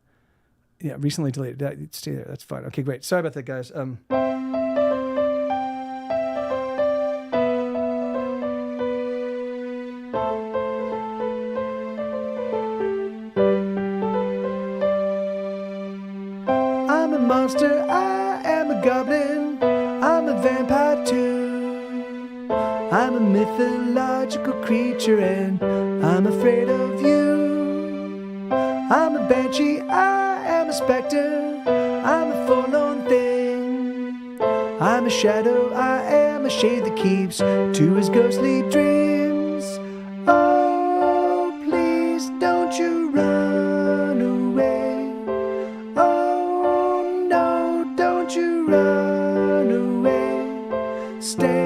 Yeah, recently deleted. Stay there. That's fine. Okay, great. Sorry about that, guys. I'm a monster, I am a goblin, I'm a vampire too. I'm a mythological creature and I'm afraid of you. I'm a banshee, I am a specter, I'm a forlorn thing. I'm a shadow, I am a shade that keeps to his ghostly dreams. Oh, please don't you run away. Oh no, don't you run away. Stay.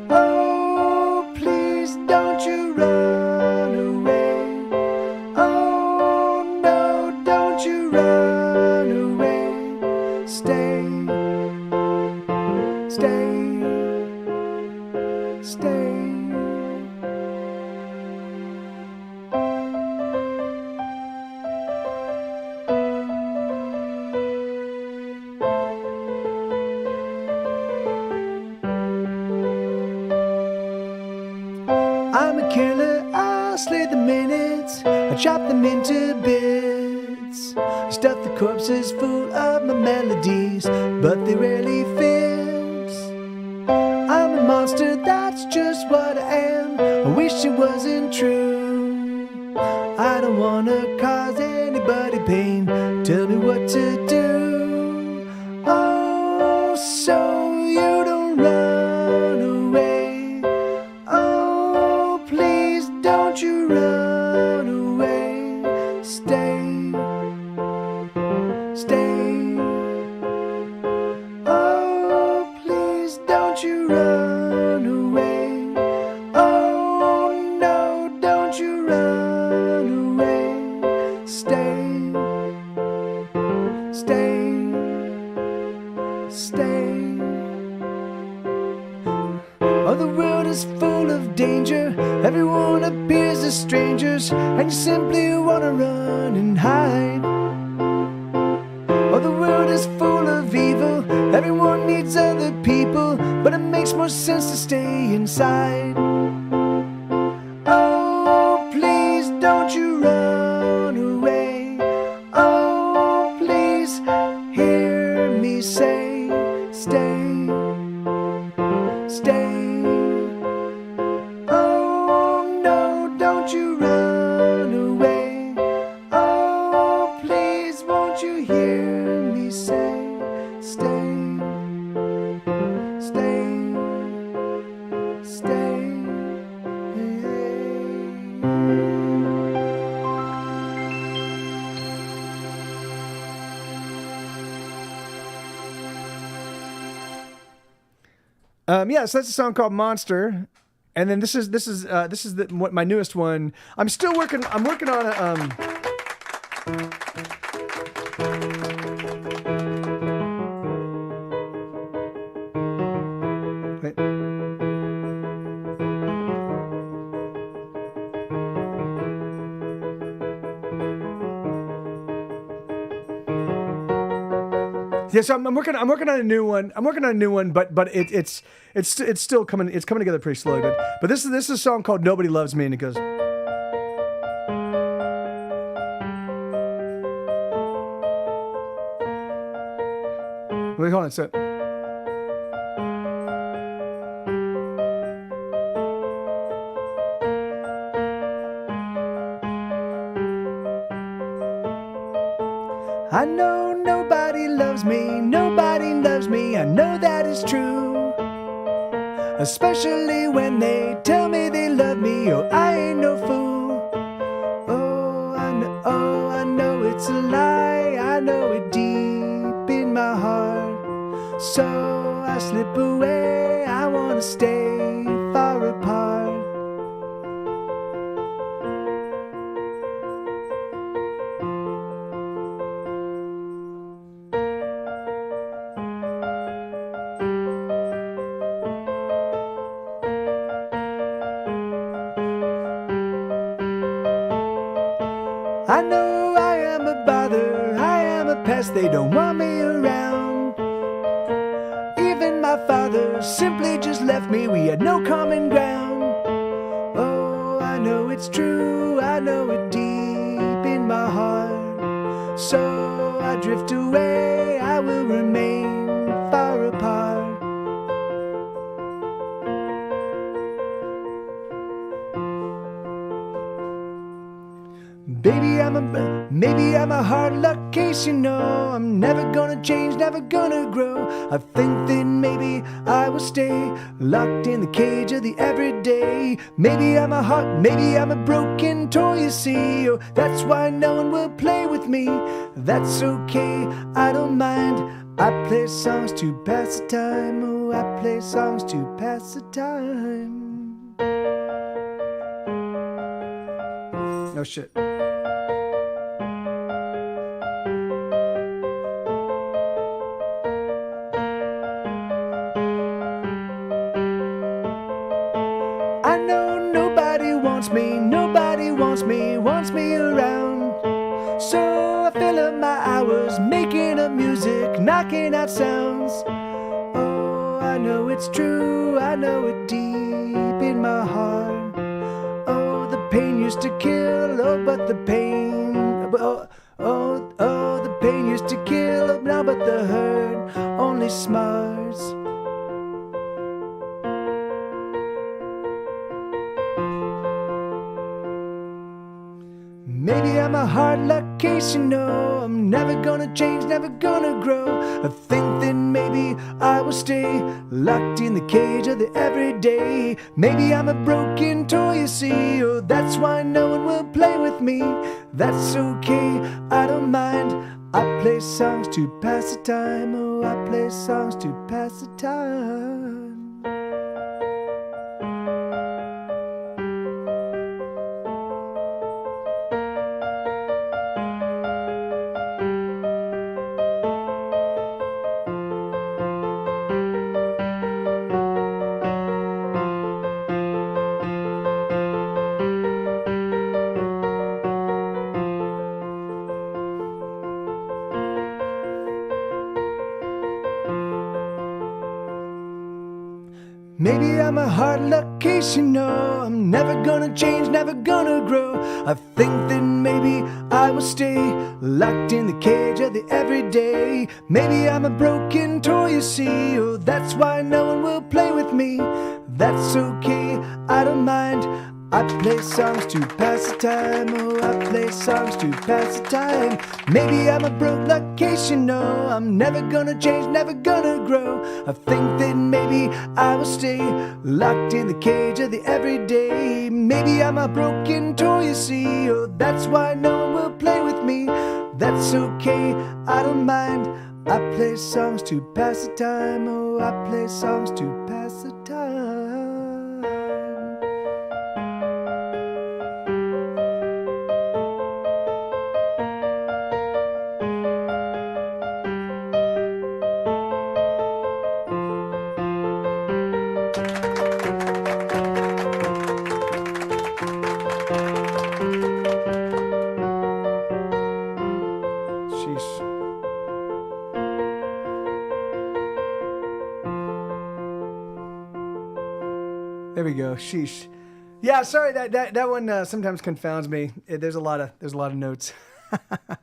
Oh, please don't you run away. Oh no, don't you run away. Stay. I'm a killer, I'll slay the minutes, I chop them into bits. I stuff the corpses full of my melodies, but they rarely fit. I'm a monster, that's just what I am. I wish it wasn't true. I don't wanna cause anybody pain. Tell me what to do. Oh, so you don't run away. Oh, please don't you run away. Stay, stay. Oh, please don't you run away. Oh, no, don't you run away. Stay, stay, stay. Oh, the world is full of danger. Everyone appears as strangers, and you simply wanna run and hide. Oh, the world is full of evil. Everyone needs other people, but it makes more sense to stay inside. Oh, please don't you run away. Oh, please hear me say, stay, stay. Oh, no, don't you run away. Oh, please won't you hear me say, stay, stay, stay. Yeah, so that's a song called Monster, and then this is my newest one. I'm working on a wait. Yeah, so I'm working on a new one. But it's still coming. It's coming together pretty slowly. But this is a song called "Nobody Loves Me," and it goes. Wait, hold on a sec. I know nobody loves me, I know that is true. Especially when they tell me they love me, oh, I ain't no fool. Oh, I know it's a lie, I know it deep in my heart. So I slip away, I wanna stay far apart. I know I am a bother, I am a pest, they don't want me around. Even my father simply just left me, we had no common ground. Oh, I know it's true, I know it deep in my heart. So I drift away, I will remain far apart. Maybe I'm a hard luck case, you know. I'm never gonna change, never gonna grow. I think that maybe I will stay locked in the cage of the everyday. Maybe I'm a heart, maybe I'm a broken toy, you see. Oh, that's why no one will play with me. That's okay, I don't mind. I play songs to pass the time. Oh, I play songs to pass the time. No shit. I know nobody wants me around. So I fill up my hours making up music, knocking out sounds. Oh, I know it's true, I know it deep in my heart. used to kill, oh, but the pain, oh, the pain used to kill, oh, now but the hurt only smars. Maybe I'm a hard luck case, you know. I'm never gonna change, never gonna grow. I think that maybe I will stay locked in the cage of the everyday. Maybe I'm a broken toy, you see. Oh, that's why no one will play with me. That's okay, I don't mind. I play songs to pass the time. Oh, I play songs to pass the time. Maybe I'm a hard luck case, you know. I'm never gonna change, never gonna grow. I think that maybe I will stay locked in the cage of the everyday. Maybe I'm a broken toy, you see. Oh, that's why no one will play with me. That's okay, I don't mind. I play songs to pass the time. Oh, I play songs to pass the time. Maybe I'm a broke luck case, you know. I'm never gonna change, never gonna grow. I think that maybe I will stay locked in the cage of the everyday. Maybe I'm a broken toy, you see. Oh, that's why no one will play with me. That's okay, I don't mind. I play songs to pass the time. Oh, I play songs to pass the time. There we go. Sheesh. Yeah, sorry that one sometimes confounds me. There's a lot of notes. Yeah.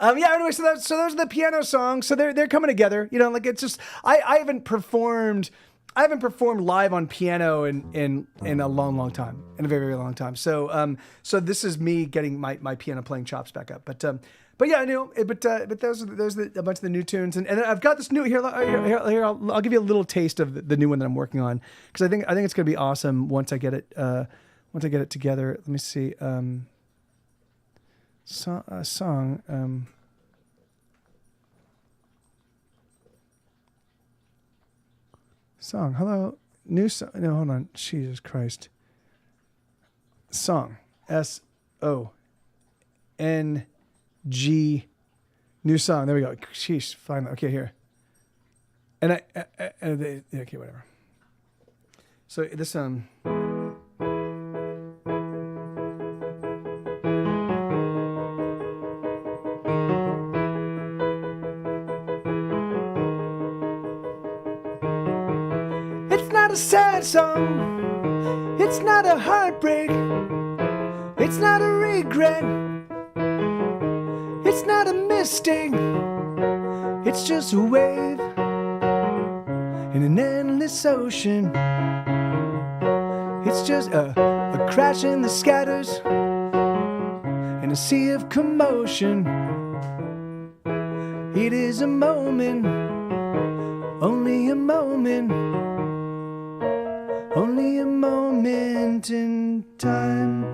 Anyway, so those are the piano songs. So they're coming together. You know, like it's just I haven't performed live on piano in a long time, in a very, very long time. So so this is me getting my piano playing chops back up. But yeah, I know. But those are a bunch of the new tunes, and I've got this new here. I'll give you a little taste of the new one that I'm working on, because I think it's gonna be awesome once I get it together. Let me see. Song. Song. Hello. New song. No, hold on. Jesus Christ. Song. SONG. New song. There we go. Sheesh. Finally. Okay, here. And okay, whatever. So this It's not a sad song. It's not a heartbreak. It's not a regret. It's not a mistake. It's just a wave in an endless ocean. It's just a crash in the scatters in a sea of commotion. It is a moment, only a moment, only a moment in time.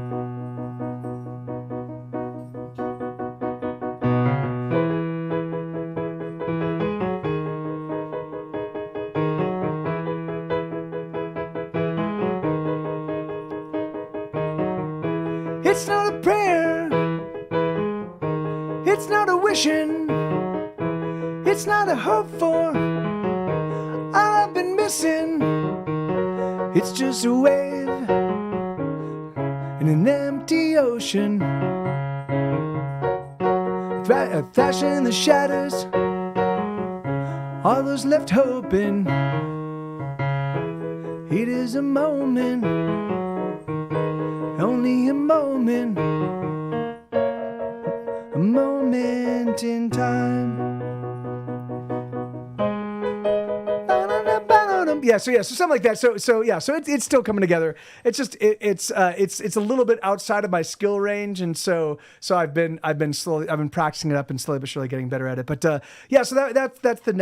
It's not a prayer, it's not a wishing, it's not a hope for all I've been missing. It's just a wave in an empty ocean, a flash in the shadows, all those left hoping. It is a moment, only only a moment in time. Yeah, so something like that. So it's still coming together. It's just it's a little bit outside of my skill range, and so I've been practicing it up and slowly but surely getting better at it. But so that's the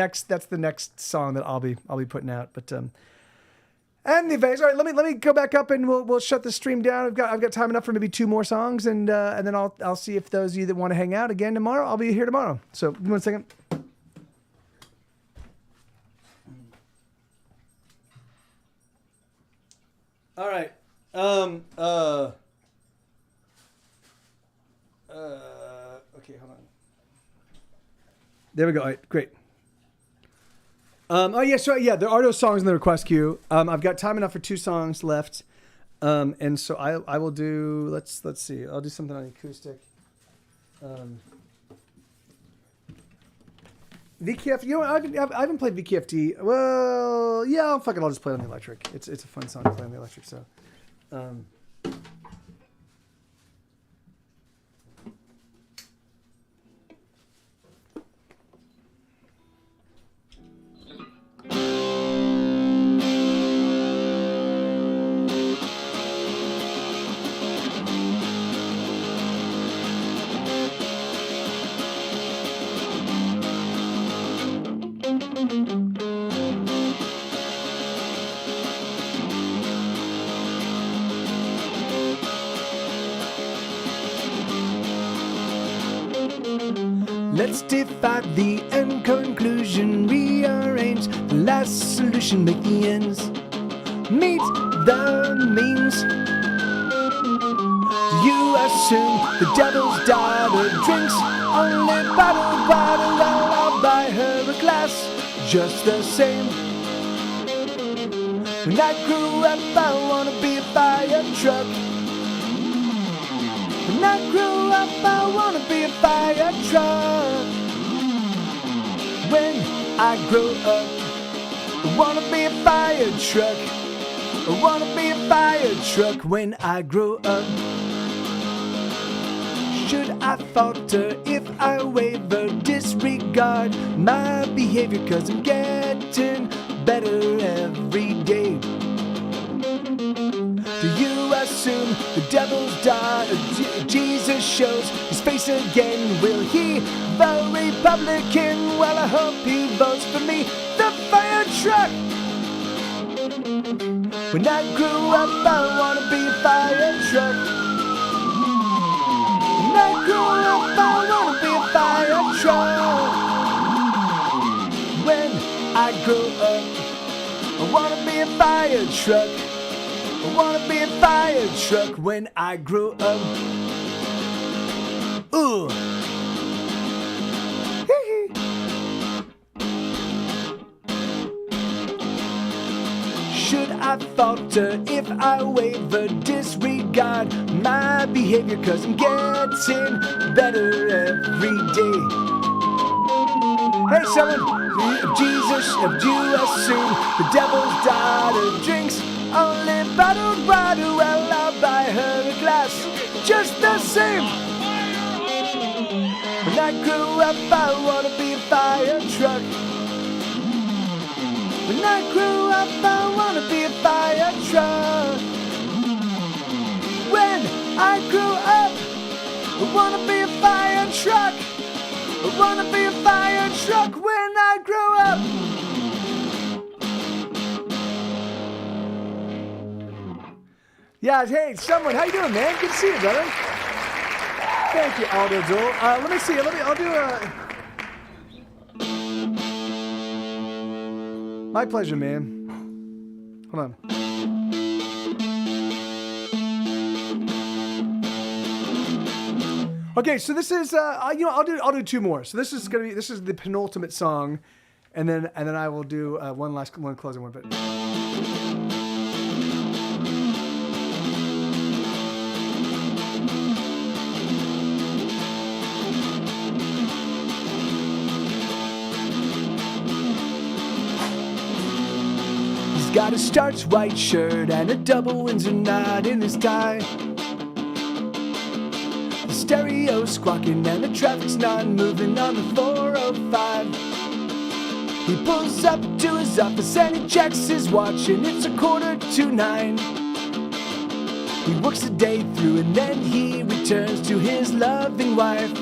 next song that I'll be putting out. But anyways, all right, let me go back up and we'll shut the stream down. I've got time enough for maybe 2 more songs, and then I'll see if those of you that want to hang out again tomorrow, I'll be here tomorrow. So 1 second. All right. Okay, hold on. There we go. All right, great. There are those songs in the request queue. I've got time enough for 2 songs left. And so I will do, let's see. I'll do something on acoustic. VKF, you know what, I haven't played VKFD. Well, yeah, fuck it, I'll just play it on the electric. It's a fun song to play on the electric, so. Let's divide the end conclusion, rearrange the last solution, make the ends meet the means. Do you assume the devil's daughter drinks only bottle? Well, I'll buy her a glass just the same. When I grew up, I wanna be a fire truck. When I grow up, I wanna be a fire truck. When I grow up, I wanna be a fire truck. I wanna be a fire truck when I grow up. Should I falter if I waver, disregard my behavior, 'cause I'm getting better every day? Do you assume the devil's daughter Jesus shows his face again? Will he vote Republican? Well, I hope he votes for me, the fire truck. When I grew up, I wanna be a fire truck. When I grew up, I wanna be a fire truck. When I grow up, I wanna be a fire truck. I wanna be a fire truck when I grow up. Ooh. Should I falter if I waver, disregard my behavior, 'cause I'm getting better every day? Hey, someone, Jesus, if you assume the devil's daughter drinks only bottled water, well, I'll buy her a glass just the same. When I grew up, I wanna be a fire truck. When I grew up, I wanna be a fire truck. When I grew up, I wanna be a fire truck. I wanna be a fire truck when I grow up. Yeah, hey, someone, how you doing, man? Good to see you, brother. Thank you, Aldo Joel. Let me see. I'll do a... My pleasure, man. Hold on. Okay, so this is I'll do 2 more. So this is the penultimate song, and then I will do one closing one. But he's got a starched white shirt and a double Windsor knot in his tie. stereo squawking and the traffic's not moving on the 405. He pulls up to his office and he checks his watch and it's 9:15. He works the day through and then he returns to his loving wife.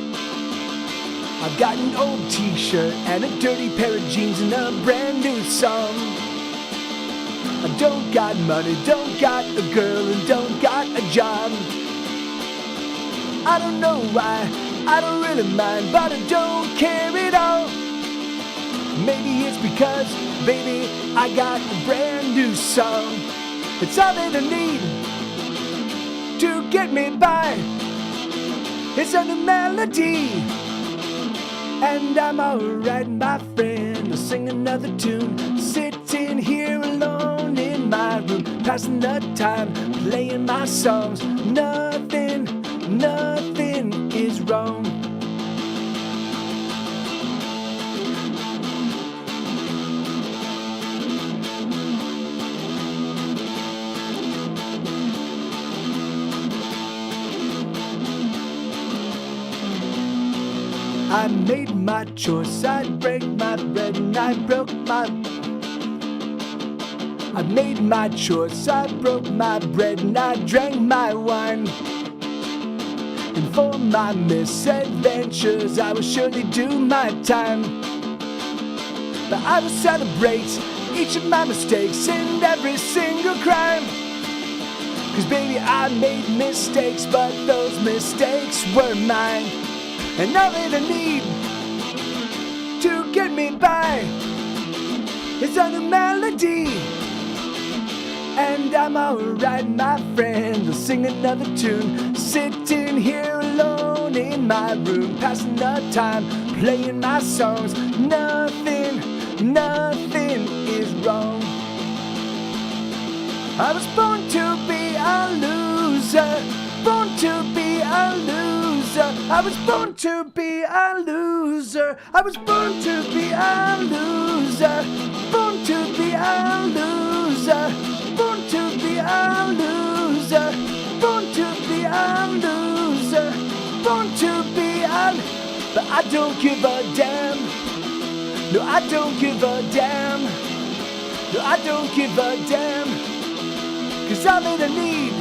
I've got an old t-shirt and a dirty pair of jeans and a brand new song. I don't got money, don't got a girl, and don't got a job. I don't know why, I don't really mind, but I don't care at all. Maybe it's because, baby, I got a brand new song. It's all that I need to get me by. It's a new melody, and I'm alright, my friend. I'll sing another tune, sitting here alone in my room, passing the time, playing my songs. Nothing is wrong. I made my choice, I'd break my bread and I broke my... I made my choice, I broke my bread and I drank my wine. And for my misadventures, I will surely do my time. But I will celebrate each of my mistakes and every single crime. 'Cause baby, I made mistakes, but those mistakes were mine. And all that I need to get me by is a new melody. And I'm alright, my friend. I'll sing another tune, sitting here alone in my room, passing the time, playing my songs. Nothing is wrong. I was born to be a loser, born to be a loser. I was born to be a loser. I was born to be a loser. Born to be a loser. Born to be a loser. Born to be a loser. Born to be a... But I don't give a damn. No, I don't give a damn. No, I don't give a damn. 'Cause all that I need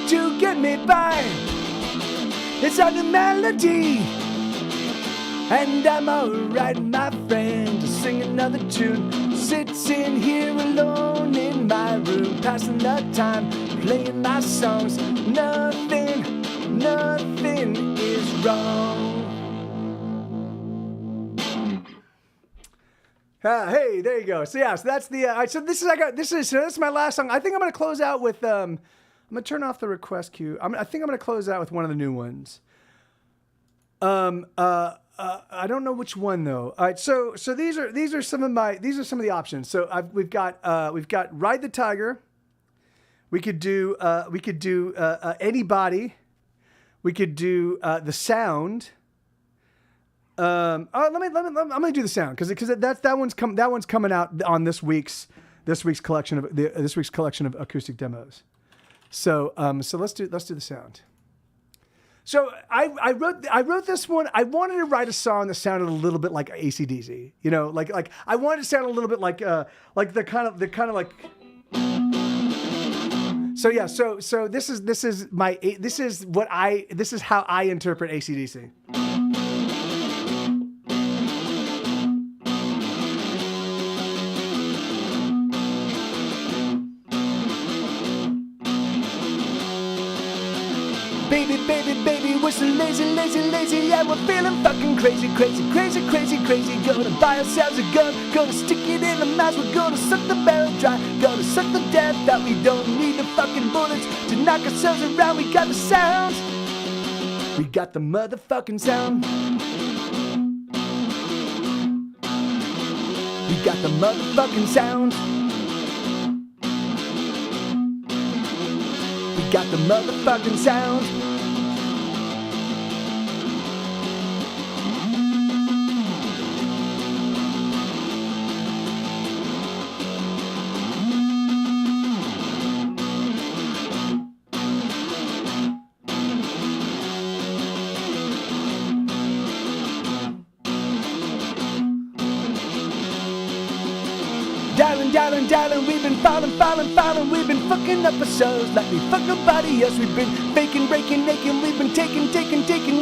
to get me by, it's a new melody. And I'm alright, my friend, to sing another tune, sitting here alone in my room, passing the time, playing my songs. Nothing is wrong. Hey, there you go. So yeah, so that's the. All right, so this is my last song. I think I'm gonna close out with. I'm gonna turn off the request queue. I think I'm gonna close out with one of the new ones. I don't know which one though. All right, so these are some of the options. So we've got Ride the Tiger. We could do Anybody. We could do The Sound. I'm gonna do The Sound because that one's coming out on this week's collection of acoustic demos. So let's do The Sound. So I wrote this one. I wanted to write a song that sounded a little bit like AC/DC. You know, like I wanted to sound a little bit like the kind of like. So yeah, so this is how I interpret AC/DC. Baby, we're so lazy, yeah, we're feeling fucking crazy. Gonna buy ourselves a gun, gonna stick it in the mouth, we're gonna suck the barrel dry, gonna suck the death that we don't need the fucking bullets to knock ourselves around. We got the sound, we got the motherfucking sound. We got the motherfucking sound. We got the motherfucking sound. dialing, we've been filing, we've been fucking up ourselves like we fuck nobody else. We've been faking, breaking, naking, we've been taking,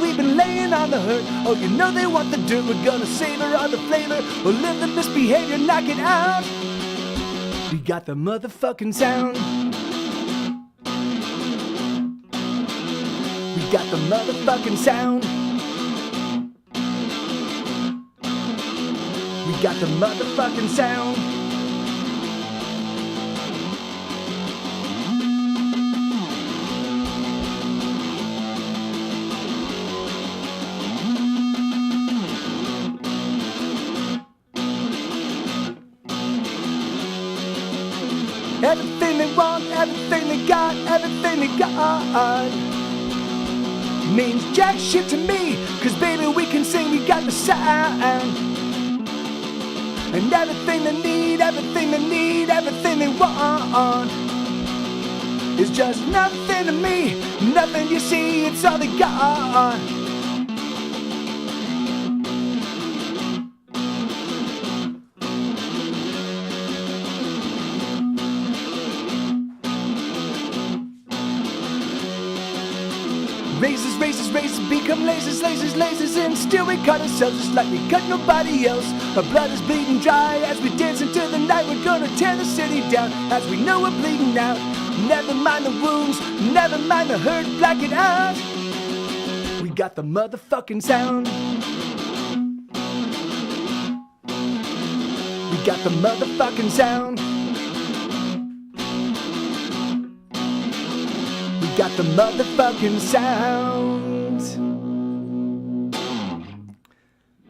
we've been laying on the hurt. Oh, you know they want the dirt, we're gonna savor all the flavor, or live the misbehavior, knock it out. We got the motherfucking sound. We got the motherfucking sound. We got the motherfucking sound. Everything they want, everything they got, everything they got means jack shit to me, cause baby we can sing, we got the sound. And everything they need, everything they need, everything they want is just nothing to me, nothing you see, it's all they got. Races, become lasers, and still we cut ourselves just like we cut nobody else. Our blood is bleeding dry as we dance into the night. We're gonna tear the city down as we know we're bleeding out. Never mind the wounds, never mind the hurt, black it out. We got the motherfucking sound. We got the motherfucking sound. Got the motherfucking sound.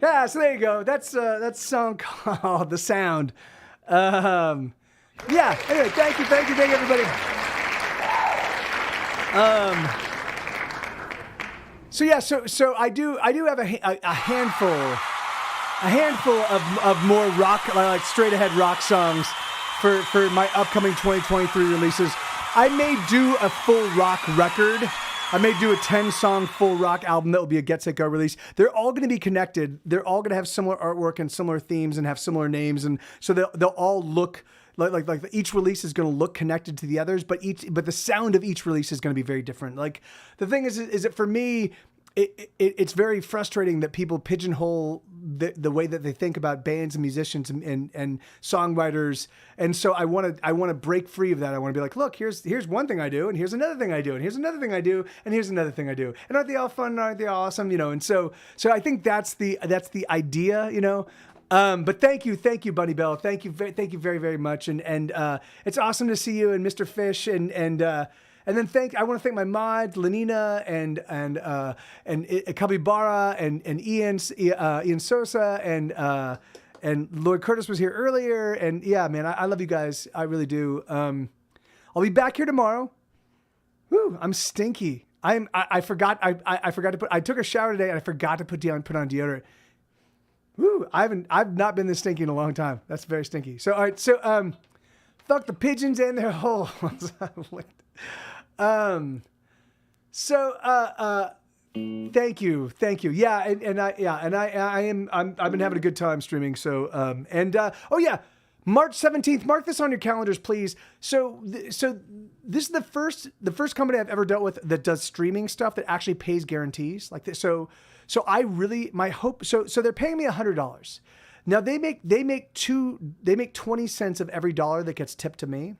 Yeah, so there you go. That's a song called "The Sound." Yeah. Anyway, thank you, everybody. So I do have a handful of more rock, like straight ahead rock songs for my upcoming 2023 releases. I may do a full rock record. I may do a 10-song full rock album that will be a Get Set Go release. They're all going to be connected. They're all going to have similar artwork and similar themes and have similar names, and so they'll all look like each release is going to look connected to the others, but the sound of each release is going to be very different. Like the thing is that for me, it's very frustrating that people pigeonhole the way that they think about bands and musicians and songwriters. And so I want to break free of that. I want to be like, look, here's one thing I do, and here's another thing I do, and here's another thing I do, and here's another thing I do. And aren't they all fun? And aren't they all awesome? And so I think that's the idea, But thank you, Bunny Bell. Thank you very, very much. And it's awesome to see you and Mr. Fish and then I want to thank my mods, Lenina and Kabibara and Ian Sosa and Lloyd Curtis was here earlier. And yeah, man, I love you guys. I really do. I'll be back here tomorrow. Woo, I'm stinky. I forgot to put. I took a shower today and I forgot to put on deodorant. Woo, I've not been this stinky in a long time. That's very stinky. So all right, so fuck the pigeons and their holes. Thank you. Yeah. I've been having a good time streaming. So, March 17th, mark this on your calendars, please. So this is the first company I've ever dealt with that does streaming stuff that actually pays guarantees like this. So my hope, so they're paying me $100. Now they make 20 cents of every dollar that gets tipped to me.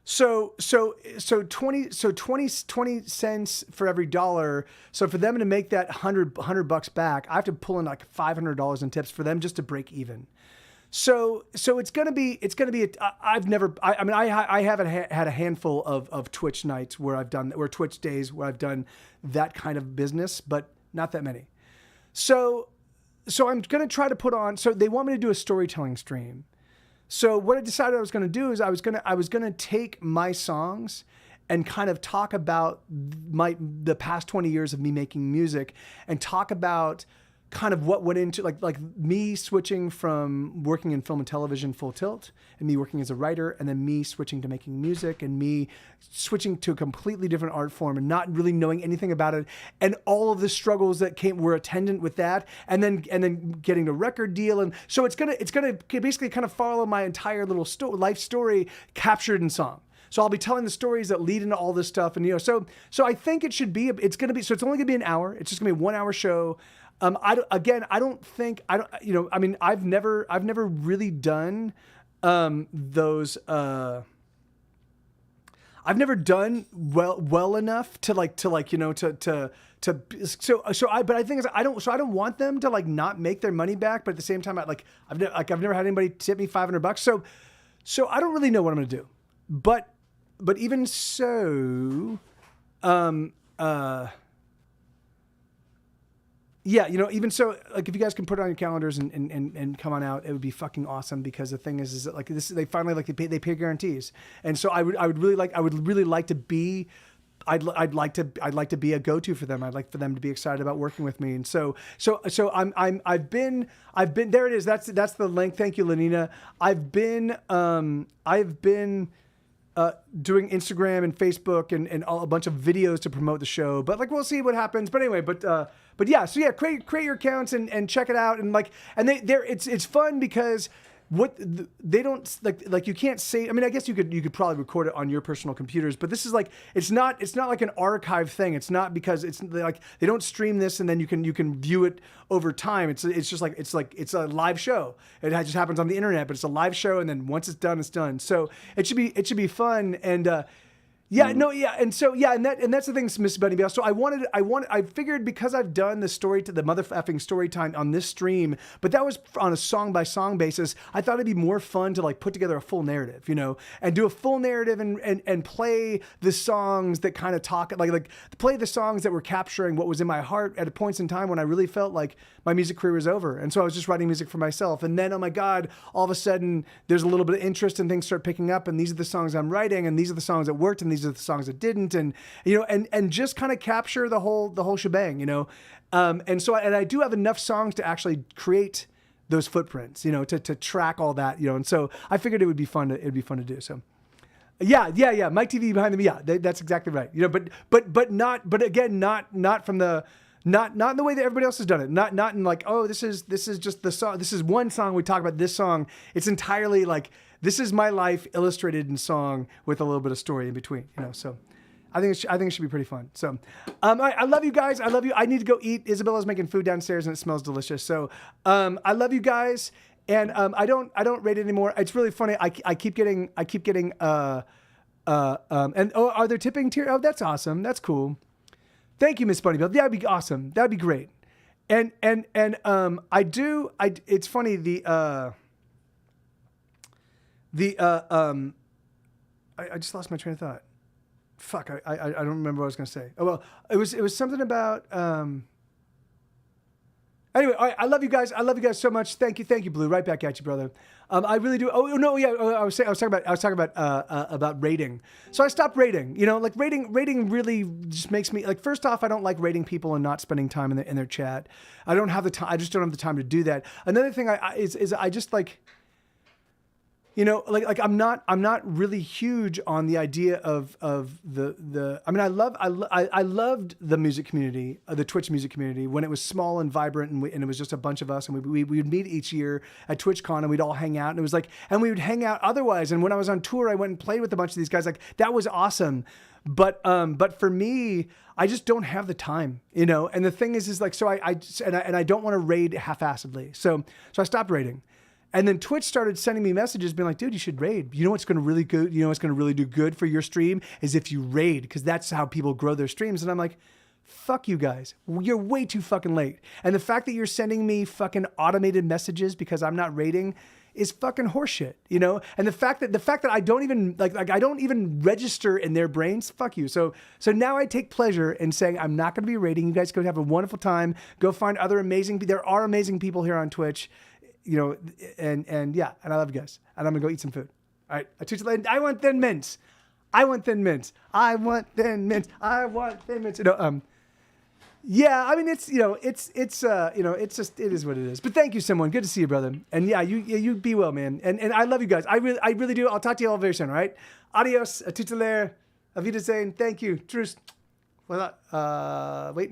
So 20 cents for every dollar. So for them to make that $100 back, I have to pull in like $500 in tips for them just to break even. So it's gonna be. I haven't had a handful of Twitch nights where Twitch days where I've done that kind of business, but not that many. So I'm gonna try to put on. So they want me to do a storytelling stream. So what I decided I was going to do is I was going to take my songs and kind of talk about the past 20 years of me making music and talk about kind of what went into like me switching from working in film and television full tilt and me working as a writer, and then me switching to making music and me switching to a completely different art form and not really knowing anything about it, and all of the struggles that were attendant with that, and then getting a record deal. And so it's gonna basically kind of follow my entire little life story captured in song. So I'll be telling the stories that lead into all this stuff, and so I think it's only gonna be an hour. It's just gonna be a 1 hour show. I've never really done those. I've never done well enough to I think I don't want them to like not make their money back, but at the same time I've never had anybody tip me $500. So I don't really know what I'm gonna do, but even so, yeah, even so, like if you guys can put it on your calendars and come on out, it would be fucking awesome, because the thing is that like this, they finally they pay guarantees, and so I'd really like to be. I'd like to be a go-to for them. I'd like for them to be excited about working with me. And so I've been there it is. That's the link. Thank you, Lenina. I've been doing Instagram and Facebook and a bunch of videos to promote the show, but like, we'll see what happens. But anyway, but yeah, so yeah, create your accounts and check it out. And like, and it's fun because they don't like you can't say, I mean, I guess you could probably record it on your personal computers, but this is like, it's not like an archive thing. It's not, because it's like, they don't stream this and then you can view it over time. It's just like, it's a live show. It just happens on the internet, but it's a live show. And then once it's done, it's done. So it should be fun. And, and that's the thing, Miss Bunny Bell. So I figured, because I've done the motherfucking story time on this stream, but that was on a song by song basis. I thought it'd be more fun to like put together a full narrative, and do a full narrative and play the songs that kind of talk, like play the songs that were capturing what was in my heart at points in time when I really felt like my music career was over. And so I was just writing music for myself. And then, oh my God, all of a sudden there's a little bit of interest and things start picking up. And these are the songs I'm writing, and these are the songs that worked, and these are the songs that didn't. And, and just kind of capture the whole shebang, and so I do have enough songs to actually create those footprints, to track all that, and so I figured it'd be fun to do. So yeah. Mike TV behind them. Yeah, that's exactly right. But again, not from the, not in the way that everybody else has done it. Not in like, oh, this is just the song. This is one song. We talk about this song. It's entirely like, this is my life illustrated in song with a little bit of story in between, So I think it should be pretty fun. So, all right, I love you guys. I love you. I need to go eat. Isabella's making food downstairs and it smells delicious. So, I love you guys. And, I don't rate it anymore. It's really funny. I keep getting, and are there tipping tier? Oh, that's awesome. That's cool. Thank you, Miss Bunny Bill. That'd be awesome. That'd be great. And it's funny, I just lost my train of thought. Fuck, I don't remember what I was going to say. Oh, well, it was something about, anyway, all right, I love you guys. I love you guys so much. Thank you, Blue. Right back at you, brother. I really do. Oh no, yeah. I was talking about rating. So I stopped rating. Like rating really just makes me like. First off, I don't like rating people and not spending time in their chat. I don't have the time. I just don't have the time to do that. Another thing is I just like. Like I'm not really huge on the idea of the. I mean, I loved the music community, the Twitch music community, when it was small and vibrant, and it was just a bunch of us, and we would meet each year at TwitchCon, and we'd all hang out, and it was like, and we would hang out otherwise. And when I was on tour, I went and played with a bunch of these guys. Like, that was awesome. But for me, I just don't have the time, And the thing is like, so I don't want to raid half-assedly. So I stopped raiding. And then Twitch started sending me messages being like, dude, you should raid. You know what's going to really good? You know what's going to really do good for your stream is if you raid, because that's how people grow their streams. And I'm like, fuck you guys. You're way too fucking late. And the fact that you're sending me fucking automated messages because I'm not raiding is fucking horseshit, And the fact that I don't even like I don't even register in their brains, fuck you. So now I take pleasure in saying I'm not going to be raiding. You guys go have a wonderful time. Go find other there are amazing people here on Twitch. And yeah, and I love you guys. And I'm gonna go eat some food. All right, I want thin mints. Yeah, I mean it's just it is what it is. But thank you, someone. Good to see you, brother. And yeah, you be well, man. And I love you guys. I really do. I'll talk to you all very soon. All right. Adios. A tutelaire. Auf Wiedersehen. Thank you. Truce. Well, wait.